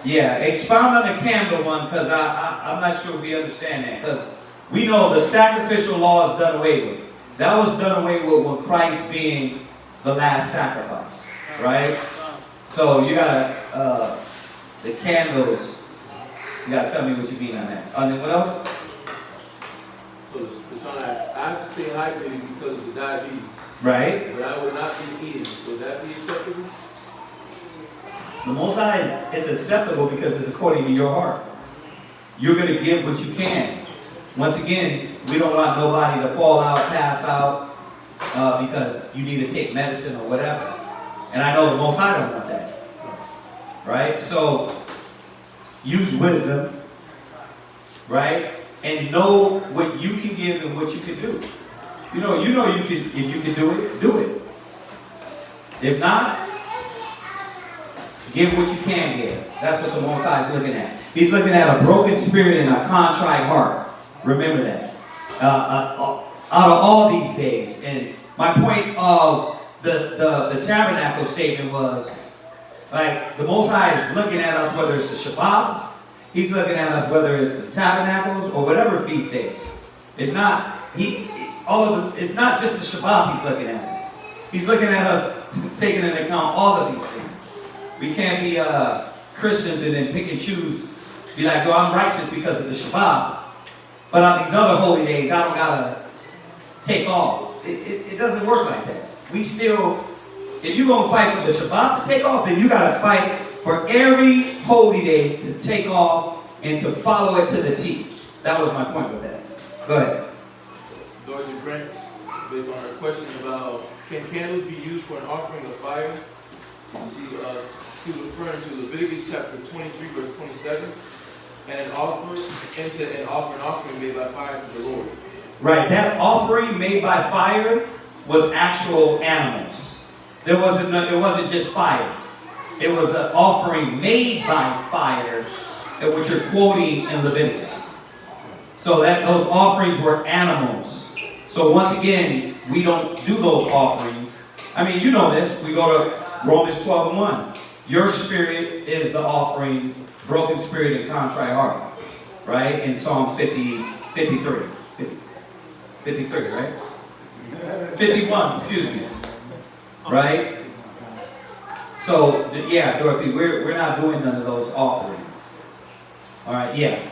K: Yeah, expound on the candle one, because I'm not sure we understand that. Because we know the sacrificial law is done away with. That was done away with Christ being the last sacrifice, right? So you gotta, the candles, you gotta tell me what you mean on that. And then what else?
B: So the trying to ask, I have to stay hydrated because of the diabetes.
K: Right.
B: But I would not be eating. Would that be acceptable?
K: The Most High it's acceptable because it's according to your heart. You're going to give what you can. Once again, we don't want nobody to fall out, pass out, because you need to take medicine or whatever. And I know the Most High don't want that. Right? So, use wisdom. Right? And know what you can give and what you can do. You know you can, if you can do it, do it. If not, give what you can give. That's what the Most High is looking at. He's looking at a broken spirit and a contrite heart. Remember that. Out of all these days. And my point of the tabernacle statement was, like, the Most High is looking at us whether it's the Shabbat, He's looking at us whether it's the tabernacles or whatever feast days. It's not it's not just the Shabbat He's looking at us. He's looking at us taking into account all of these things. We can't be Christians and then pick and choose. Be like, I'm righteous because of the Shabbat. But on these other holy days, I don't gotta take off. It doesn't work like that. We still, if you're gonna fight for the Shabbat to take off, then you gotta fight for every holy day to take off and to follow it to the T. That was my point with that. Go ahead.
B: Dorothy Brents, based on her question about can candles be used for an offering of fire? She was referring to Leviticus chapter 23, verse 27, and an offering made by fire to the Lord.
K: Right, that offering made by fire was actual animals. It wasn't just fire. It was an offering made by fire, which you're quoting in Leviticus. So those offerings were animals. So once again, we don't do those offerings. I mean, you know this. We go to Romans 12:1. Your spirit is the offering, broken spirit and contrite heart. Right? In Psalm 53, right? 51, excuse me. Right? So, yeah, Dorothy, we're not doing none of those offerings. All right, yeah.
G: When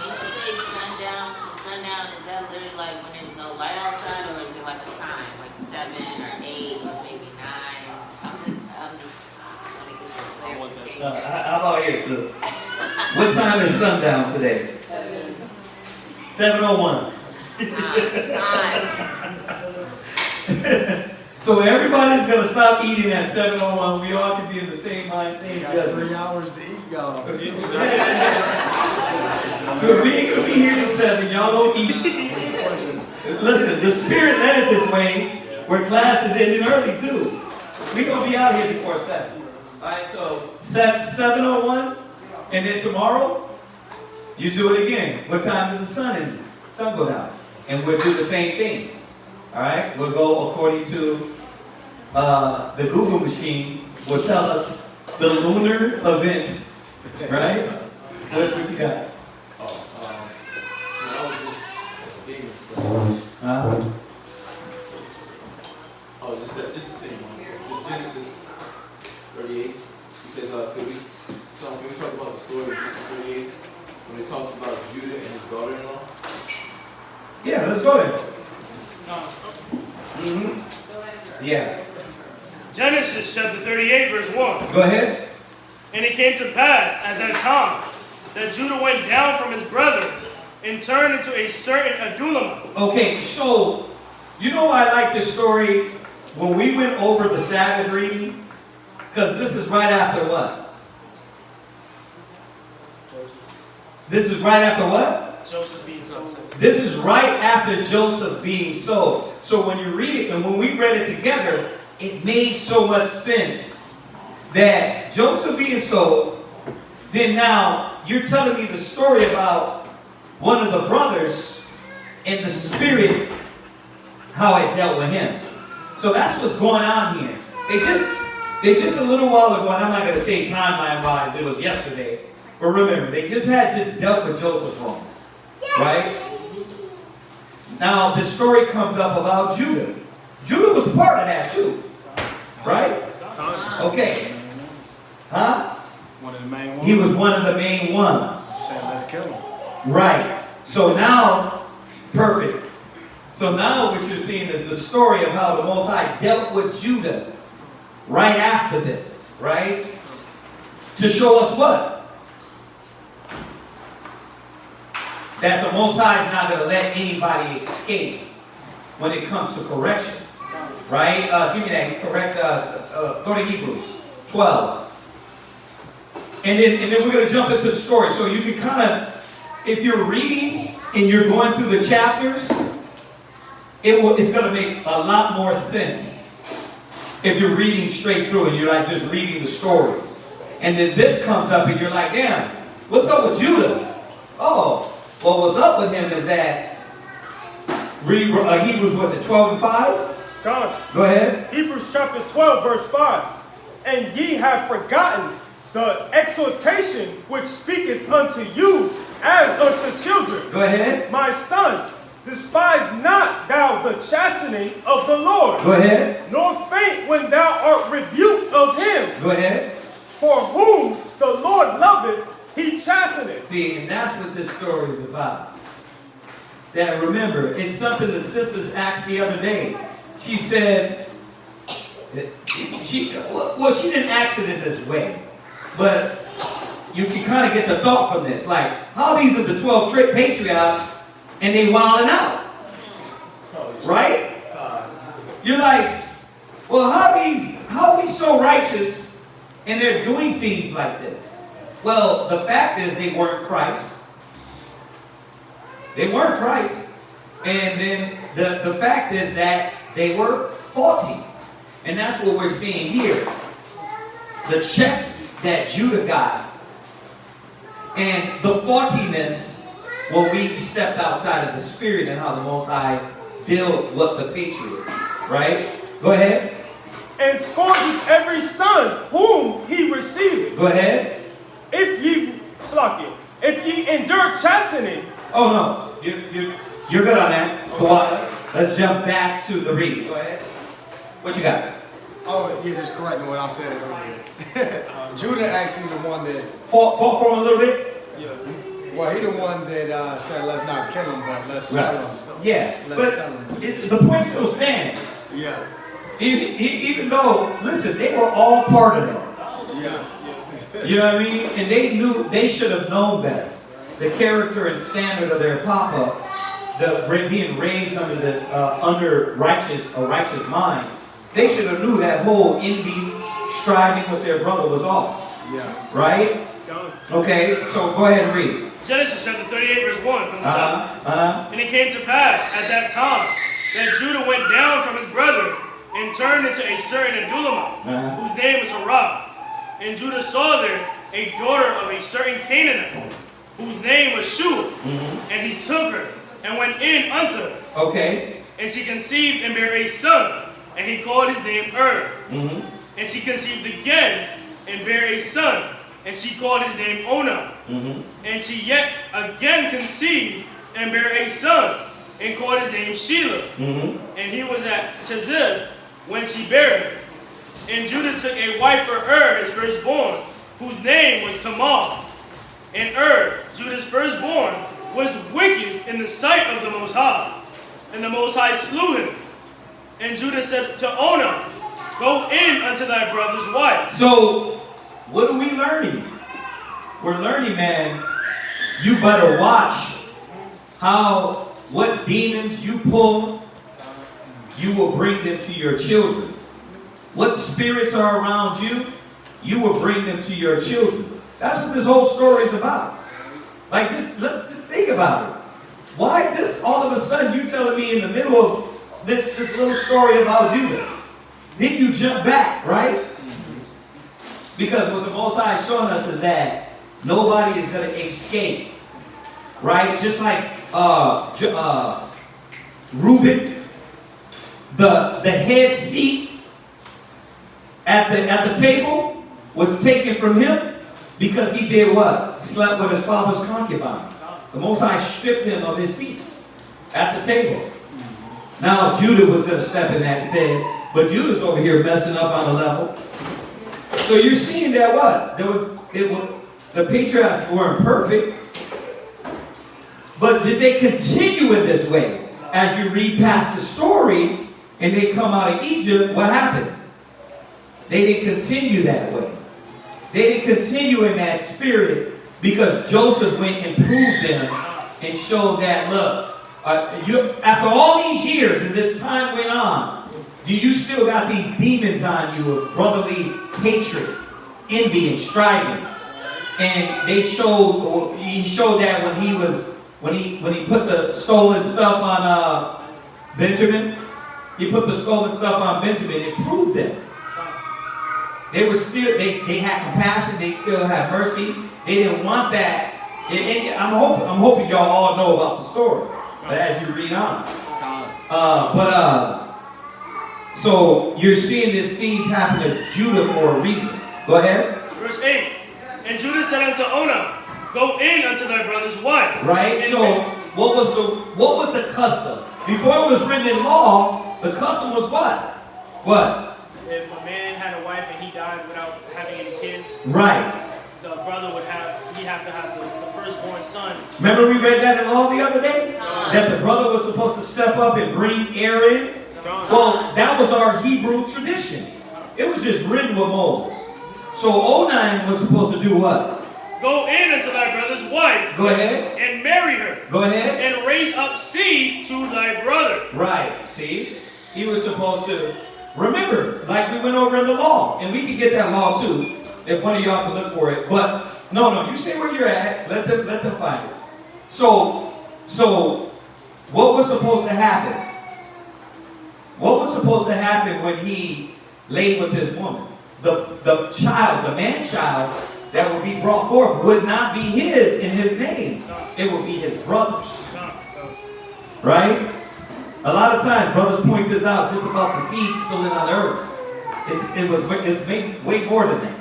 G: you say sundown to sundown, is that literally like when there's no light outside, or is it like a time, like 7 or 8 or maybe 9? I'm just want to get this clear.
K: How about here, sis? What time is sundown today? 7:01. So everybody's gonna stop eating at 7:01. We all can be in the same mind, same judgment.
H: 3 hours to eat, y'all.
K: We ain't gonna be here till 7. Y'all don't eat. Listen, the spirit led it this way, where class is ending early too. We gonna be out here before 7. All right, so 7:01, and then tomorrow you do it again. What time does the sun go down? And we'll do the same thing. All right, we'll go according to the Google machine. Will tell us the lunar events. Right? What you got?
B: Just the same one. Genesis 38. He says, can we talk about the story of Genesis 38 when it talks about Judah and his daughter-in-law?
K: Yeah, let's go there. Yeah.
L: Genesis chapter 38, verse 1.
K: Go ahead.
L: And it came to pass at that time that Judah went down from his brethren and turned into a certain Adullam.
K: Okay, so you know why I like this story when we went over the Sabbath reading? Because this is right after what? This is right after what?
L: Joseph being sold.
K: This is right after Joseph being sold. So when you read it, and when we read it together, it made so much sense that Joseph being sold, then now you're telling me the story about one of the brothers and the spirit, how it dealt with him. So that's what's going on here. They just a little while ago, and I'm not going to say timeline-wise, it was yesterday, but remember, they just dealt with Joseph wrong, right? Now, the story comes up about Judah. Judah was part of that too, right? Okay. Huh?
H: One of the main ones?
K: He was one of the main ones.
H: Saying, let's kill him.
K: Right. So now, perfect. So now what you're seeing is the story of how the Most High dealt with Judah right after this, right? To show us what? That the Most High is not going to let anybody escape when it comes to correction. Right? Give me that. Correct. Go to Hebrews 12. And then we're going to jump into the story. So you can kind of, if you're reading and you're going through the chapters, it's going to make a lot more sense if you're reading straight through and you're like just reading the stories. And then this comes up and you're like, damn, what's up with Judah? Oh, well, what's up with him is that, Hebrews, was it 12 and 5?
E: Done.
K: Go ahead.
E: Hebrews chapter 12, verse 5. And ye have forgotten the exhortation which speaketh unto you as unto children.
K: Go ahead.
E: My son, despise not thou the chastening of the Lord.
K: Go ahead.
E: Nor faint when thou art rebuked of him.
K: Go ahead.
E: For whom the Lord loveth, he chasteneth.
K: See, and that's what this story is about. That remember, it's something the sisters asked the other day. She said, she didn't ask it in this way, but you can kind of get the thought from this. Like, how these are the 12 patriarchs and they wilding out. Right? You're like, well, how are we so righteous and they're doing things like this? Well, the fact is they weren't Christ. They weren't Christ. And then the fact is that they were faulty. And that's what we're seeing here. The check that Judah got. And the faultiness when we stepped outside of the spirit and how the Most High dealt with the patriots. Right? Go ahead.
E: And scourgeth every son whom he receiveth.
K: Go ahead.
E: If ye endure chastening.
K: Oh no, you're good on that. So let's jump back to the reading. Go ahead. What you got?
H: Oh yeah, just correcting what I said earlier. Judah actually the one that
K: for a little bit.
H: Yeah. Well, he the one that said let's not kill him, but let's sell him.
K: Yeah,
H: let's sell him.
K: The point still stands.
H: Yeah.
K: Even though, listen, they were all part of it.
H: Yeah.
K: You know what I mean? And they knew, they should have known better. The character and standard of their papa, being raised under righteous mind, they should have knew that whole envy, striving with their brother was off.
H: Yeah.
K: Right? Okay, so go ahead and read.
L: Genesis chapter 38, verse 1 from the top. And it came to pass at that time that Judah went down from his brethren and turned into a certain Adullamite, whose name was Harab. And Judah saw there a daughter of a certain Canaanite, whose name was Shua. And he took her and went in unto her. Okay. And she conceived and bare a son, and he called his name And she conceived again and bare a son, and she called his name Onan. And she yet again conceived and bare a son, and called his name Shelah. And he was at Chazib when she bare him. And Judah took a wife for his firstborn, whose name was Tamar. And Judah's firstborn, was wicked in the sight of the Most High. And the Most High slew him. And Judah said to Onan, go in unto thy brother's wife.
K: So, what are we learning? We're learning, man, you better watch what demons you pull, you will bring them to your children. What spirits are around you, you will bring them to your children. That's what this whole story is about. Like, let's just think about it. Why this, all of a sudden, you telling me in the middle of this little story about Judah? Then you jump back, right? Because what the Most High is showing us is that nobody is going to escape, right? Just like Reuben, the head seat at the table was taken from him because he did what? Slept with his father's concubine. The Most High stripped him of his seat at the table. Now Judah was going to step in that stead, but Judah's over here messing up on the level. So you're seeing that what? The patriarchs weren't perfect, but did they continue in this way? As you read past the story and they come out of Egypt, what happens? They didn't continue that way. They didn't continue in that spirit because Joseph went and proved them and showed that, look, after all these years and this time went on, you still got these demons on you of brotherly hatred, envy, and striving. And he showed that when he put the stolen stuff on Benjamin. He put the stolen stuff on Benjamin. It proved them. They were still, they had compassion. They still had mercy. They didn't want that. And I'm hoping y'all all know about the story. But as you read on. So you're seeing these things happen to Judah for a reason. Go ahead.
L: Verse 8. And Judah said unto Onan, go in unto thy brother's wife.
K: Right? So what was the custom? Before it was written in law, the custom was what? What?
L: If a man had a wife and he died without having any kids,
K: right,
L: the brother would have to have the firstborn son.
K: Remember we read that in law the other day? That the brother was supposed to step up and bring heir in? Well, that was our Hebrew tradition. It was just written with Moses. So Onan was supposed to do what?
L: Go in unto thy brother's wife.
K: Go ahead.
L: And marry her.
K: Go ahead.
L: And raise up seed to thy brother.
K: Right. See? He was supposed to, remember, like we went over in the law. And we can get that law too, if one of y'all can look for it. But, no, you stay where you're at. Let them find it. So what was supposed to happen? What was supposed to happen when he laid with this woman? The child, the man-child that would be brought forth would not be his in his name. It would be his brother's. Right? A lot of times, brothers point this out just about the seed spilling on the earth. It's way more than that.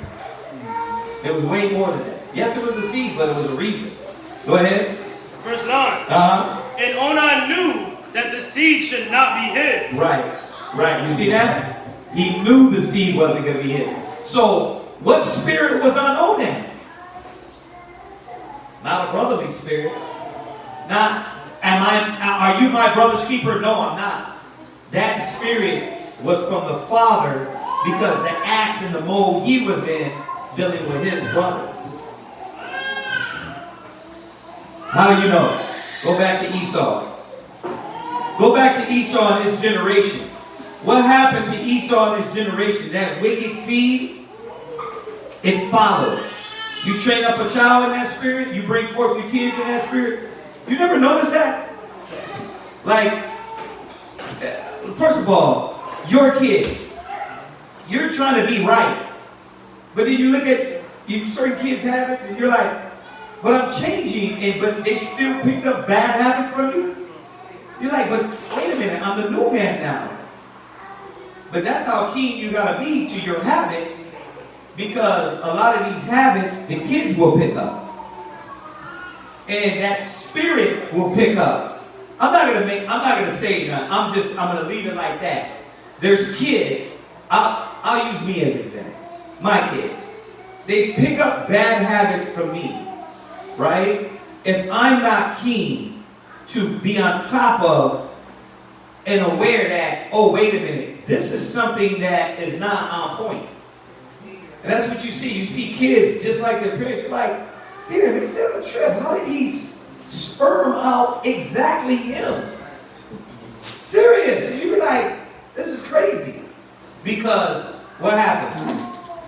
K: It was way more than that. Yes, it was a seed, but it was a reason. Go ahead.
L: Verse 9. And Onan knew that the seed should not be his.
K: Right. You see that? He knew the seed wasn't going to be his. So, what spirit was on Onan? Not a brotherly spirit. Not, are you my brother's keeper? No, I'm not. That spirit was from the father because the axe and the mold he was in dealing with his brother. How do you know? Go back to Esau. Go back to Esau and his generation. What happened to Esau and his generation? That wicked seed, it followed. You train up a child in that spirit. You bring forth your kids in that spirit. You never notice that? Like, first of all, your kids, you're trying to be right. But then you look at certain kids' habits and you're like, but I'm changing, but they still picked up bad habits from you? You're like, but wait a minute, I'm the new man now. But that's how keen you gotta be to your habits, because a lot of these habits, the kids will pick up. And that spirit will pick up. I'm not gonna say that. I'm gonna leave it like that. There's kids, I'll use me as an example. My kids. They pick up bad habits from me, right? If I'm not keen to be on top of and aware that, oh, wait a minute, this is something that is not on point. And that's what you see. You see kids just like their parents. You're like, damn, it's a trip. How did he sperm out exactly him? Serious. And you be like, this is crazy. Because what happens?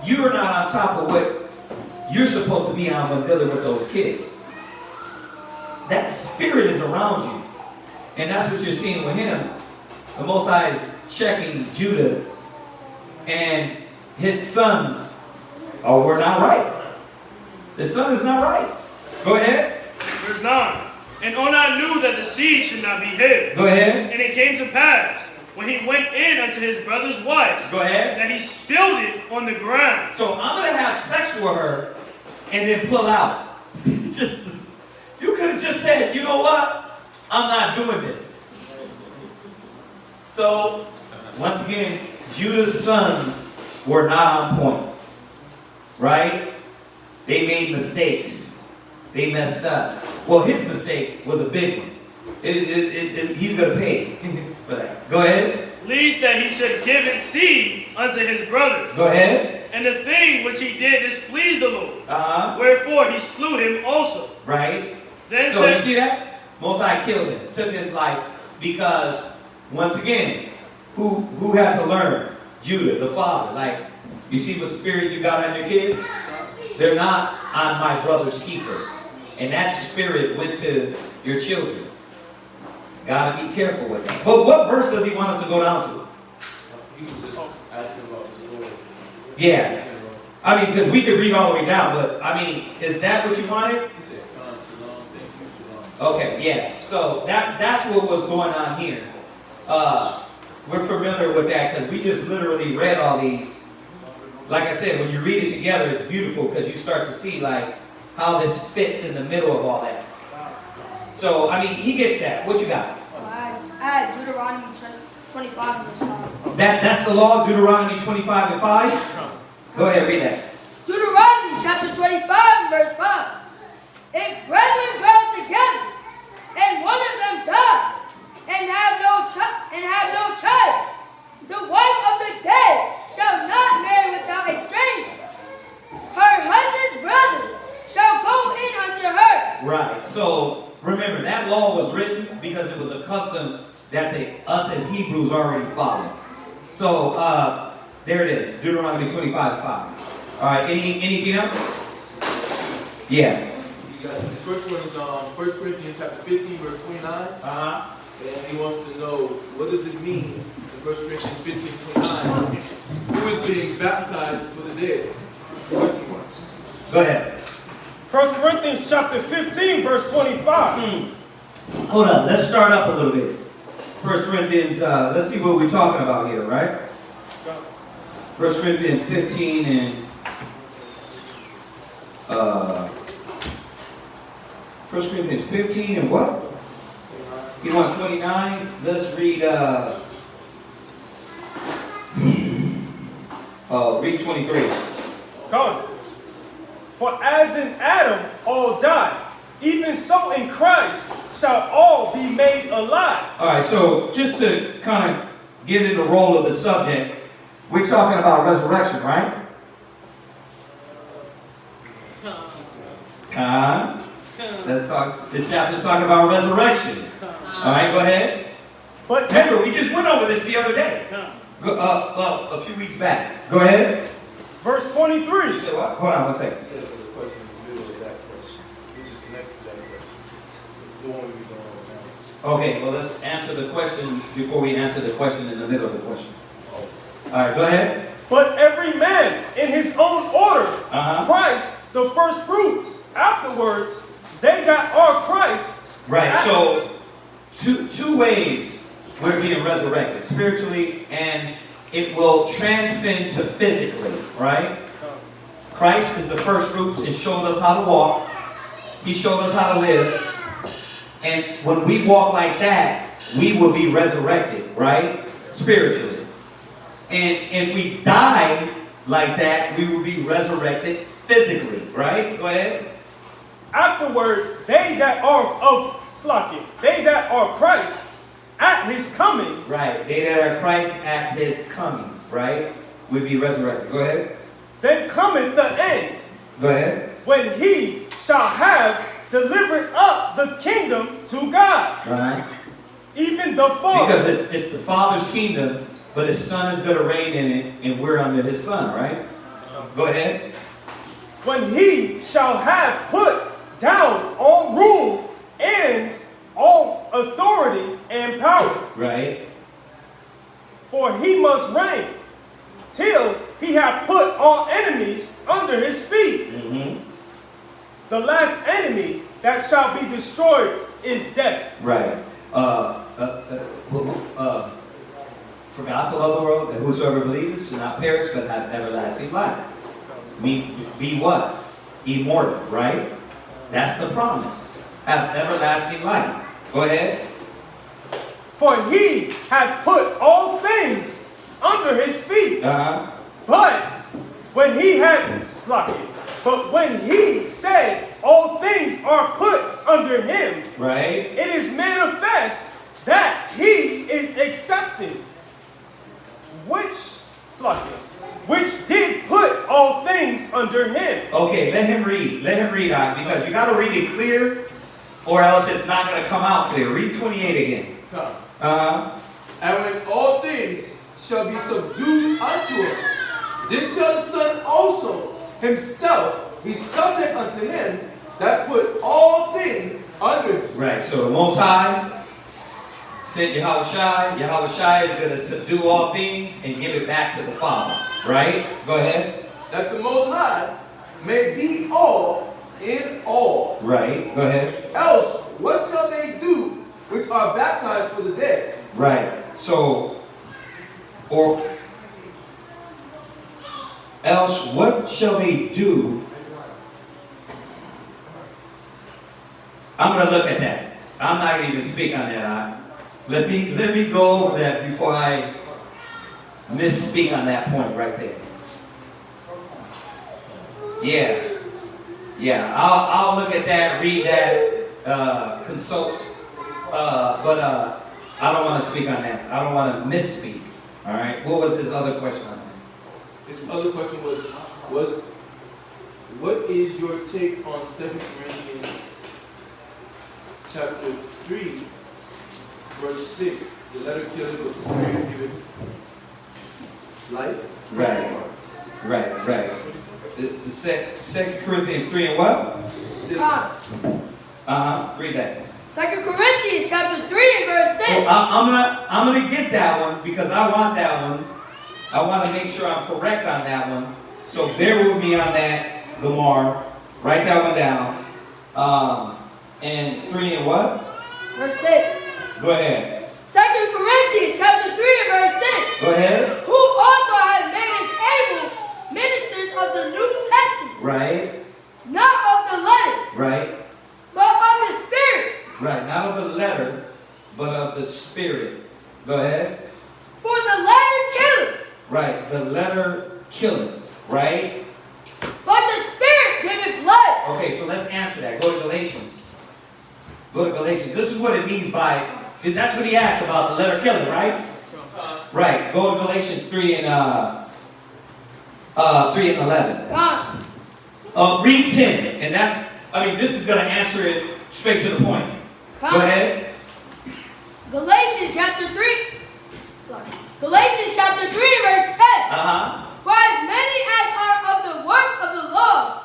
K: You're not on top of what you're supposed to be on when dealing with those kids. That spirit is around you. And that's what you're seeing with him. The Most High is checking Judah, and his sons were not right. The son is not right. Go ahead.
L: Verse 9. And Onan knew that the seed should not be hid.
K: Go ahead.
L: And it came to pass, when he went in unto his brother's wife,
K: go ahead,
L: that he spilled it on the ground.
K: So I'm going to have sex with her and then pull out. You could have just said, you know what? I'm not doing this. So, once again, Judah's sons were not on point. Right? They made mistakes. They messed up. Well, his mistake was a big one. He's going to pay for that. Go ahead.
L: Least that he should give his seed unto his brothers.
K: Go ahead.
L: And the thing which he did displeased the Lord. Wherefore he slew him also.
K: Right.
L: Then
K: so you see that? Most High killed him. Took his life because, once again, who had to learn? Judah, the father. Like, you see what spirit you got on your kids? They're not on my brother's keeper. And that spirit went to your children. Gotta be careful with that. But what verse does he want us to go down to?
B: He was just asking about the story.
K: Yeah. I mean, because we could read all the way down, but I mean, is that what you wanted?
B: He said,
K: okay, yeah. So that's what was going on here. We're familiar with that because we just literally read all these. Like I said, when you read it together, it's beautiful because you start to see like how this fits in the middle of all that. So, I mean, he gets that. What you got?
P: I had Deuteronomy 25 verse 5.
K: That's the law, Deuteronomy 25 and 5? Go ahead, read that.
P: Deuteronomy chapter 25 verse 5. If brethren dwell together, and one of them die, and have no child, the wife of the dead shall not marry without a stranger. Her husband's brother shall go in unto her.
K: Right. So remember, that law was written because it was a custom that us as Hebrews already followed. So there it is, Deuteronomy 25:5. All right. Anything else? Yeah.
B: The first one is 1 Corinthians chapter 15, verse 29. And he wants to know, what does it mean in 1 Corinthians 15:29? Who is being baptized for the dead? Question mark.
K: Go ahead.
E: 1 Corinthians chapter 15, verse 25.
K: Hold on, let's start up a little bit. 1 Corinthians, let's see what we're talking about here, right? 1 Corinthians 15 and 1 Corinthians 15 and what? You want 29? Let's read read 23.
E: Come. For as in Adam all die, even so in Christ shall all be made alive.
K: All right, so just to kind of get in the role of the subject, we're talking about resurrection, right? Let's talk. This chapter's talking about resurrection. All right, go ahead. But remember, we just went over this the other day. A few weeks back. Go ahead.
E: Verse 23.
K: You said what? Hold on one second. Okay, well, let's answer the question before we answer the question in the middle of the question. All right, go ahead.
E: But every man in his own order, Christ, the first fruits. Afterwards, they that are Christ's.
K: Right, so two ways we're being resurrected, spiritually, and it will transcend to physically, right? Christ is the first fruits and showed us how to walk. He showed us how to live. And when we walk like that, we will be resurrected, right? Spiritually. And if we die like that, we will be resurrected physically, right? Go ahead.
E: Afterward, they that are they that are Christ's at his coming.
K: Right. They that are Christ at his coming, right? Will be resurrected. Go ahead.
E: Then cometh the end.
K: Go ahead.
E: When he shall have delivered up the kingdom to God.
K: Right.
E: Even the Father.
K: Because it's the Father's kingdom, but his Son is going to reign in it, and we're under his Son, right? Go ahead.
E: When he shall have put down all rule and all authority and power.
K: Right.
E: For he must reign till he have put all enemies under his feet. The last enemy that shall be destroyed is death.
K: Right. For God so loved the world that whosoever believes shall not perish but have everlasting life. Be what? Immortal, right? That's the promise. Have everlasting life. Go ahead.
E: For he hath put all things under his feet. But when he said all things are put under him,
K: right?
E: It is manifest that he is accepted, which did put all things under him.
K: Okay, let him read. Let him read out, because you got to read it clear, or else it's not going to come out clear. Read 28 again.
B: And when all things shall be subdued unto him, then shall the Son also himself be subject unto him that put all things under him.
K: Right, so the Most High sent Yahushua. Yahushua is going to subdue all things and give it back to the Father. Right? Go ahead.
B: That the Most High may be all in all.
K: Right, go ahead.
B: Else, what shall they do which are baptized for the dead?
K: Right, so, or else what shall they do? I'm going to look at that. I'm not going to even speak on that. Let me go over that before I misspeak on that point right there. Yeah, I'll look at that, read that, consult, but I don't want to speak on that. I don't want to misspeak. All right. What was his other question on that?
B: His other question was what is your take on 2 Corinthians chapter 3, verse 6? The letter killing, but the spirit giving life.
K: Right. The 2 Corinthians 3 and what? 6. Read that.
P: 2 Corinthians chapter 3 and verse 6.
K: Well, I'm gonna get that one because I want that one. I want to make sure I'm correct on that one. So bear with me on that, Lamar. Write that one down. And 3 and what?
P: Verse 6.
K: Go ahead.
P: 2 Corinthians chapter 3 and verse 6.
K: Go ahead.
P: Who also has made us able ministers of the New Testament.
K: Right.
P: Not of the letter.
K: Right.
P: But of the Spirit.
K: Right. Not of the letter, but of the Spirit. Go ahead.
P: For the letter killeth.
K: Right. The letter killeth. Right.
P: But the Spirit giveth life.
K: Okay, so let's answer that. Go to Galatians. Go to Galatians. This is what it means by, that's what he asked about the letter killing, right? Right. Go to Galatians 3 and 11. Read 10. And that's, this is going to answer it straight to the point. Go ahead.
P: Galatians chapter 3. Galatians chapter 3 verse 10. For as many as are of the works of the law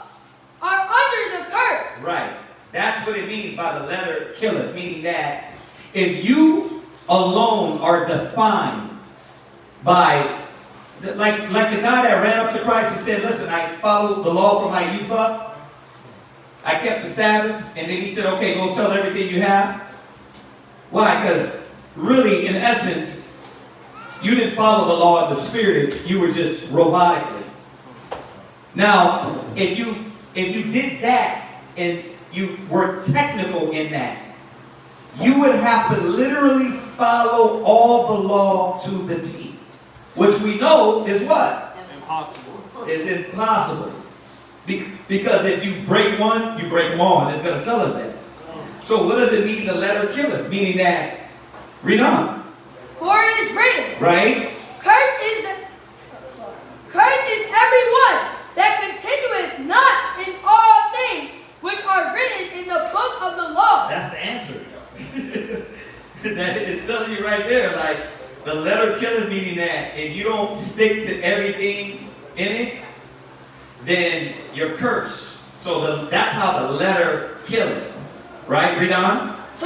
P: are under the curse.
K: Right. That's what it means by the letter killing. If you alone are defined by, like the guy that ran up to Christ and said, listen, I followed the law from my youth up. I kept the Sabbath. And then he said, okay, go sell everything you have. Why? Because really, in essence, you didn't follow the law of the Spirit. You were just robotically. Now, if you did that and you were technical in that, you would have to literally follow all the law to the T. Which we know is what?
E: Impossible.
K: It's impossible. Because if you break one, you break them all. And it's going to tell us that. So what does it mean the letter killeth? Meaning that, read on.
P: For it is written.
K: Right?
P: Cursed is everyone that continueth not in all things which are written in the book of the law.
K: That's the answer. That is telling you right there, like the letter killeth, meaning that if you don't stick to everything in it, then you're cursed. So that's how the letter killeth. Right? Read on.
P: To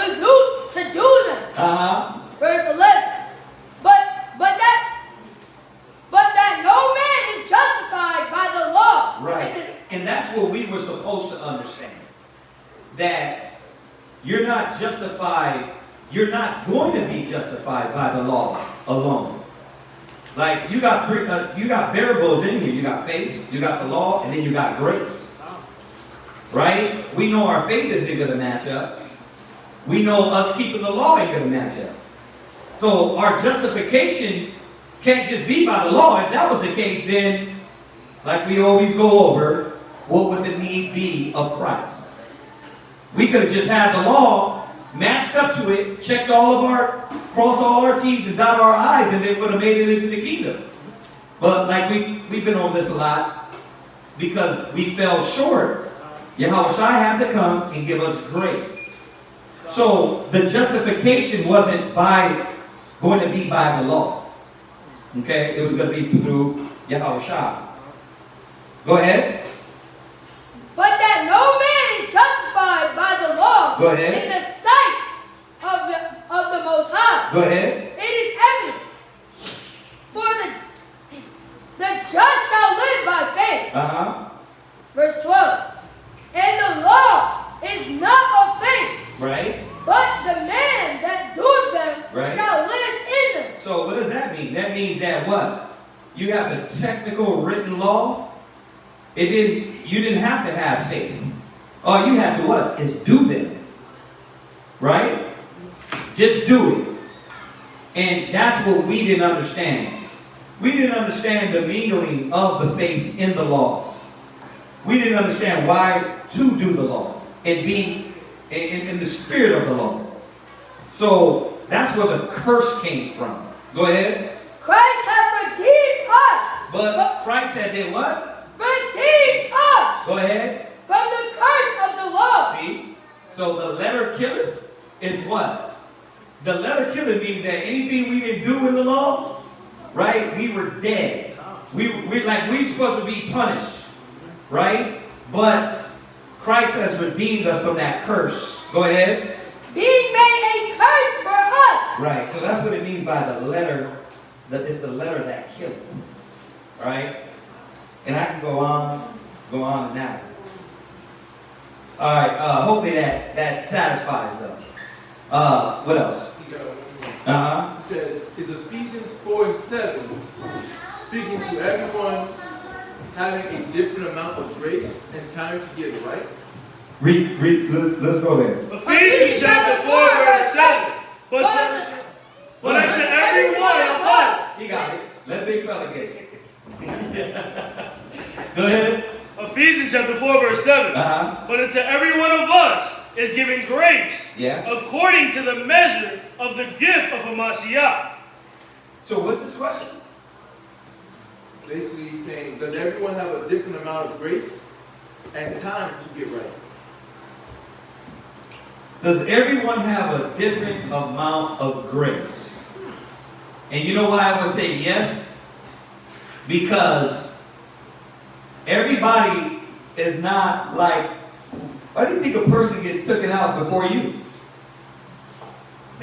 P: do them. Verse 11. But that no man is justified by the law.
K: Right. And that's what we were supposed to understand. That you're not justified, you're not going to be justified by the law alone. Like you got variables in here. You got faith, you got the law, and then you got grace. Right? We know our faith isn't going to match up. We know us keeping the law ain't going to match up. So our justification can't just be by the law. If that was the case, then, like we always go over, what would the need be of Christ? We could have just had the law, matched up to it, checked crossed all our T's and dotted our I's, and then would have made it into the kingdom. But like we've been on this a lot, because we fell short, Yahushua had to come and give us grace. So the justification wasn't going to be by the law. Okay? It was going to be through Yahushua. Go ahead.
P: But that no man is justified by the law.
K: Go ahead.
P: In the sight of the Most High.
K: Go ahead.
P: It is evident. For the just shall live by faith. Verse 12. And the law is not of faith.
K: Right.
P: But the man that doeth them shall live in them.
K: So what does that mean? That means that what? You have a technical written law. You didn't have to have faith. All you had to what? Is do them. Right? Just do it. And that's what we didn't understand. We didn't understand the mingling of the faith in the law. We didn't understand why to do the law and be in the spirit of the law. So that's where the curse came from. Go ahead.
P: Christ hath redeemed us.
K: But Christ had did what?
P: Redeemed us.
K: Go ahead.
P: From the curse of the law.
K: See? So the letter killeth is what? The letter killeth means that anything we didn't do in the law, right? We were dead. We supposed to be punished. Right? But Christ has redeemed us from that curse. Go ahead.
P: Being made a curse for us.
K: Right. So that's what it means by the letter. It's the letter that killeth. Right? And I can go on and on. All right. Hopefully that satisfies them. What else?
B: It says, is Ephesians 4:7 speaking to everyone having a different amount of grace and time to get it right?
K: Let's go there.
L: Ephesians chapter 4, verse 7. But unto every one of us.
K: You got it. Let big fella get it. Go ahead.
L: Ephesians chapter 4, verse 7. But unto every one of us is given grace according to the measure of the gift of Hamashiach.
K: So what's his question?
B: Basically he's saying, does everyone have a different amount of grace and time to get right?
K: Does everyone have a different amount of grace? And you know why I would say yes? Because everybody is not like, why do you think a person gets taken out before you?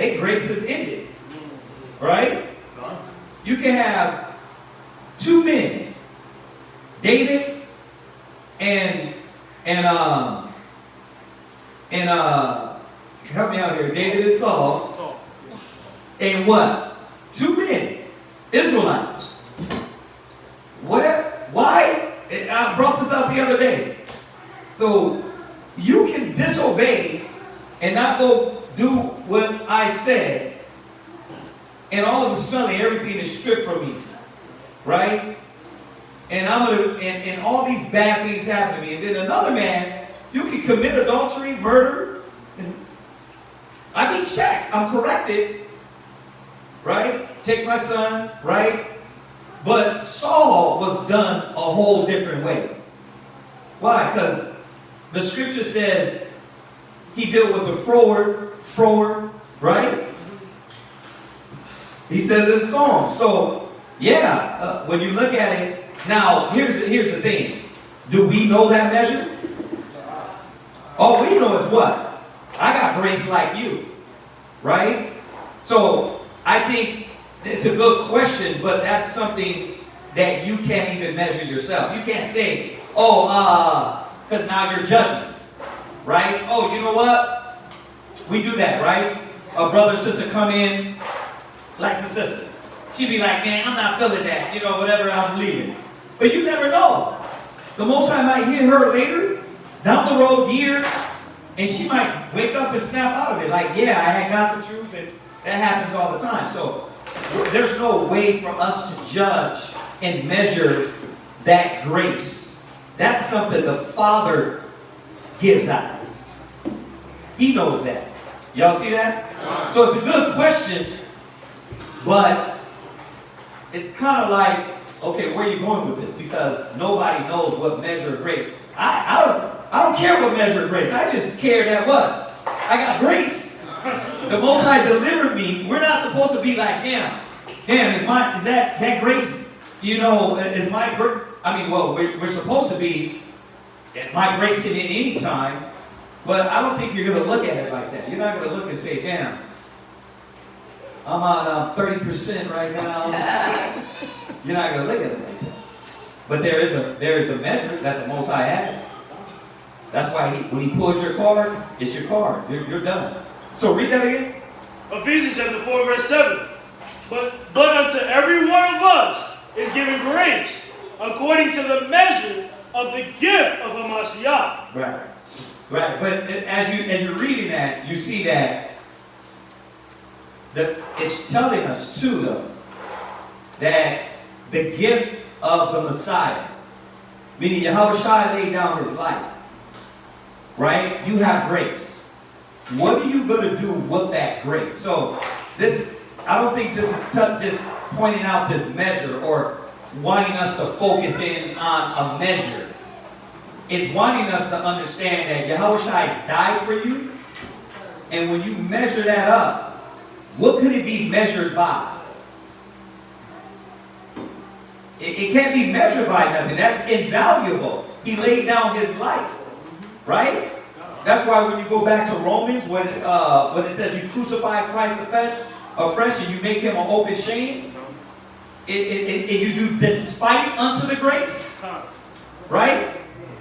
K: their grace is ended. Right? You can have two men, David and help me out here, David and Saul. And what? Two men, Israelites. What? Why? I brought this up the other day. So you can disobey and not go do what I said, and all of a sudden everything is stripped from me, right? And and all these bad things happen to me. And then another man, you can commit adultery, murder, and I mean checks. I'm corrected, right? Take my son, right? But Saul was done a whole different way. Why? Because the scripture says he dealt with the froward, right? He says in Psalms. So, yeah, when you look at it, now here's the thing. Do we know that measure? All we know is what? I got grace like you, right? So I think it's a good question, but that's something that you can't even measure yourself. You can't say, because now you're judging, right? Oh, you know what? We do that, right? A brother or sister come in, like the sister. She'd be like, man, I'm not feeling that, whatever, I'm leaving. But you never know. The most I might hit her later, down the road, years, and she might wake up and snap out of it. Like, yeah, I had got the truth, and that happens all the time. So there's no way for us to judge and measure that grace. That's something the Father gives out. He knows that. Y'all see that? So it's a good question, but it's kind of like, okay, where are you going with this? Because nobody knows what measure of grace. I don't care what measure of grace. I just care that what? I got grace. The Most High delivered me. We're not supposed to be like, damn, is that grace, is my grace? I mean, well, we're supposed to be, my grace can end any time, but I don't think you're going to look at it like that. You're not going to look and say, damn, I'm on 30% right now. You're not going to look at it like that. But there is a measure that the Most High has. That's why when he pulls your card, it's your card. You're done. So read that again.
L: Ephesians chapter 4, verse 7. But unto every one of us is given grace according to the measure of the gift of Hamashiach.
K: Right. But as you're reading that, you see that it's telling us too, though, that the gift of the Messiah, meaning Yahushua laid down his life, right? You have grace. What are you going to do with that grace? So I don't think this is just pointing out this measure or wanting us to focus in on a measure. It's wanting us to understand that Yahushua died for you, and when you measure that up, what could it be measured by? It can't be measured by nothing. That's invaluable. He laid down his life, right? That's why when you go back to Romans, when it says you crucify Christ afresh and you make him an open shame, you do despite unto the grace, right?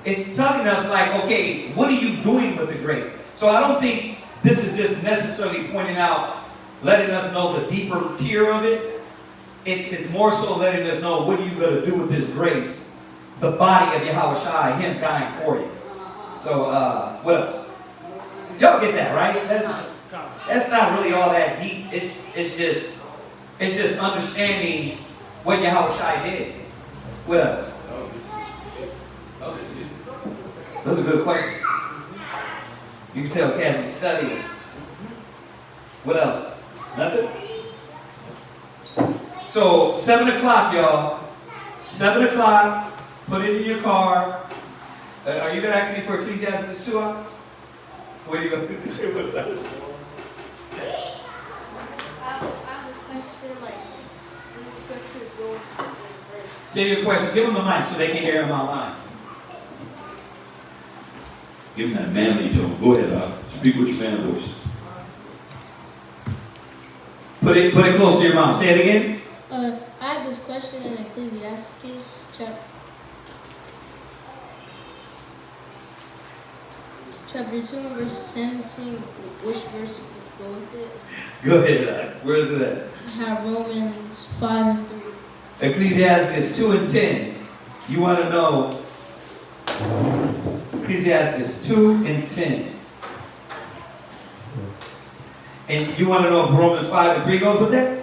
K: It's telling us like, okay, what are you doing with the grace? So I don't think this is just necessarily pointing out, letting us know the deeper tier of it. It's more so letting us know what are you going to do with this grace, the body of Yahushua, him dying for you. So what else? Y'all get that, right? That's not really all that deep. It's just understanding what Yahushua did. What else? Those are good questions. You can tell Cass been studying. What else? Nothing? So 7 o'clock, y'all. 7 o'clock. Put it in your car. Are you going to ask me for Ecclesiastes 2? Where are you going to do? What's that?
Q: I have a question, like, in the scripture going to the verse.
K: Say your question. Give them the mic so they can hear them online.
R: Give them that manly tone. Go ahead, speak with your man voice.
K: Put it close to your mouth. Say it again.
Q: I had this question in Ecclesiastes chapter 2 and verse 10. See which verse will go with it.
K: Go ahead. Where is it at?
Q: I have Romans 5 and 3.
K: Ecclesiastes 2 and 10. You want to know Ecclesiastes 2 and 10. And you want to know if Romans 5 and 3 goes with that?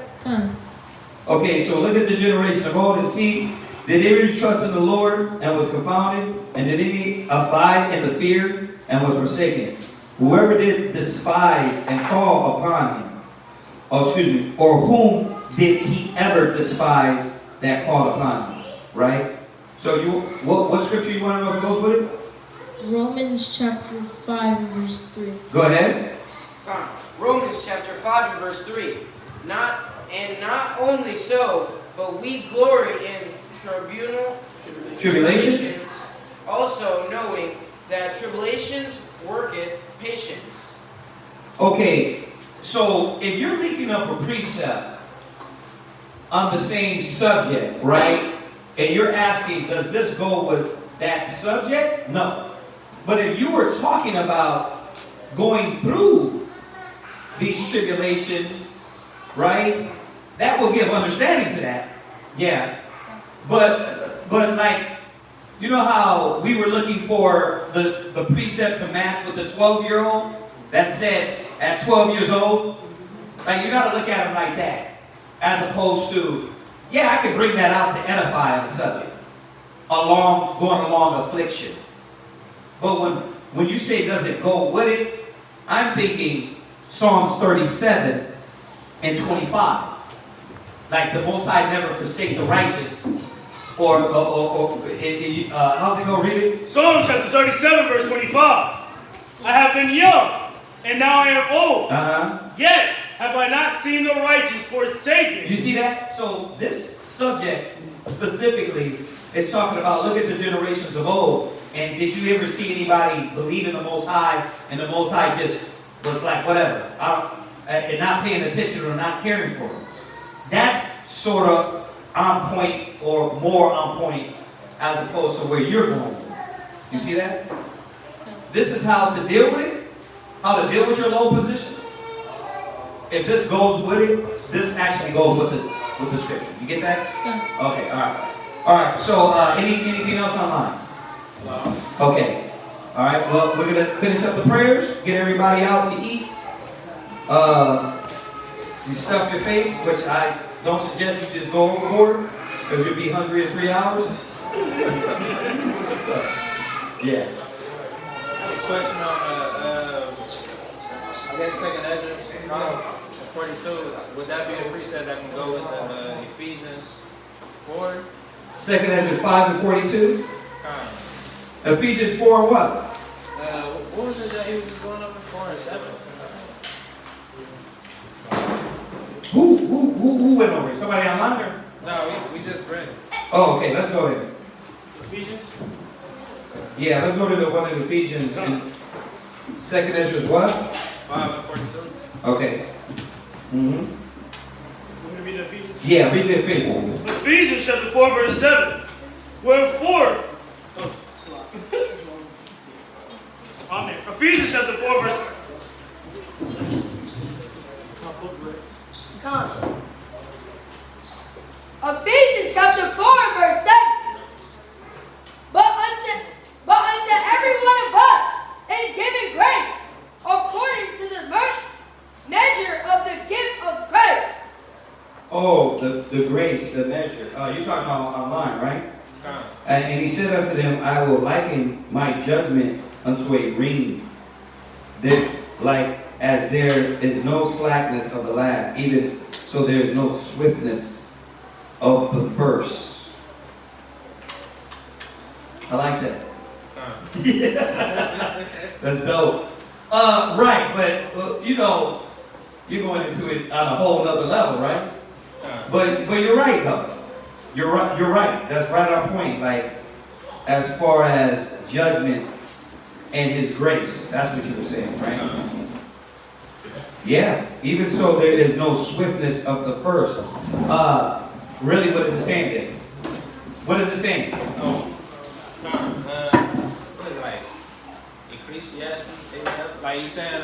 K: Okay, so look at the generation of old and see, did any trust in the Lord and was confounded? And did any abide in the fear and was forsaken? Whoever did despise and call upon him, or whom did he ever despise that called upon him? Right? So what scripture you want to know if it goes with it?
Q: Romans chapter 5 and verse 3.
K: Go ahead.
O: Romans chapter 5 and verse 3. Not only so, but we glory in tribulations, also knowing that tribulations worketh patience.
K: Okay, so if you're linking up a precept on the same subject, right? And you're asking, does this go with that subject? No. But if you were talking about going through these tribulations, right? That will give understanding to that. Yeah. But like, you know how we were looking for the precept to match with the 12-year-old that said at 12 years old? Like, you got to look at them like that. As opposed to, yeah, I can bring that out to edify the subject. Going along affliction. But when you say does it go with it, I'm thinking Psalms 37 and 25. Like the Most High never forsake the righteous. Or how's it go? Read it.
L: Psalms chapter 37 verse 25. I have been young, and now I am old. Yet have I not seen the righteous forsaken.
K: You see that? So this subject specifically is talking about, look at the generations of old. And did you ever see anybody believe in the Most High, and the Most High just was like, whatever, and not paying attention or not caring for them? That's sort of on point or more on point as opposed to where you're going. You see that? This is how to deal with it, how to deal with your low position. If this goes with it, this actually goes with the scripture. You get that? Yeah. Okay, all right. All right, so anything else online? No. Okay. All right, well, we're going to finish up the prayers, get everybody out to eat. You stuff your face, which I don't suggest you just go overboard, because you'll be hungry in 3 hours. Yeah.
C: I have a question on, I guess, 2nd Ezra 42. Would that be a precept that can go with the Ephesians 4?
K: 2nd Ezra 5 and 42? Ephesians 4 and what?
C: What was it that he was going up in 4 and 7?
K: Who went over it? Somebody online or?
C: No, we just read it.
K: Oh, okay, let's go there.
L: Ephesians?
K: Yeah, let's go to the one in Ephesians. And 2nd Ezra is what?
L: 5 and 42.
K: Okay. Mm-hmm.
L: You want me to read the Ephesians?
K: Yeah, read the Ephesians.
L: Ephesians chapter 4 verse 7. Wherefore, Amen. Ephesians chapter 4 verse.
P: Ephesians chapter 4 verse 7. But unto every one of us is given grace according to the measure of the gift of Christ.
K: Oh, the grace, the measure. You're talking about online, right? And he said unto them, I will liken my judgment unto a ring, that like as there is no slackness of the last, even so there is no swiftness of the first. I like that. Yeah. That's dope. Right, but you know, you're going into it on a whole other level, right? But you're right though. You're right. That's right on point. Like, as far as judgment and his grace, that's what you were saying, right? Yeah, even so there is no swiftness of the first. Really, what is it saying then? What is it saying?
C: Oh, what is it like? Ecclesiastes? Like he's saying,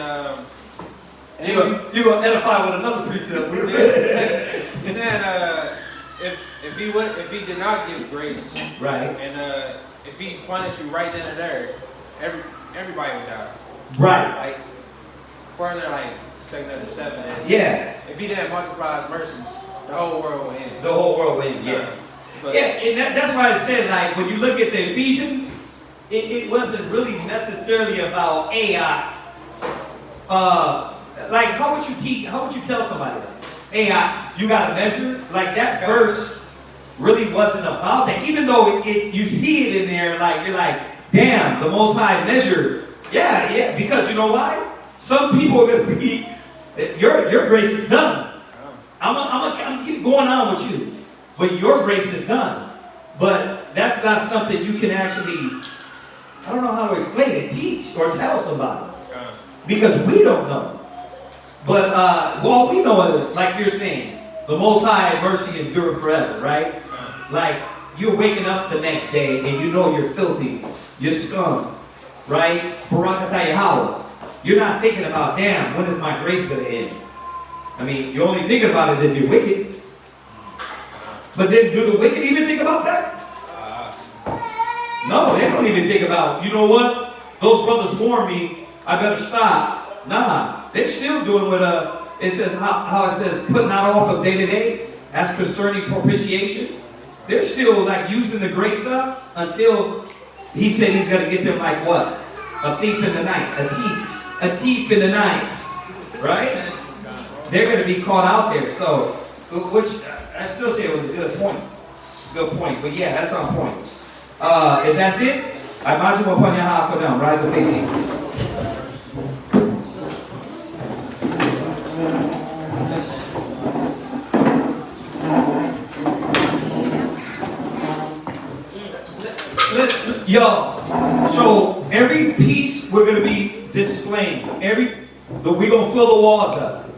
K: You gonna edify with another precept.
C: he's saying, if he did not give grace,
K: right,
C: and if he punished you right then and there, everybody would die.
K: Right.
C: Like further, like 7 is.
K: Yeah.
C: If he didn't multiply his mercy, the whole world would end.
K: The whole world would end. Yeah.
C: But,
K: yeah, and that's why I said, like, when you look at the Ephesians, it wasn't really necessarily about AI. Like, how would you teach? How would you tell somebody that? AI, you got to measure. Like that verse really wasn't about that. Even though you see it in there, like you're like, damn, the Most High measured. Yeah, because you know why? Some people are going to be, your grace is done. I'm gonna keep going on with you, but your grace is done. But that's not something you can actually, I don't know how to explain it, teach or tell somebody. Because we don't know. But all we know is, like you're saying, the Most High mercy endure forever, right? Like, you're waking up the next day and you know you're filthy, you're scum, right? Barakatah Yahweh. You're not thinking about, damn, when is my grace going to end? I mean, you're only thinking about it if you're wicked. But then, do the wicked even think about that? No, they don't even think about, you know what? Those brothers warned me, I better stop. Nah, they're still doing what it says, how it says, putting out off of day to day, as concerning propitiation. They're still like using the grace up until he said he's going to get them like what? A thief in the night. A thief in the night. Right? They're going to be caught out there. So, which I still say it was a good point. Good point. But yeah, that's on point. If that's it, I imagine we'll put your heart down. Rise up, facing. Yo, so every piece we're going to be displaying. We're going to fill the walls up.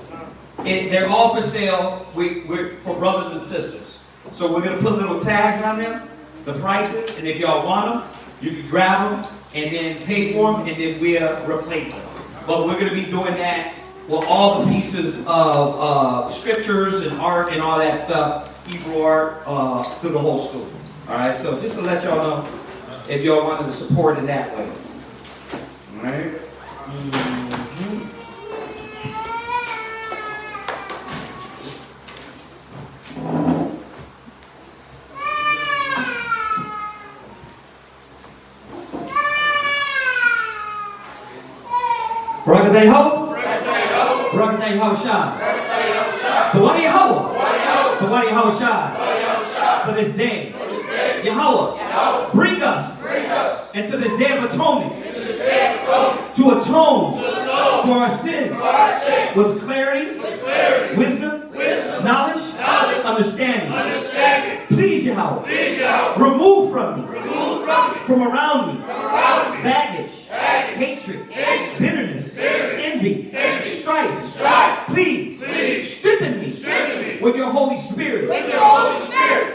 K: They're all for sale we're for brothers and sisters. So we're going to put little tags on them, the prices, and if y'all want them, you can grab them and then pay for them, and then we'll replace them. But we're going to be doing that with all the pieces of scriptures and art and all that stuff, Hebrew art, through the whole school. All right, so just to let y'all know, if y'all wanted to support it that way. All right? Barakatah Yahweh. Barakatah Yahweh. The one Yahweh. The one Yahweh Shah. For this day. Yahweh, bring us into this day of atonement, to atone for our sins with clarity, wisdom, knowledge, understanding. Please, Yahweh, remove from me, from around me, baggage, hatred, bitterness, envy, strife. Please, strengthen me with your Holy Spirit.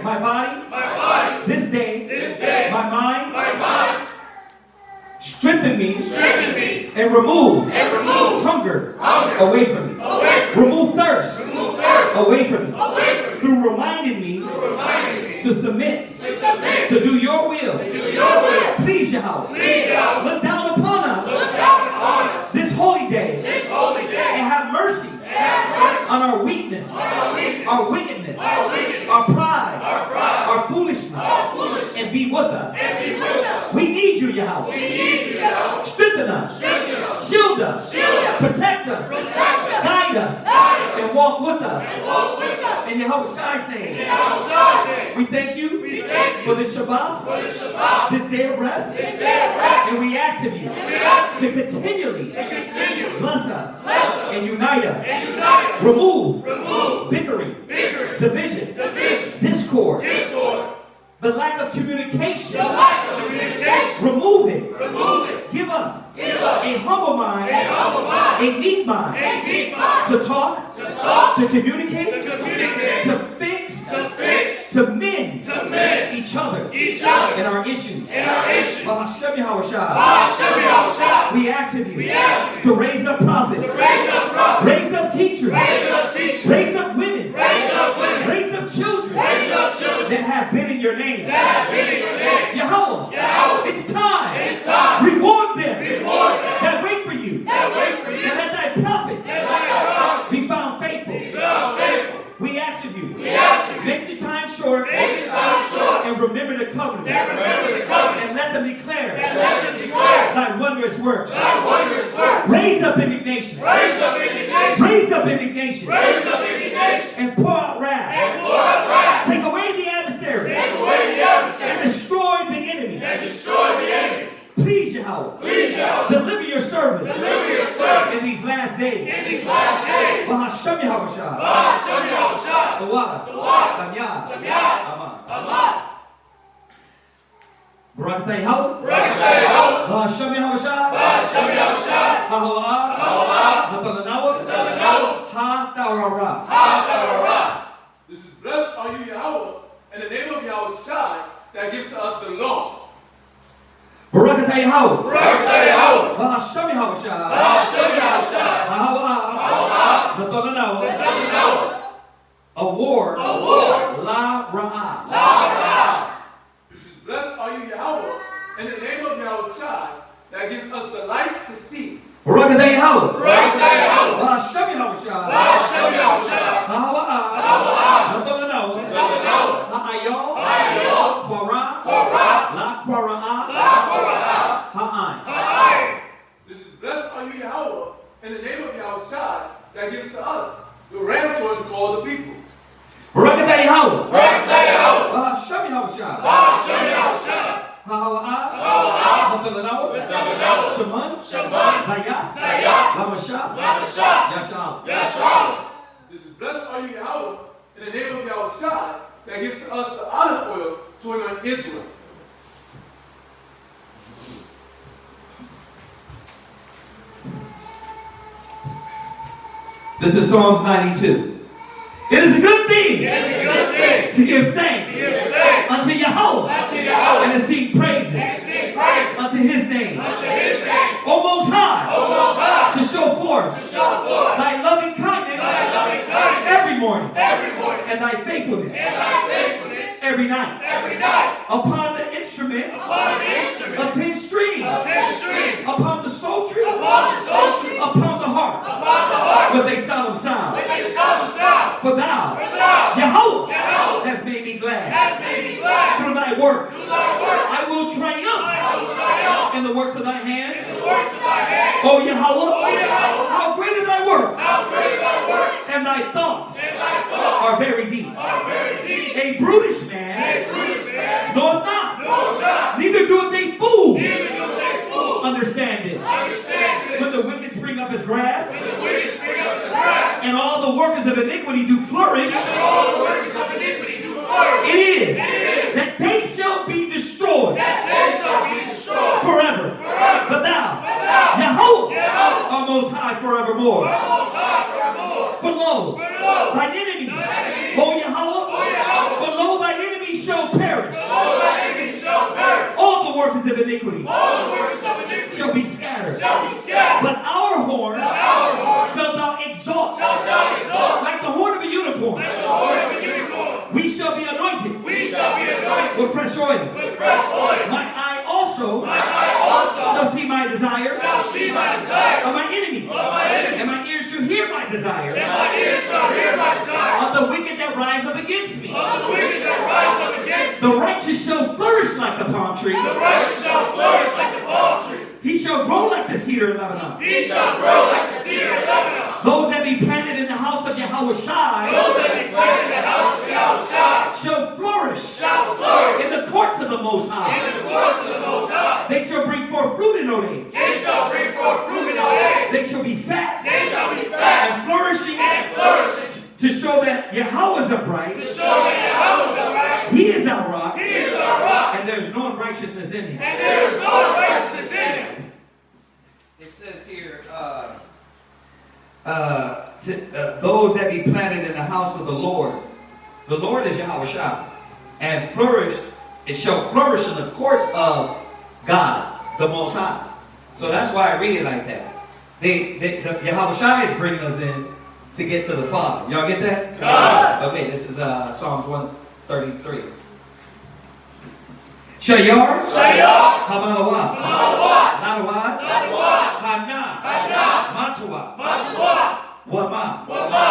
K: My body, this day, my mind, strengthen me, and remove hunger away from me. Remove thirst away from me. Through reminding me to submit, to do your will. Please, Yahweh, look down upon us this holy day and have mercy on our weakness, our wickedness, our pride, our foolishness, and be with us. We need you, Yahweh. Strengthen us, shield us, protect us, guide us, and walk with us. In Yahweh Shai's name, we thank you for this Shabbat, this day of rest, and we ask of you to continually bless us and unite us. Remove bickering, division, discord, the lack of communication. Remove it. Give us a humble mind, a meek mind, to talk, to communicate, to fix, to mend each other in our issues. Bahashem Yahushua. We ask of you to raise up prophets, raise up teachers, raise up women, raise up children that have been in your name. Yahweh, it's time. Reward them that wait for you. And let thy prophets be found faithful. We ask of you, make the time short, and remember the covenant, and let them declare thy wondrous works. Raise up indignation, and pour out wrath. Take away the adversary, and destroy the enemy. Please, Yahweh, deliver your servants in these last days. Bahashem Yahushua. Dawada. Damyad. Aman. Barakatah Yahweh. Bahashem Yahushua. Hahalah. Natalanawa. Ha-Tawara.
F: This is blessed are you, Yahweh, in the name of Yahweh Shai, that gives to us the law.
K: Barakatah Yahweh. Bahashem Yahushua. Hahalah. Natalanawa. Award. La Ra'ah.
F: This is blessed are you, Yahweh, in the name of Yahweh Shai, that gives us the light to see.
K: Barakatah Yahweh. Bahashem Yahushua. Hahalah. Natalanawa. Ha'ayah. Quara. La Quara'ah. Ha'ain.
F: This is blessed are you, Yahweh, in the name of Yahweh Shai, that gives to us the ram sword to call the people.
K: Barakatah Yahweh. Bahashem Yahushua. Hahalah. Natalanawa. Shaman. Zayah. Lamashah. Yashal.
F: This is blessed are you, Yahweh, in the name of Yahweh Shai, that gives to us the olive oil to anoint Israel.
K: This is Psalms 92. It is a good thing to give thanks unto Yahweh and to sing praises unto his name. O Most High, to show forth thy loving kindness every morning and thy faithfulness every night upon the instrument of 10 strings, upon the psaltery, upon the harp with a solemn sound. For thou, Yahweh, has made me glad through thy work. I will triumph in the works of thy hands. O Yahweh, how great are thy works, and thy thoughts are very deep. A brutish man knoweth not, neither doeth a fool understand it. When the wicked spring up as grass, and all the workers of iniquity do flourish, it is that they shall be destroyed forever. But thou, Yahweh, are most high forevermore. But lo, thine enemy, O Yahweh, but lo, thine enemy shall perish. All the workers of iniquity shall be scattered. But our horn shalt thou exalt like the horn of a unicorn. We shall be anointed with fresh oil. My eye also shall see my desire of my enemy, and my ears shall hear my desire of the wicked that rise up against me. The righteous shall flourish like the palm tree. He shall grow like the cedar of Lebanon. Those that be planted in the house of Yahweh Shai shall flourish in the courts of the Most High. They shall bring forth fruit in old age. They shall be fat and flourishing to show that Yahweh is upright. He is our rock. And there is no unrighteousness in him. It says here, to those that be planted in the house of the Lord. The Lord is Yahweh Shah. And flourish, it shall flourish in the courts of God, the Most High. So that's why I read it like that. The Yahweh Shai is bringing us in to get to the Father. Y'all get that? God. Okay, this is Psalms 133. Shayar. Shayar. Hamalawa. Hamalawa. Nadawa. Nadawa. Hana. Hana. Matawa. Matawa. Wama. Wama.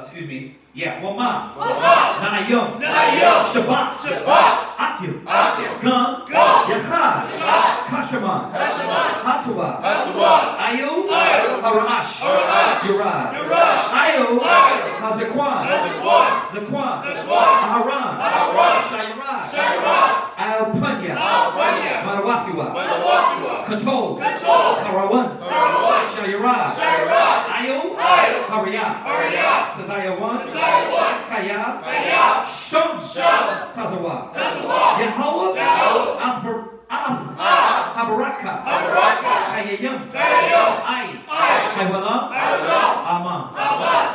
K: Excuse me. Yeah, Wama. Wama. Nayum. Nayum. Shabbat. Shabbat. Akim. Akim. Gum. Gum. Yachad. Yachad. Kashaman. Kashaman. Hatawa. Hatawa. Ayu. Ayu. Haramash. Haramash. Yurad. Yurad. Ayu. Ayu. Hazakwan. Hazakwan. Zakwan. Zakwan. Aharan. Aharan. Shayarad. Shayarad. Al-Panya. Al-Panya. Marawafiwa. Marawafiwa. Katol. Katol. Karawan. Karawan. Shayarad. Shayarad. Ayu. Ayu. Hariyah. Hariyah. Tazaya 1. Tazaya 1. Kaya. Kaya. Shum. Shum. Tazawa. Tazawa. Yahweh. Yahweh. Habaraka. Habaraka. Kayayam. Kayayam. Ay. Ay. Haywalam. Haywalam. Aman. Aman.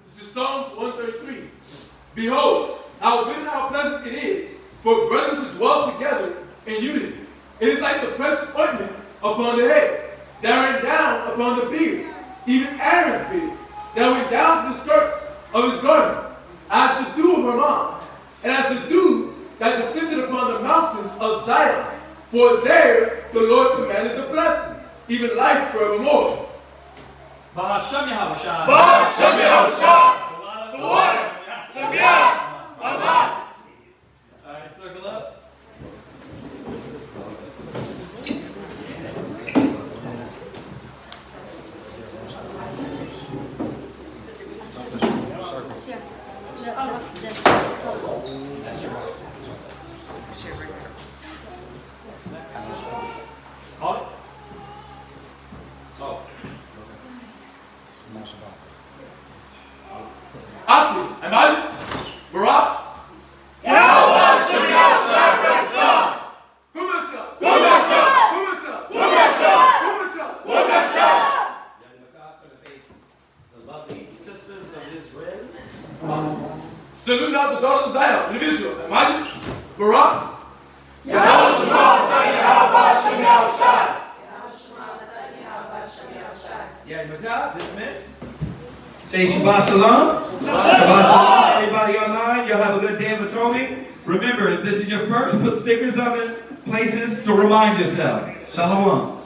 F: This is Psalms 133. Behold, how good and how pleasant it is for brethren to dwell together in unity. It is like the precious ointment upon the head, that ran down upon the beard, even Aaron's beard, that went down to the skirts of his garments, as the dew of Hermon, and as the dew that descended upon the mountains of Zion. For there the Lord commanded the blessing, even life forevermore.
K: Bahasham Yahweh Shai.
L: Bahasham Yahweh Shai. The water. Shabbat. Amen.
K: All right, circle up.
F: Call it. Oh. Akli, Amal, Barak. Yahweh Shem Yahshua Rekdam. Kumasa. Kumasa. Kumasa. Kumasa. Kumasa. Kumasa.
K: To the face, the lovely sisters of Israel.
F: Salute not the daughters of Zion, of Israel. Amal, Barak.
L: Yahweh Shem Yahshua.
K: Yeah, dismiss. Say Shabbat Shalom. Shabbat Shalom. Everybody online, y'all have a good day of atonement. Remember, if this is your first, put stickers up in places to remind yourself. Shalom.